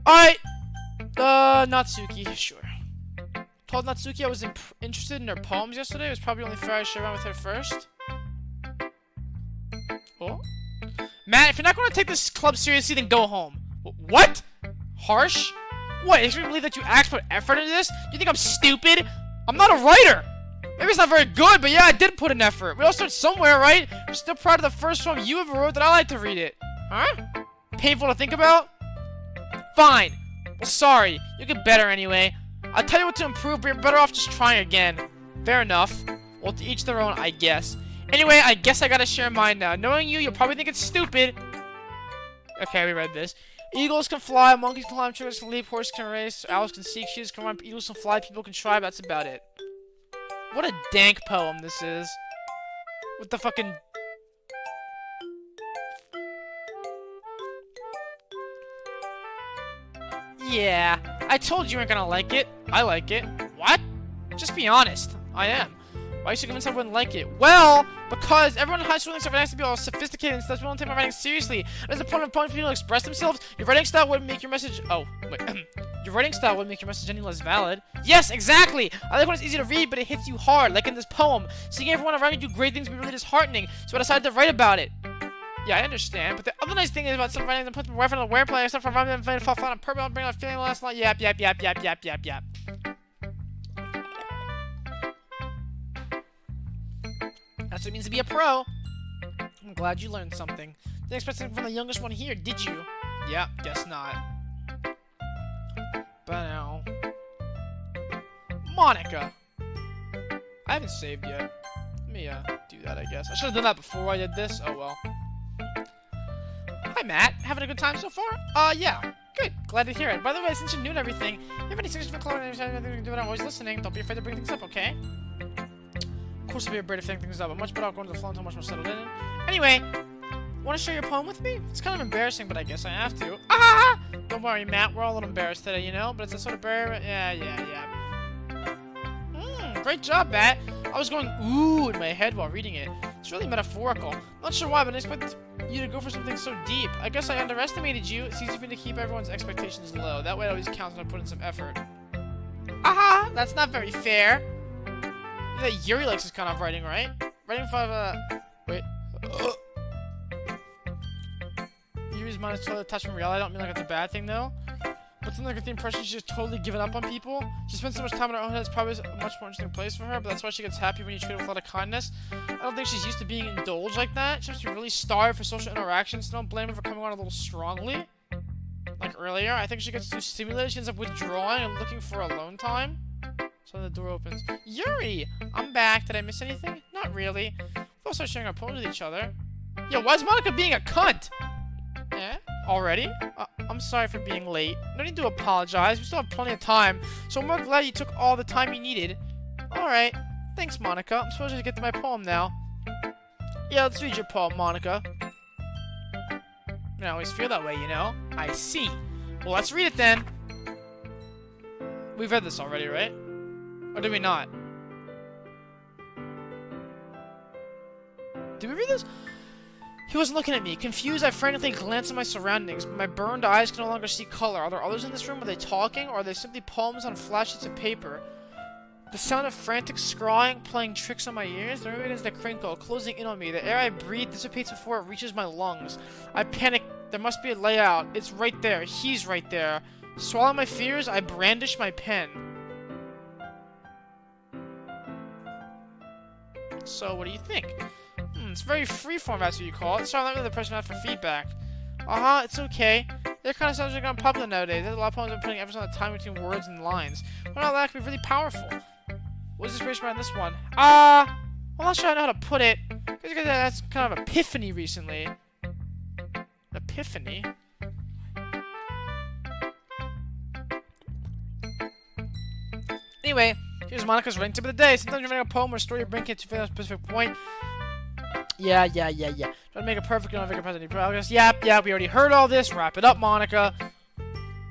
Speaker 1: Alright. Natsuki, sure. Told Natsuki I was interested in her poems yesterday. It was probably only fair I share around with her first. Oh? Matt, if you're not going to take this club seriously, then go home. What? Harsh? What, it makes me believe that you actually put effort into this? You think I'm stupid? I'm not a writer! Maybe it's not very good, but yeah, I did put an effort. We all start somewhere, right? I'm still proud of the first poem you ever wrote that I like to read it. Huh? Painful to think about? Fine. Well, sorry. You'll get better anyway. I'll tell you what to improve, but you're better off just trying again. Fair enough. Well, to each their own, I guess. Anyway, I guess I gotta share mine now. Knowing you, you'll probably think it's stupid. Okay, we read this. Eagles can fly, monkeys can climb, chickens can leap, horses can race, owls can seek, cheetahs can run, eagles can fly, people can try, that's about it. What a dank poem this is. What the fucking... Yeah, I told you weren't gonna like it. I like it. What? Just be honest. I am. Why are you so convinced I wouldn't like it? Well, because everyone in high school thinks their writing has to be all sophisticated and stuff. People don't take my writing seriously. There's a point for people to express themselves. Your writing style wouldn't make your message... Oh, wait. Your writing style wouldn't make your message any less valid. Yes, exactly! I like when it's easy to read, but it hits you hard, like in this poem. Seeing everyone around you do great things would be really disheartening, so I decided to write about it. Yeah, I understand, but the other nice thing is about some writing that puts my wife on the wear play, except for rhyming and fall flat on purpose, bring out feeling last line. Yap. That's what it means to be a pro. I'm glad you learned something. Didn't expect something from the youngest one here, did you? Yeah, guess not. But now... Monica! I haven't saved yet. Let me, do that, I guess. I should have done that before I did this. Oh, well. Hi, Matt. Having a good time so far? Yeah. Good. Glad to hear it. By the way, since you're new and everything, if you have any suggestions for clothing, anything we can do it, I'm always listening. Don't be afraid to bring things up, okay? Of course, I'll be afraid to think things up. I'm much better off going to the flow until much more settled in. Anyway, want to share your poem with me? It's kind of embarrassing, but I guess I have to. Don't worry, Matt. We're all a little embarrassed today, you know? But it's a sort of barrier. Yeah. Great job, Matt. I was going ooh in my head while reading it. It's really metaphorical. Not sure why, but I expected you to go for something so deep. I guess I underestimated you. It's easy for me to keep everyone's expectations low. That way it always counts when I put in some effort. That's not very fair. You know that Yuri likes this kind of writing, right? Writing for, wait. Yuri's mind is totally detached from reality. I don't mean like it's a bad thing, though. But something like the impression she's just totally given up on people. She spends so much time in her own head, it's probably a much more interesting place for her, but that's why she gets happy when you treat her with a lot of kindness. I don't think she's used to being indulged like that. She must be really starved for social interactions, so don't blame her for coming on a little strongly. Like earlier, I think she gets too stimulated, she ends up withdrawing and looking for alone time. So the door opens. Yuri! I'm back. Did I miss anything? Not really. We'll all start sharing our poems with each other. Yo, why is Monica being a cunt? Eh? Already? I'm sorry for being late. No need to apologize. We still have plenty of time. So I'm more glad you took all the time you needed. Alright. Thanks, Monica. I'm supposed to get to my poem now. Yeah, let's read your poem, Monica. I always feel that way, you know? I see. Well, let's read it then. We've read this already, right? Or did we not? Did we read this? He wasn't looking at me. Confused, I frantically glanced at my surroundings. My burned eyes can no longer see color. Are there others in this room? Are they talking? Or are they simply poems on flat sheets of paper? The sound of frantic scrawling playing tricks on my ears. The room begins to crinkle, closing in on me. The air I breathe dissipates before it reaches my lungs. I panic. There must be a layout. It's right there. He's right there. Swallowing my fears, I brandish my pen. So, what do you think? It's very freeform, that's what you call it. Sorry, I'm not really the person out for feedback. It's okay. They're kind of subject are gotten popular nowadays. There's a lot of poems that are putting emphasis on the time between words and lines. But all that can be really powerful. What's the inspiration behind this one? I'm not sure I know how to put it. Basically, that's kind of epiphany recently. Epiphany? Anyway, here's Monica's writing tip of the day. Sometimes you're writing a poem or a story you're bringing it to a specific point. Yeah. Try to make it perfect, you don't make it present any progress. Yep, we already heard all this. Wrap it up, Monica.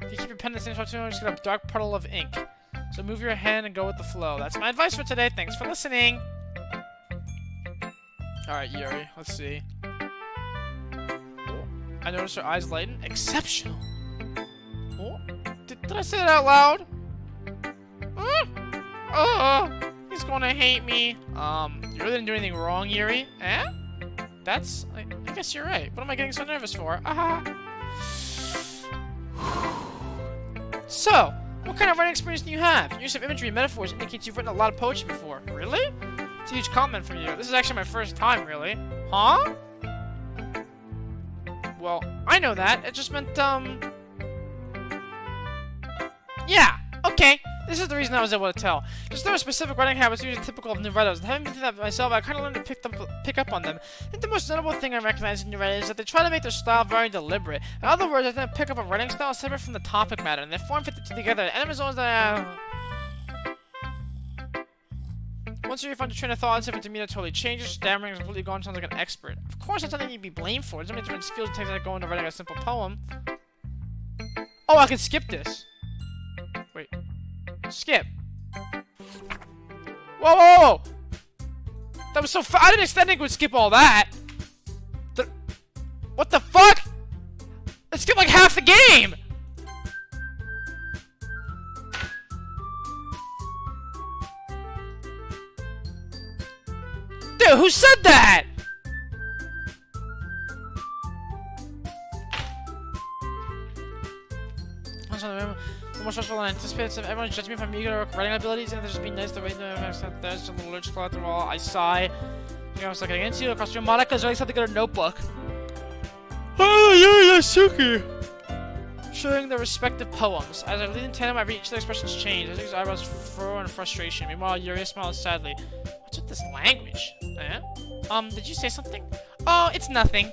Speaker 1: If you keep your pen in the same spot too long, just get a dark puddle of ink. So move your hand and go with the flow. That's my advice for today. Thanks for listening. Alright, Yuri, let's see. Oh, I noticed her eyes lighten. Exceptional. Oh, did I say that out loud? He's gonna hate me. You really didn't do anything wrong, Yuri. Eh? That's... I guess you're right. What am I getting so nervous for? So, what kind of writing experience do you have? Your use of imagery and metaphors indicates you've written a lot of poetry before. Really? It's a huge compliment from you. This is actually my first time, really. Huh? Well, I know that. It just meant, yeah, okay. This is the reason I was able to tell. Just there are specific writing habits usually typical of new writers. And having been through that myself, I kind of learned to pick up on them. I think the most notable thing I recognize in new writers is that they try to make their style very deliberate. In other words, I think pick up a writing style separate from the topic matter, and they form fit together. The end result is that once you find your train of thought, if your demeanor totally changes, stammering is completely gone, sounds like an expert. Of course, that's nothing you'd be blamed for. It doesn't mean different skills and takes that go into writing a simple poem. Oh, I can skip this. Wait. Skip. Whoa! That was so I didn't expect it would skip all that. What the fuck? It skipped like half the game! Dude, who said that? The more stressful than anticipated, so everyone judging me for my meager writing abilities, and they're just being nice to wait there's a little allergic after all. I sigh. You know, I was like, against you, across your Monica's writing something in her notebook. Oh, yeah, Suki! Showing their respective poems. As I lead in tandem, I read each of their expressions change. As his eyebrows furrow in frustration. Meanwhile, Yuri smiles sadly. What's with this language? Eh? Did you say something? Oh, it's nothing.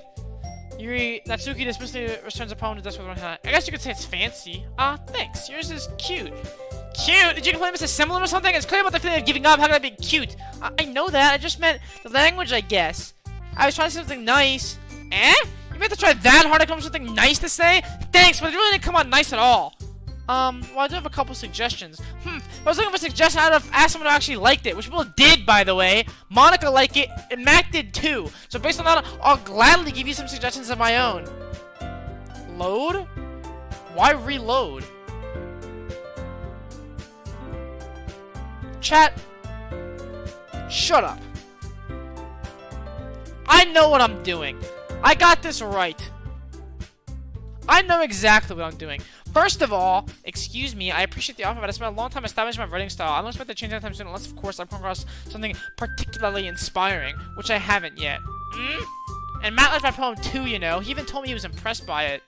Speaker 1: Yuri, Natsuki dismissively returns a poem to desk with one hand. I guess you could say it's fancy. Thanks. Yours is cute. Cute? Did you complain Mr. Similar or something? It's clear about the feeling of giving up. How could that be cute? I know that. I just meant the language, I guess. I was trying to say something nice. Eh? You meant to try that hard to come up with something nice to say? Thanks, but it really didn't come out nice at all. Well, I do have a couple suggestions. If I was looking for a suggestion, I'd have asked someone who actually liked it, which people did, by the way. Monica liked it, and Mac did too. So based on that, I'll gladly give you some suggestions of my own. Load? Why reload? Chat, shut up. I know what I'm doing. I got this right. I know exactly what I'm doing. First of all, excuse me, I appreciate the offer, but I spent a long time establishing my writing style. I don't expect to change anytime soon unless, of course, I've come across something particularly inspiring, which I haven't yet. And Matt liked my poem too, you know. He even told me he was impressed by it.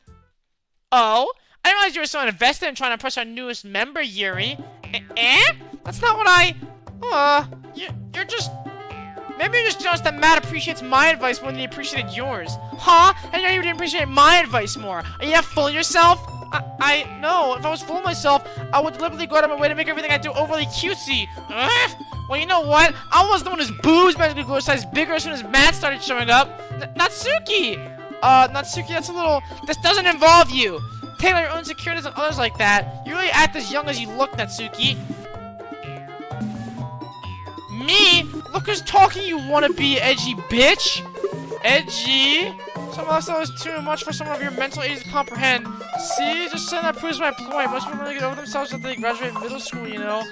Speaker 1: Oh? I didn't realize you were so invested in trying to impress our newest member, Yuri. That's not what you're just... Maybe you're just jealous that Matt appreciates my advice more than he appreciated yours. Huh? And you didn't appreciate my advice more. Are you that full of yourself? No, if I was full of myself, I would deliberately go out of my way to make everything I do overly cutesy. Well, you know what? I was the one whose boobs magically grew a size bigger as soon as Matt started showing up. Natsuki! Natsuki, that's a little... This doesn't involve you. Tailor your own insecurities and others like that. You really act as young as you look, Natsuki. Me? Look who's talking, you wannabe edgy bitch! Edgy? Some of that is too much for someone of your mental age to comprehend. See? Just saying that proves my point. Most people really get over themselves after they graduate middle school, you know?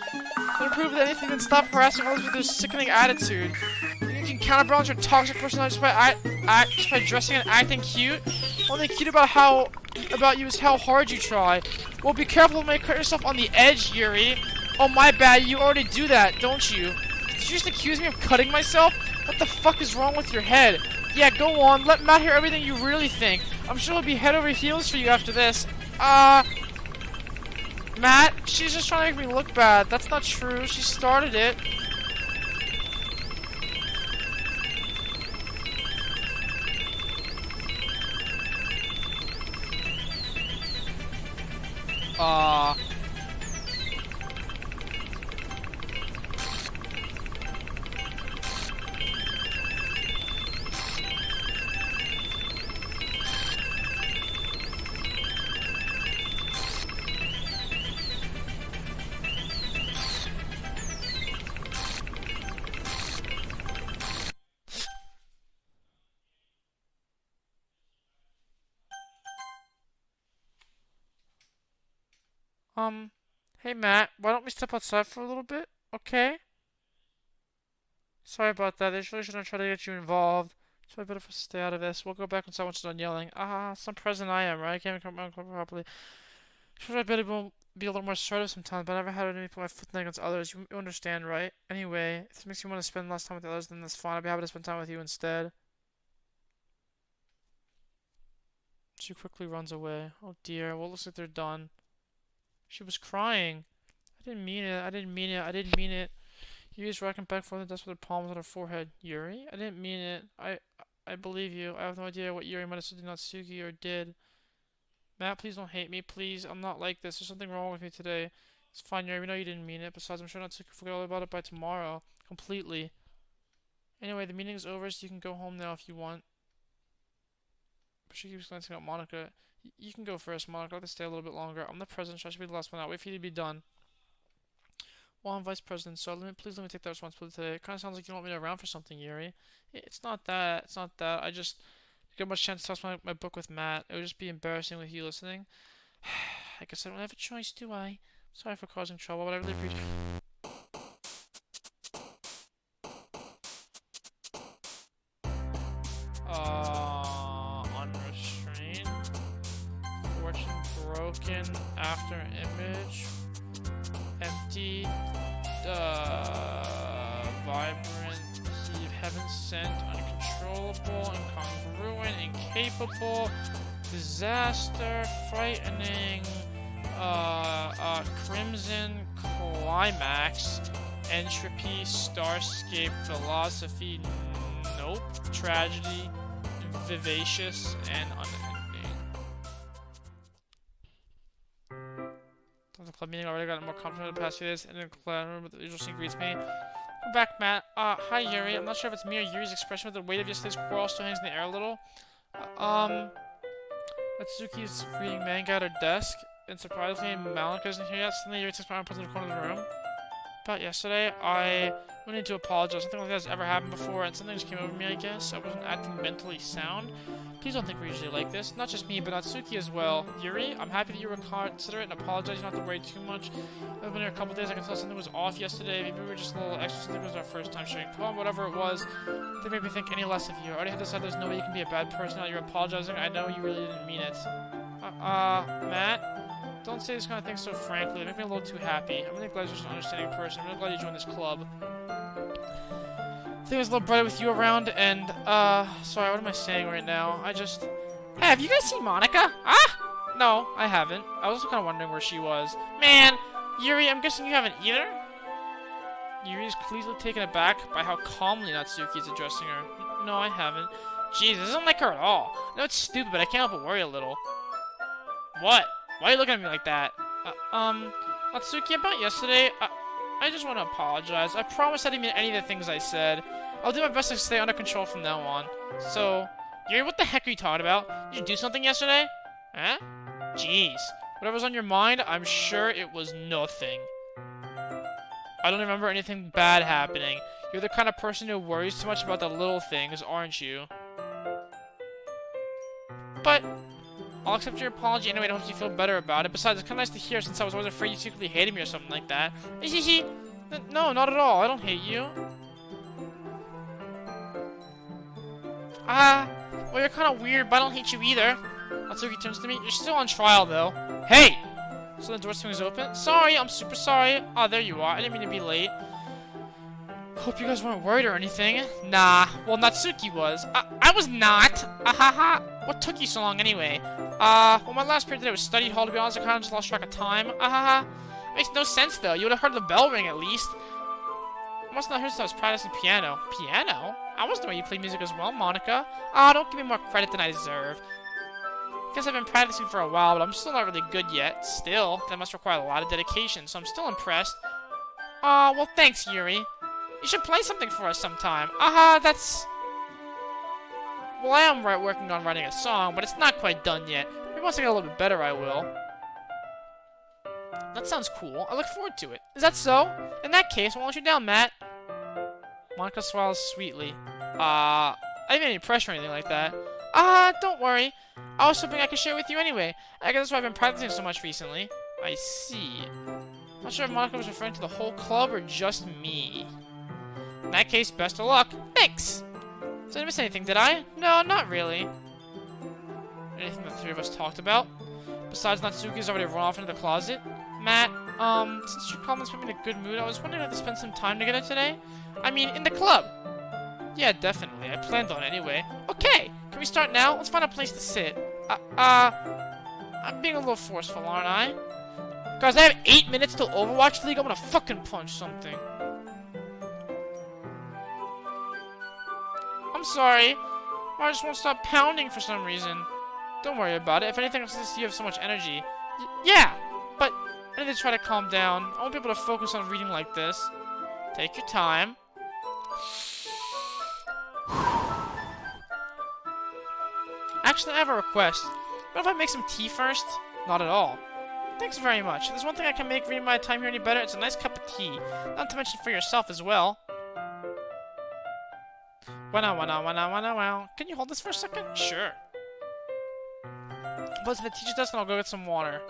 Speaker 1: They improve with anything, then stop harassing others with their sickening attitude. You can counterbalance your toxic personality just by dressing and acting cute? Only cute about you is how hard you try. Well, be careful when you cut yourself on the edge, Yuri. Oh, my bad, you already do that, don't you? Did you just accuse me of cutting myself? What the fuck is wrong with your head? Yeah, go on, let Matt hear everything you really think. I'm sure he'll be head over heels for you after this. Matt, she's just trying to make me look bad. That's not true, she started it. Hey Matt, why don't we step outside for a little bit, okay? Sorry about that, they really shouldn't try to get you involved. So I better stay out of this. We'll go back when someone's done yelling. Some president I am, right? I can't even come around properly. Sure, I better be a little more assertive sometimes, but I never had to put my foot down against others. You understand, right? Anyway, if this makes you want to spend less time with others, then that's fine. I'll be happy to spend time with you instead. She quickly runs away. Oh dear, well, it looks like they're done. She was crying. I didn't mean it. I didn't mean it. I didn't mean it. Yuri's rocking back and forth the desk with her palms on her forehead. Yuri? I didn't mean it. I believe you. I have no idea what Yuri might have said to Natsuki or did. Matt, please don't hate me. Please, I'm not like this. There's something wrong with me today. It's fine, Yuri. We know you didn't mean it. Besides, I'm sure Natsuki will forget all about it by tomorrow. Completely. Anyway, the meeting's over, so you can go home now if you want. But she keeps glancing at Monica. You can go first, Monica. I'll have to stay a little bit longer. I'm the president, so I should be the last one out. Wait for you to be done. Well, I'm vice president, so please let me take that responsibility today. It kind of sounds like you don't want me around for something, Yuri. It's not that. It's not that. I just didn't get much chance to discuss my book with Matt. It would just be embarrassing with you listening. I guess I don't have a choice, do I? Sorry for causing trouble, but I really appreciate unrestrained. Fortune broken. After image. Empty. Vibrant. Heaven sent. Uncontrollable. Incongruent. Incapable. Disaster. Frightening. Crimson. Climax. Entropy. Starscape. Philosophy. Nope. Tragedy. Vivacious. And unending. The club meeting already got more confident the past few days, and in the classroom, but the usual scene greets me. Come back, Matt. Hi, Yuri. I'm not sure if it's me or Yuri's expression, but the weight of yesterday's quarrel still hangs in the air a little. Natsuki's reading manga at her desk, and surprisingly, Malika isn't here yet. Suddenly, Yuri takes my arm and puts it in the corner of the room. About yesterday, I need to apologize. Something like that has ever happened before, and something just came over me, I guess. I wasn't acting mentally sound. Please don't think we're usually like this. Not just me, but Natsuki as well. Yuri, I'm happy that you were considerate and apologize. You don't have to worry too much. I've been here a couple days. I can tell something was off yesterday. Maybe we were just a little extra. Something was our first time sharing poem. Whatever it was, they made me think any less of you. I already had decided there's no way you can be a bad person now you're apologizing. I know you really didn't mean it. Matt? Don't say this kind of thing so frankly. They make me a little too happy. I'm really glad you're just an understanding person. I'm really glad you joined this club. I think it was a little brighter with you around, and, sorry, what am I saying right now? Hey, have you guys seen Monica? No, I haven't. I was also kind of wondering where she was. Man, Yuri, I'm guessing you haven't either? Yuri is clearly taken aback by how calmly Natsuki is addressing her. No, I haven't. Jeez, this isn't like her at all. I know it's stupid, but I can't help but worry a little. What? Why are you looking at me like that? Natsuki, about yesterday, I just want to apologize. I promise I didn't mean any of the things I said. I'll do my best to stay under control from now on. So, Yuri, what the heck are you talking about? Did you do something yesterday? Huh? Jeez. Whatever's on your mind, I'm sure it was nothing. I don't remember anything bad happening. You're the kind of person who worries too much about the little things, aren't you? But I'll accept your apology anyway. It helps you feel better about it. Besides, it's kind of nice to hear since I was always afraid you secretly hated me or something like that. No, not at all. I don't hate you. Well, you're kind of weird, but I don't hate you either. Natsuki turns to me. You're still on trial, though. Hey! So the door swings open. Sorry, I'm super sorry. Oh, there you are. I didn't mean to be late. Hope you guys weren't worried or anything. Nah. Well, Natsuki was. I was not. Ahaha. What took you so long anyway? Well, my last period today was study hall, to be honest. I kind of just lost track of time. Ahaha. Makes no sense, though. You would have heard the bell ring, at least. I must not have heard since I was practicing piano. Piano? I wasn't the way you play music as well, Monica. Don't give me more credit than I deserve. Guess I've been practicing for a while, but I'm still not really good yet. Still, that must require a lot of dedication, so I'm still impressed. Well, thanks, Yuri. You should play something for us sometime. That's... Well, I am working on writing a song, but it's not quite done yet. Maybe once I get a little bit better, I will. That sounds cool. I look forward to it. Is that so? In that case, I won't let you down, Matt. Monica smiles sweetly. I didn't mean any pressure or anything like that. Don't worry. I was hoping I could share with you anyway. I guess that's why I've been practicing so much recently. I see. Not sure if Monica was referring to the whole club or just me. In that case, best of luck. Thanks! So I didn't miss anything, did I? No, not really. Anything the three of us talked about? Besides, Natsuki's already run off into the closet. Matt, since your comments put me in a good mood, I was wondering if we could spend some time together today? I mean, in the club. Yeah, definitely. I planned on it anyway. Okay, can we start now? Let's find a place to sit. I'm being a little forceful, aren't I? Guys, I have 8 minutes till Overwatch League. I'm gonna fucking punch something. I'm sorry. I just won't stop pounding for some reason. Don't worry about it. If anything, since you have so much energy. Yeah, but I need to try to calm down. I won't be able to focus on reading like this. Take your time. Actually, I have a request. What if I make some tea first? Not at all. Thanks very much. If there's one thing I can make reading my time here any better, it's a nice cup of tea. Not to mention for yourself as well. Wow. Can you hold this for a second? Sure. Plus, if the teacher does, then I'll go get some water.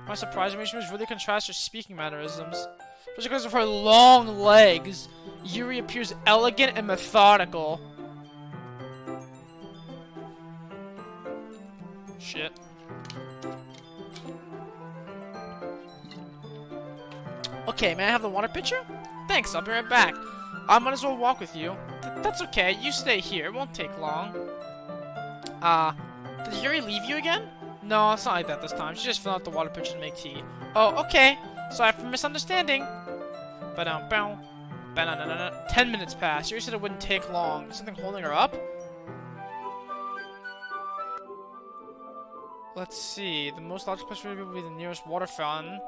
Speaker 1: My surprise arrangements really contrast her speaking mannerisms. Especially because of her long legs. Yuri appears elegant and methodical. Shit. Okay, may I have the water pitcher? Thanks, I'll be right back. I might as well walk with you. That's okay, you stay here, it won't take long. Did Yuri leave you again? No, it's not like that this time. She just filled out the water pitcher to make tea. Oh, okay. Sorry for misunderstanding. 10 minutes passed. Yuri said it wouldn't take long. Is something holding her up? Let's see. The most logical place for me would be the nearest water fountain.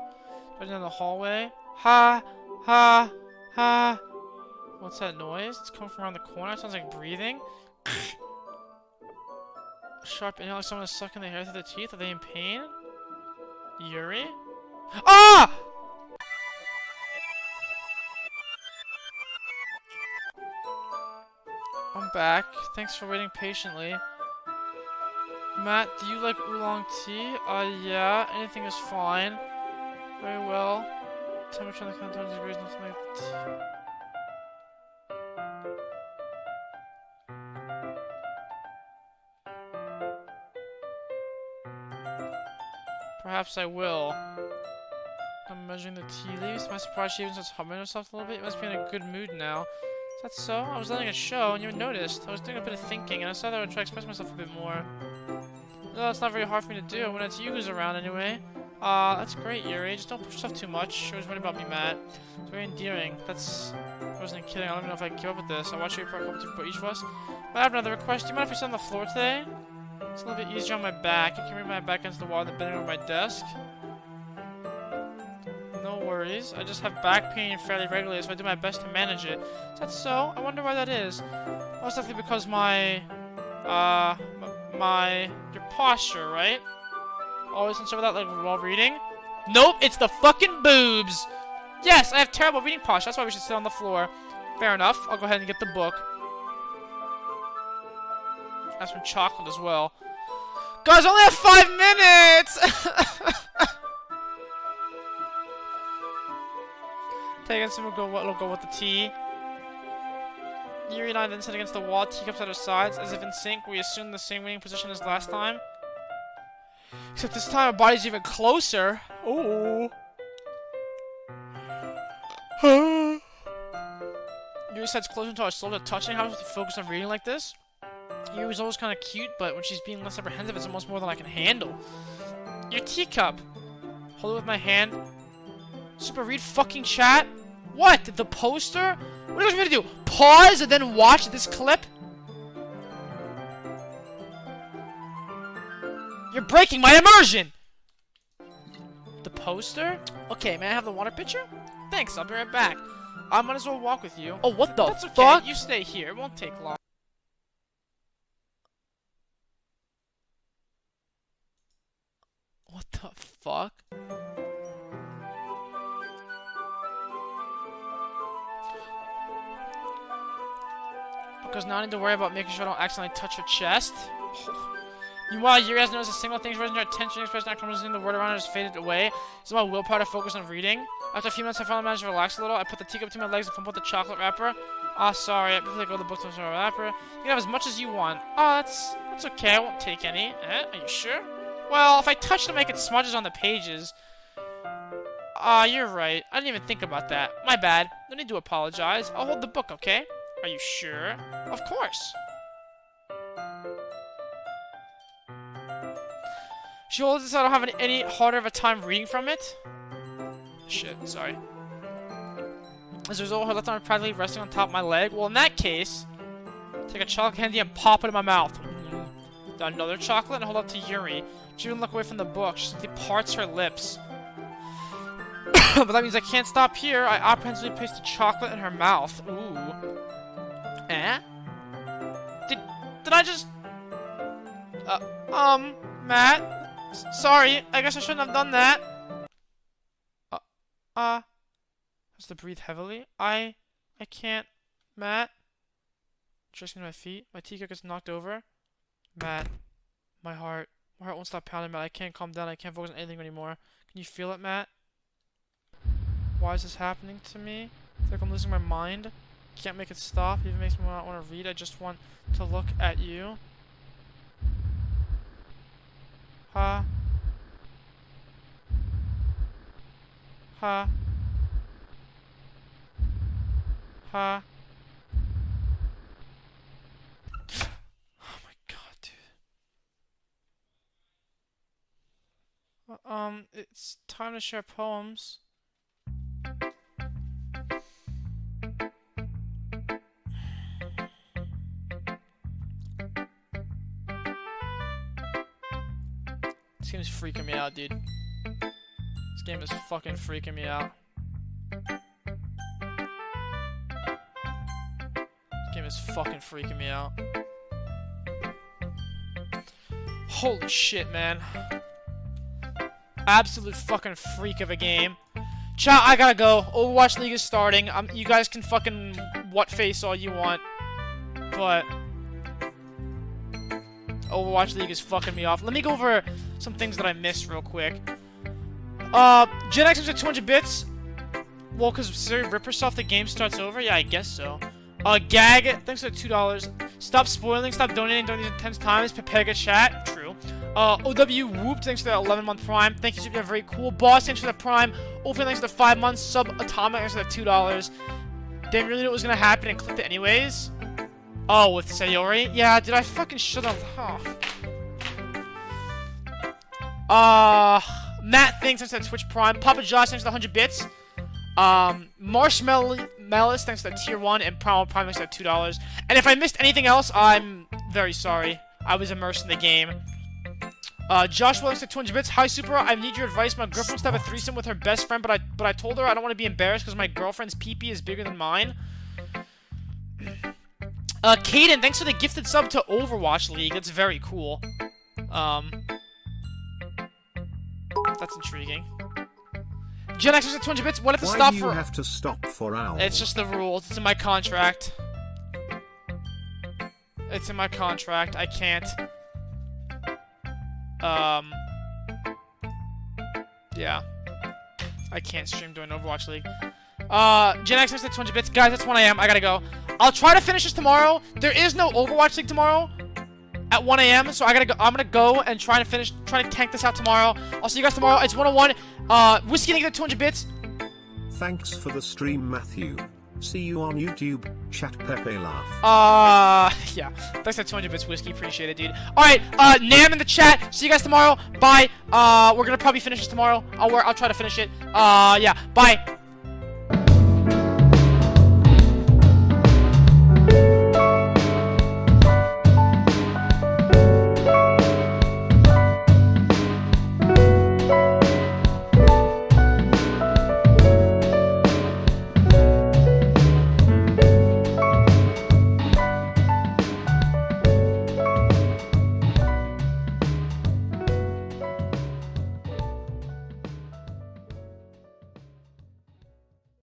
Speaker 1: Right down the hallway. Ha! What's that noise? It's coming from around the corner. It sounds like breathing. A sharp inhale, like someone is sucking the hair through their teeth. Are they in pain? Yuri? Ah! I'm back. Thanks for waiting patiently. Matt, do you like oolong tea? Yeah. Anything is fine. Very well. Temperature on the count of degrees, nothing like tea. Perhaps I will. I'm measuring the tea leaves. Am I surprised she even starts humming herself a little bit? You must be in a good mood now. Is that so? I was letting it show, and you noticed. I was doing a bit of thinking, and I saw that I would try to express myself a bit more. No, it's not very hard for me to do when it's you who's around anyway. That's great, Yuri. Just don't push yourself too much. She was worried about me, Matt. It's very endearing. I wasn't kidding. I don't even know if I can keep up with this. I'll watch you for a couple for each of us. But I have another request. Do you mind if we sit on the floor today? It's a little bit easier on my back. You can read my back against the wall than bending over my desk. No worries. I just have back pain fairly regularly, so I do my best to manage it. Is that so? I wonder why that is. Most likely because your posture, right? Always concerned with that, like, while reading? Nope, it's the fucking boobs! Yes, I have terrible reading posture. That's why we should sit on the floor. Fair enough. I'll go ahead and get the book. That's some chocolate as well. Guys, I only have 5 minutes! Take it, we'll go with the tea. Yuri and I then sit against the wall, teacups at our sides, as if in sync. We assume the same waiting position as last time. Except this time our body's even closer. Ooh. Yuri sets closer until our souls are touching. How does she focus on reading like this? Yuri's always kind of cute, but when she's being less apprehensive, it's almost more than I can handle. Your teacup. Hold it with my hand. Super, read fucking chat. What? The poster? What do you want me to do? Pause and then watch this clip? You're breaking my immersion! The poster? Okay, may I have the water pitcher? Thanks, I'll be right back. I might as well walk with you. Oh, what the fuck? That's okay, you stay here. It won't take long. What the fuck? Because now I need to worry about making sure I don't accidentally touch her chest. Meanwhile, Yuri has noticed a single thing raising her attention, expressing not comprehending the word around her has faded away. It's my willpower to focus on reading. After a few minutes, I finally managed to relax a little. I put the teacup between my legs and fumbled the chocolate wrapper. Ah, sorry. I prefer to go to the book to the wrapper. You can have as much as you want. Oh, that's okay. I won't take any. Are you sure? Well, if I touch them, I get smudges on the pages. Ah, you're right. I didn't even think about that. My bad. No need to apologize. I'll hold the book, okay? Are you sure? Of course. She holds it so I don't have any harder of a time reading from it. Shit, sorry. As a result, her left arm practically resting on top of my leg. Well, in that case, take a chocolate candy and pop it in my mouth. Another chocolate and hold up to Yuri. She wouldn't look away from the book. She simply parts her lips. But that means I can't stop here. I apprehensively place the chocolate in her mouth. Ooh. Eh? Did I just... Matt? Sorry, I guess I shouldn't have done that. Has to breathe heavily. I can't. Matt? Tracing my feet. My teacup gets knocked over. Matt. My heart won't stop pounding, Matt. I can't calm down. I can't focus on anything anymore. Can you feel it, Matt? Why is this happening to me? I feel like I'm losing my mind. Can't make it stop. It even makes me not want to read. I just want to look at you. Ha. Ha. Ha. Oh my god, dude. It's time to share poems. This game is freaking me out, dude. This game is fucking freaking me out. This game is fucking freaking me out. Holy shit, man. Absolute fucking freak of a game. Chat, I gotta go. Overwatch League is starting. You guys can fucking what face all you want. But Overwatch League is fucking me off. Let me go over some things that I missed real quick. Gen X at 200 bits. Well, because Sayori rip herself, the game starts over? Yeah, I guess so. Gag, thanks for the $2. Stop spoiling, stop donating 10 times. Pepega chat, true. OW Whoop, thanks for the 11-month Prime. Thank you, you're very cool. Boss, thanks for the Prime. Open, thanks for the 5 months. Sub Atomic, thanks for the $2. Didn't really know what was gonna happen and clicked it anyways. Oh, with Sayori? Yeah, did I fucking shut up? Matt, thanks for the Twitch Prime. Papa Josh, thanks for the 100 bits. Marshmallow Malice, thanks for the tier 1, and Prime thanks for the $2. And if I missed anything else, I'm very sorry. I was immersed in the game. Josh Williams, 200 bits. Hi, Super. I need your advice. My girlfriend wants to have a threesome with her best friend, but I told her I don't want to be embarrassed because my girlfriend's pee-pee is bigger than mine. Caden, thanks for the gifted sub to Overwatch League. That's very cool. That's intriguing. Gen X at 200 bits. What if it
Speaker 2: Why
Speaker 1: stop
Speaker 2: do you
Speaker 1: for?
Speaker 2: have to stop for hours?
Speaker 1: It's just the rules. It's in my contract. It's in my contract. I can't. Yeah. I can't stream during Overwatch League. Gen X at 200 bits. Guys, that's 1 a.m. I gotta go. I'll try to finish this tomorrow. There is no Overwatch League tomorrow at 1 a.m. So I gotta go. I'm gonna go and try to tank this out tomorrow. I'll see you guys tomorrow. It's 101. Whiskey Naked at 200 bits.
Speaker 2: Thanks for the stream, Matthew. See you on YouTube. Chat Pepe laugh.
Speaker 1: Yeah. Thanks for 200 bits, Whiskey. Appreciate it, dude. Alright, Nam in the chat. See you guys tomorrow. Bye. We're gonna probably finish this tomorrow. I'll try to finish it. Yeah. Bye.